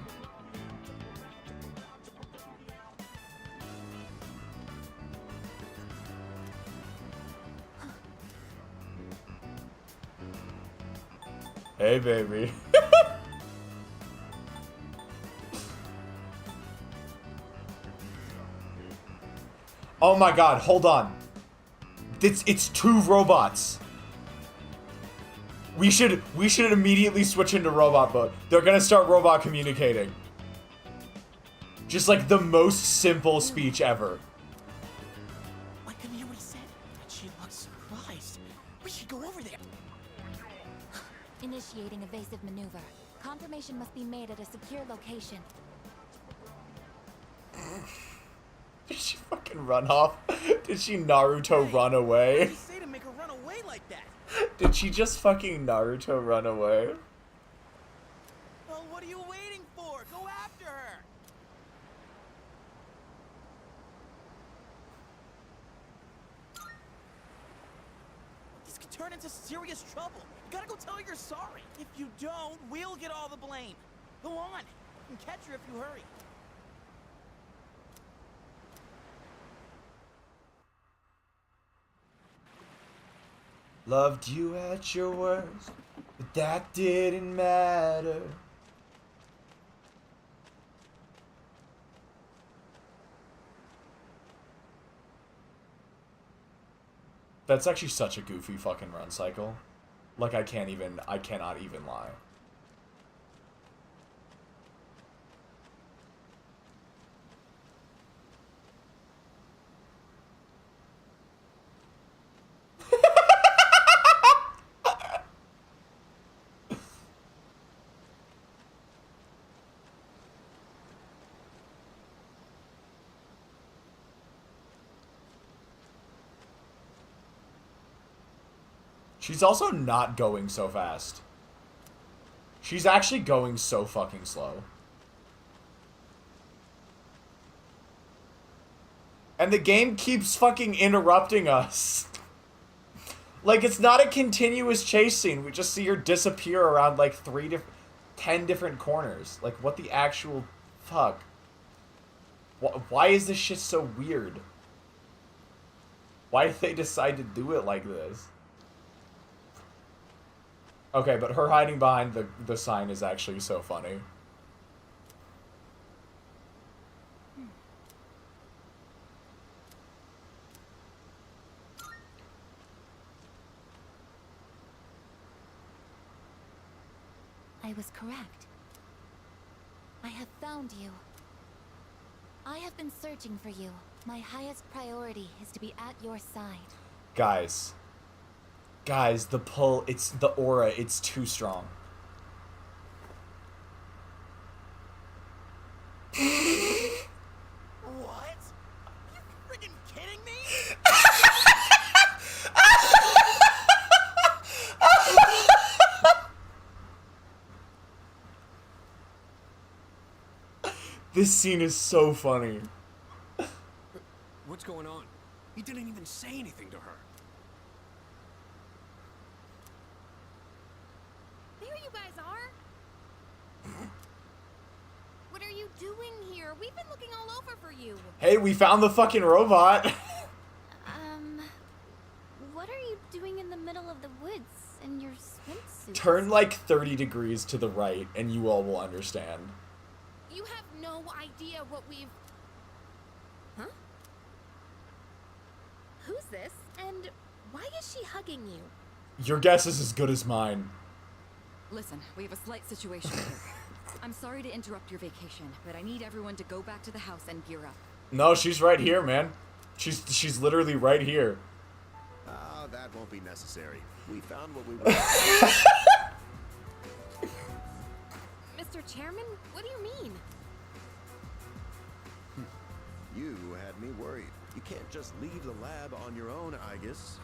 Hey, baby. Oh my god, hold on. It's two robots. We should immediately switch into robot mode. They're gonna start robot communicating. Just like the most simple speech ever. I couldn't hear what he said, but she looks surprised. We should go over there. Initiating evasive maneuver. Confirmation must be made at a secure location. Did she fucking run off? Did she Naruto run away? What did you say to make her run away like that? Did she just fucking Naruto run away? Well, what are you waiting for? Go after her. This could turn into serious trouble. You gotta go tell her you're sorry. If you don't, we'll get all the blame. Go on. You can catch her if you hurry. Loved you at your worst, but that didn't matter. That's actually such a goofy fucking run cycle. Like, I cannot even lie. She's also not going so fast. She's actually going so fucking slow. And the game keeps fucking interrupting us. Like, it's not a continuous chase scene. We just see her disappear around, like, 10 different corners. Like, what the actual fuck? Why is this shit so weird? Why did they decide to do it like this? Okay, but her hiding behind the sign is actually so funny. I was correct. I have found you. I have been searching for you. My highest priority is to be at your side. Guys, the pull, the aura, it's too strong. What? You freaking kidding me? This scene is so funny. What's going on? He didn't even say anything to her. There you guys are. What are you doing here? We've been looking all over for you. Hey, we found the fucking robot. What are you doing in the middle of the woods in your swimsuit? Turn like 30 degrees to the right and you all will understand. You have no idea what we've... Huh? Who's this? And why is she hugging you? Your guess is as good as mine. Listen, we have a slight situation here. I'm sorry to interrupt your vacation, but I need everyone to go back to the house and gear up. No, she's right here, man. She's literally right here. Ah, that won't be necessary. We found what we wanted. Mr. Chairman, what do you mean? You had me worried. You can't just leave the lab on your own, Aigis.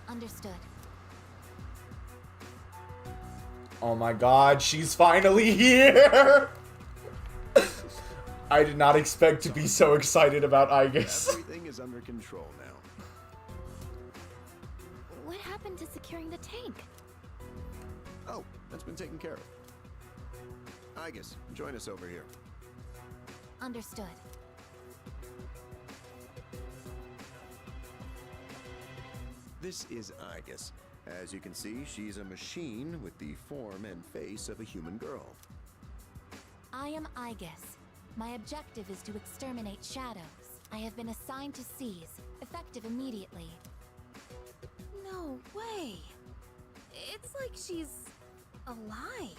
Understood. Oh my god, she's finally here! I did not expect to be so excited about Aigis. Everything is under control now. What happened to securing the tank? Oh, that's been taken care of. Aigis, join us over here. Understood. This is Aigis. As you can see, she's a machine with the form and face of a human girl. I am Aigis. My objective is to exterminate shadows. I have been assigned to seize, effective immediately. No way. It's like she's alive.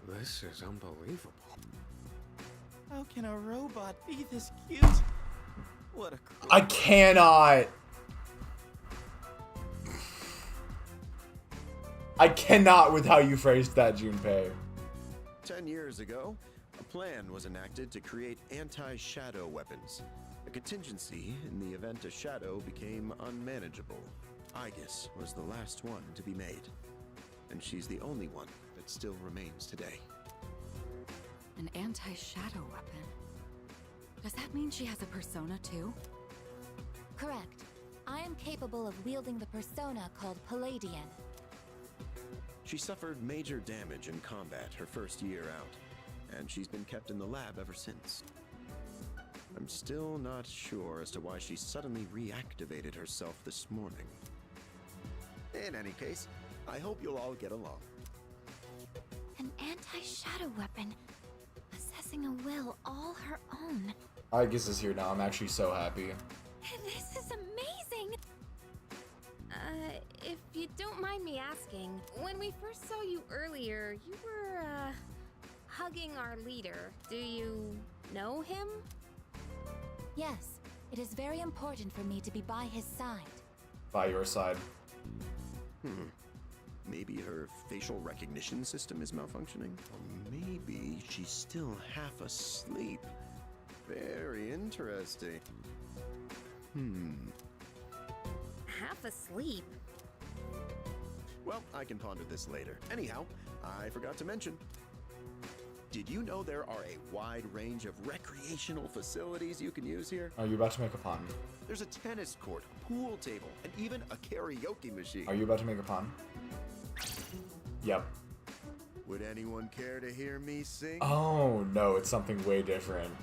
This is unbelievable. How can a robot be this cute? What a I cannot. I cannot with how you phrased that, Junpei. 10 years ago, a plan was enacted to create anti-shadow weapons. A contingency in the event a shadow became unmanageable. Aigis was the last one to be made. And she's the only one that still remains today. An anti-shadow weapon? Does that mean she has a persona too? Correct. I am capable of wielding the persona called Palladian. She suffered major damage in combat her first year out, and she's been kept in the lab ever since. I'm still not sure as to why she suddenly reactivated herself this morning. In any case, I hope you'll all get along. An anti-shadow weapon. Possessing a will all her own. Aigis is here now. I'm actually so happy. This is amazing! If you don't mind me asking, when we first saw you earlier, you were, hugging our leader. Do you know him? Yes, it is very important for me to be by his side. By your side. Maybe her facial recognition system is malfunctioning? Or maybe she's still half asleep. Very interesting. Half asleep? Well, I can ponder this later. Anyhow, I forgot to mention. Did you know there are a wide range of recreational facilities you can use here? Are you about to make a pun? There's a tennis court, a pool table, and even a karaoke machine. Are you about to make a pun? Yep. Would anyone care to hear me sing? Oh, no, it's something way different.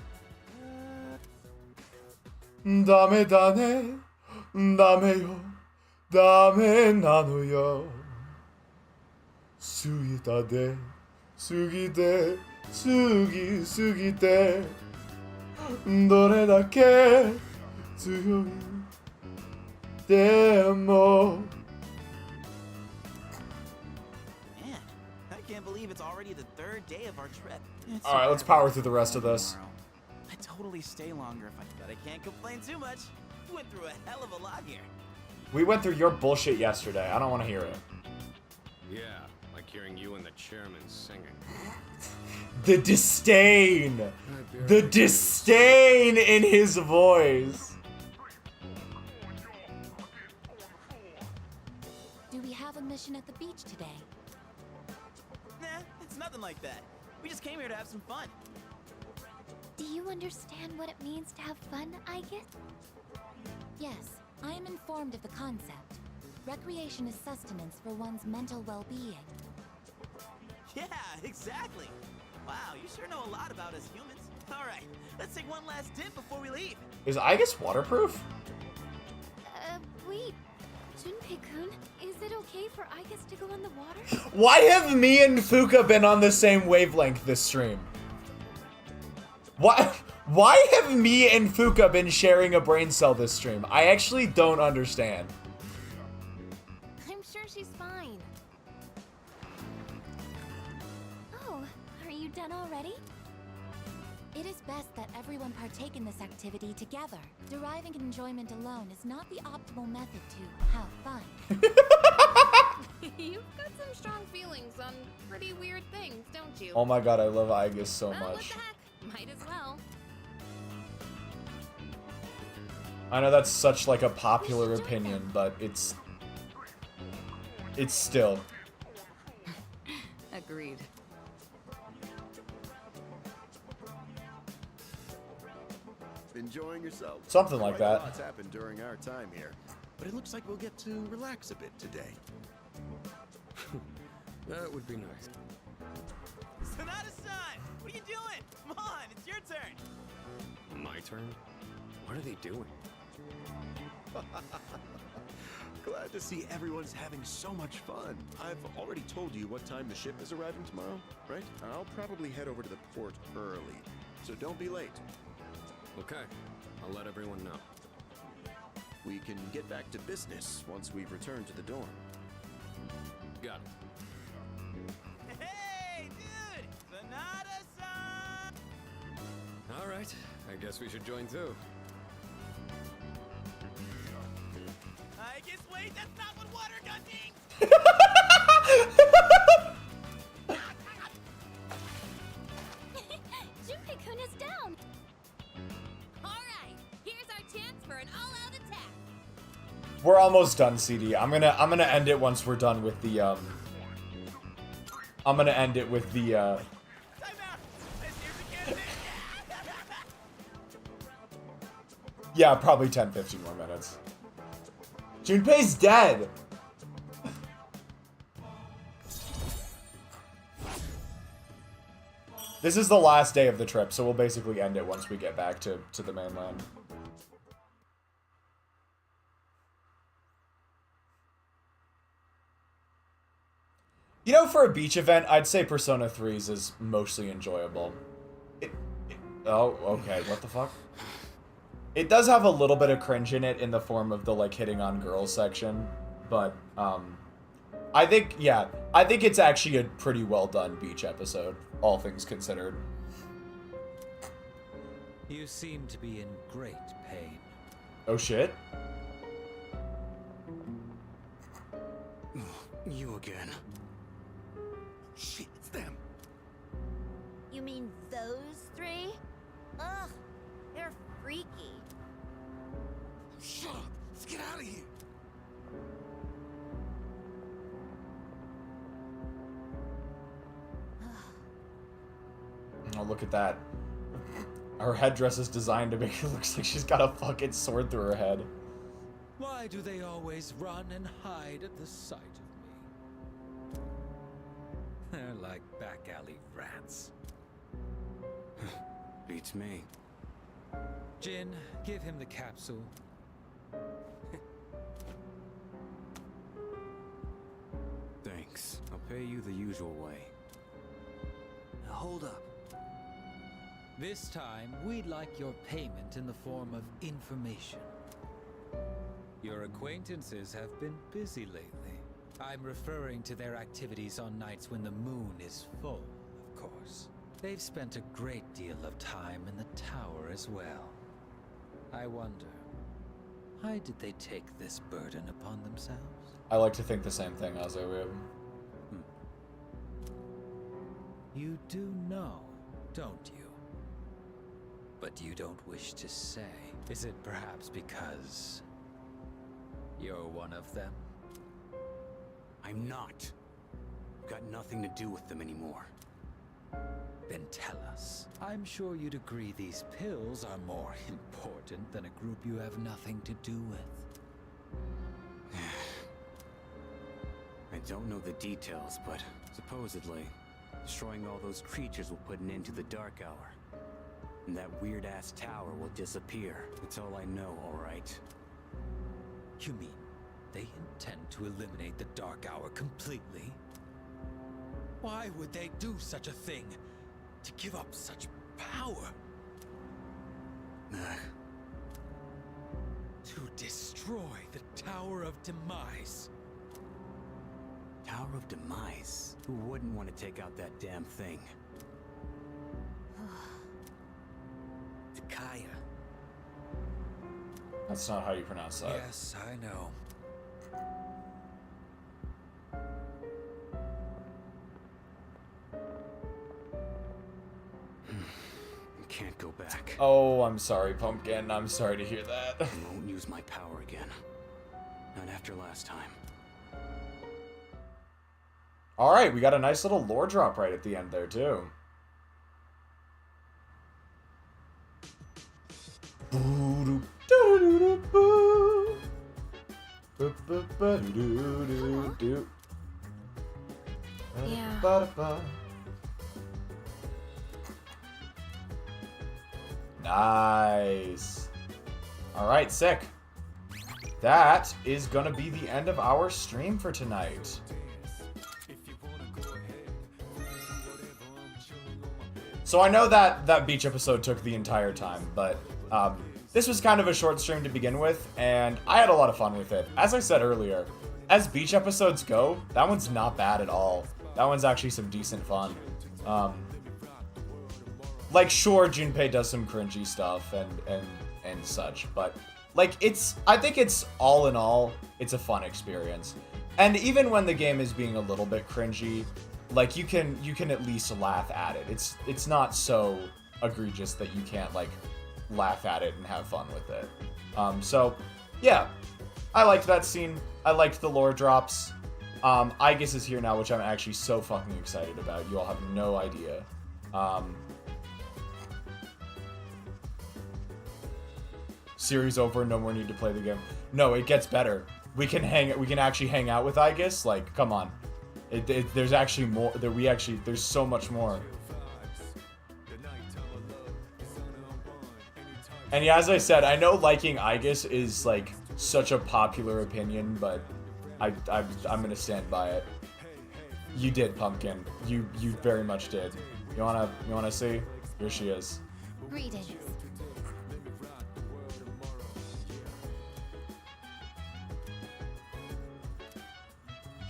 Dame da ne, dame yo, dame nano yo. Sugita de, sugite, sugite. Dore dake tsuyoi demo. Man, I can't believe it's already the third day of our trip. All right, let's power through the rest of this. I'd totally stay longer if but I can't complain too much. We went through a hell of a lot here. We went through your bullshit yesterday. I don't want to hear it. Yeah, like hearing you and the chairman singing. The disdain! The disdain in his voice! Do we have a mission at the beach today? Nah, it's nothing like that. We just came here to have some fun. Do you understand what it means to have fun, Aigis? Yes, I am informed of the concept. Recreation is sustenance for one's mental well-being. Yeah, exactly. Wow, you sure know a lot about us humans. All right, let's take one last dip before we leave. Is Aigis waterproof? Wait. Junpei-kun, is it okay for Aigis to go in the water? Why have me and Fuka been on the same wavelength this stream? Why have me and Fuka been sharing a brain cell this stream? I actually don't understand. I'm sure she's fine. Oh, are you done already? It is best that everyone partake in this activity together. Deriving enjoyment alone is not the optimal method to have fun. You've got some strong feelings on pretty weird things, don't you? Oh my god, I love Aigis so Well, what much. the heck? Might as well. I know that's such like a popular opinion, but it's still. Agreed. Enjoying yourself? Something like Quite a that. lot's happened during our time here, but it looks like we'll get to relax a bit today. That would be nice. Sonata-san, what are you doing? Come on, it's your turn. My turn? What are they doing? Glad to see everyone's having so much fun. I've already told you what time the ship is arriving tomorrow, right? I'll probably head over to the port early, so don't be late. Okay, I'll let everyone know. We can get back to business once we've returned to the dorm. Got it. Hey, dude! Sonata-san! All right, I guess we should join too. I guess, wait, that's not what water gun means! Junpei-kun is down! Alright, here's our chance for an all-out attack! We're almost done, CD. I'm gonna end it once we're done with the I'm gonna end it with the Time out! I seriously can't yeah, probably 10-15 more minutes. Junpei's dead! This is the last day of the trip, so we'll basically end it once we get back to the mainland. You know, for a beach event, I'd say Persona 3's is mostly enjoyable. Oh, okay, what the fuck? It does have a little bit of cringe in it in the form of the like hitting on girls section, but I think it's actually a pretty well done beach episode, all things considered. You seem to be in great pain. Oh shit. You again. Shit, it's them. You mean those three? Ugh, they're freaky. Shut up. Let's get out of here. Oh, look at that. Her headdress is designed to make it look like she's got a fucking sword through her head. Why do they always run and hide at the sight of me? They're like back alley rats. Beats me. Jin, give him the capsule. Thanks. I'll pay you the usual way. Now hold up. This time, we'd like your payment in the form of information. Your acquaintances have been busy lately. I'm referring to their activities on nights when the moon is full, of course. They've spent a great deal of time in the tower as well. I wonder, why did they take this burden upon themselves? I like to think the same thing, Azariah. You do know, don't you? But you don't wish to say. Is it perhaps because you're one of them? I'm not. I've got nothing to do with them anymore. Then tell us. I'm sure you'd agree these pills are more important than a group you have nothing to do with. I don't know the details, but supposedly, destroying all those creatures will put an end to the Dark Hour. And that weird-ass tower will disappear. That's all I know, alright? You mean they intend to eliminate the Dark Hour completely? Why would they do such a thing? To give up such power? To destroy the Tower of Demise. Tower of Demise? Who wouldn't want to take out that damn thing? Kaya. That's not how you pronounce that. Yes, I know. Can't go back. Oh, I'm sorry, Pumpkin. I'm sorry to hear that. I won't use my power again. Not after last time. Alright, we got a nice little lore drop right at the end there, too. Yeah. Nice. Alright, sick. That is gonna be the end of our stream for tonight. So I know that beach episode took the entire time, but this was kind of a short stream to begin with, and I had a lot of fun with it. As I said earlier, as beach episodes go, that one's not bad at all. That one's actually some decent fun. Like, sure, Junpei does some cringy stuff and such, but like I think it's all in all, it's a fun experience. And even when the game is being a little bit cringy, like you can at least laugh at it. It's not so egregious that you can't like laugh at it and have fun with it. So yeah, I liked that scene. I liked the lore drops. Aigis is here now, which I'm actually so fucking excited about. You all have no idea. Series over, no more need to play the game. No, it gets better. We can actually hang out with Aigis. Like, come on. There's actually more. There's so much more. And yeah, as I said, I know liking Aigis is like such a popular opinion, but I'm gonna stand by it. You did, Pumpkin. You very much did. You wanna see? Here she is. Greetings.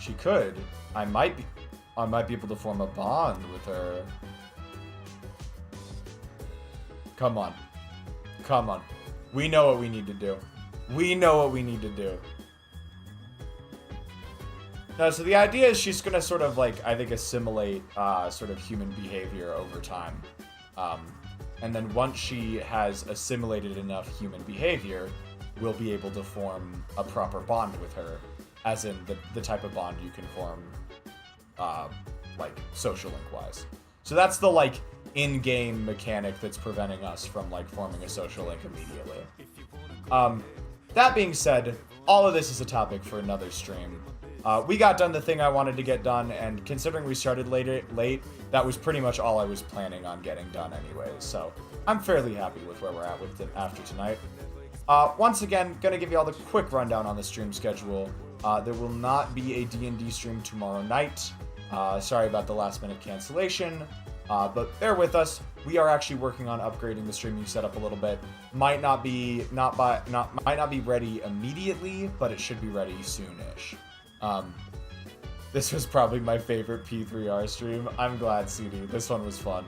She could. I might be able to form a bond with her. Come on. Come on. We know what we need to do. We know what we need to do. No, so the idea is she's gonna sort of like, I think, assimilate sort of human behavior over time. And then once she has assimilated enough human behavior, we'll be able to form a proper bond with her. As in the type of bond you can form, like, social link-wise. So that's the, like, in-game mechanic that's preventing us from, like, forming a social link immediately. That being said, all of this is a topic for another stream. We got done the thing I wanted to get done, and considering we started late, that was pretty much all I was planning on getting done anyways, so I'm fairly happy with where we're at with it after tonight. Once again, gonna give you all the quick rundown on the stream schedule. There will not be a D&D stream tomorrow night. Sorry about the last minute cancellation, but bear with us. We are actually working on upgrading the streaming setup a little bit. Might not be ready immediately, but it should be ready soonish. This was probably my favorite P3R stream. I'm glad, CD. This one was fun.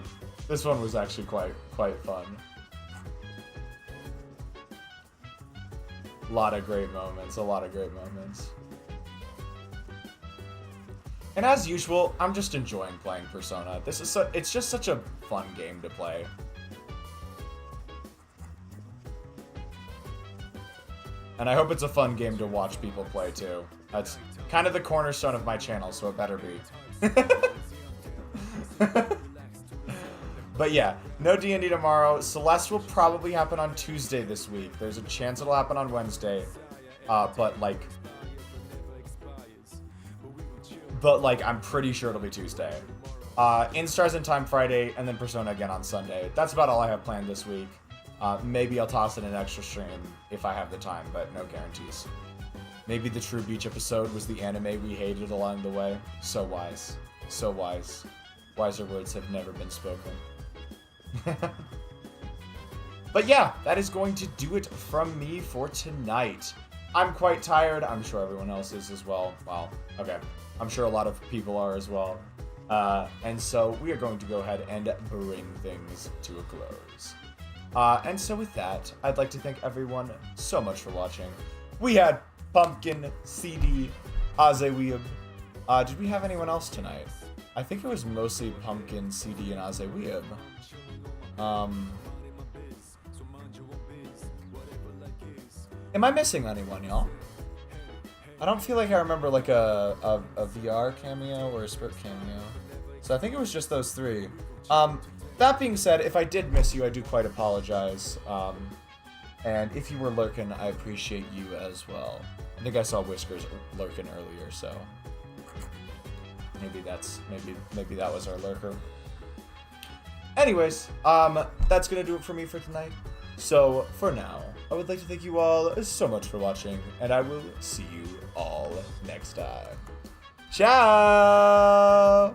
This one was actually quite fun. A lot of great moments. And as usual, I'm just enjoying playing Persona. It's just such a fun game to play. And I hope it's a fun game to watch people play too. That's kind of the cornerstone of my channel, so it better be. But yeah, no D&D tomorrow. Celeste will probably happen on Tuesday this week. There's a chance it'll happen on Wednesday. But I'm pretty sure it'll be Tuesday. In Stars in Time Friday, and then Persona again on Sunday. That's about all I have planned this week. Maybe I'll toss in an extra stream if I have the time, but no guarantees. Maybe the True Beach episode was the anime we hated along the way. So wise. So wise. Wiser words have never been spoken. But yeah, that is going to do it from me for tonight. I'm quite tired. I'm sure everyone else is as well. Well, okay. I'm sure a lot of people are as well. And so we are going to go ahead and bring things to a close. And so with that, I'd like to thank everyone so much for watching. We had Pumpkin, CD, Azeweeb. Did we have anyone else tonight? I think it was mostly Pumpkin, CD, and Azeweeb. Am I missing anyone, y'all? I don't feel like I remember like a VR cameo or a script cameo. So I think it was just those three. That being said, if I did miss you, I do quite apologize. And if you were lurking, I appreciate you as well. I think I saw Whiskers lurking earlier, so maybe that was our lurker. Anyways, that's gonna do it for me for tonight. So for now, I would like to thank you all so much for watching, and I will see you all next time. Ciao!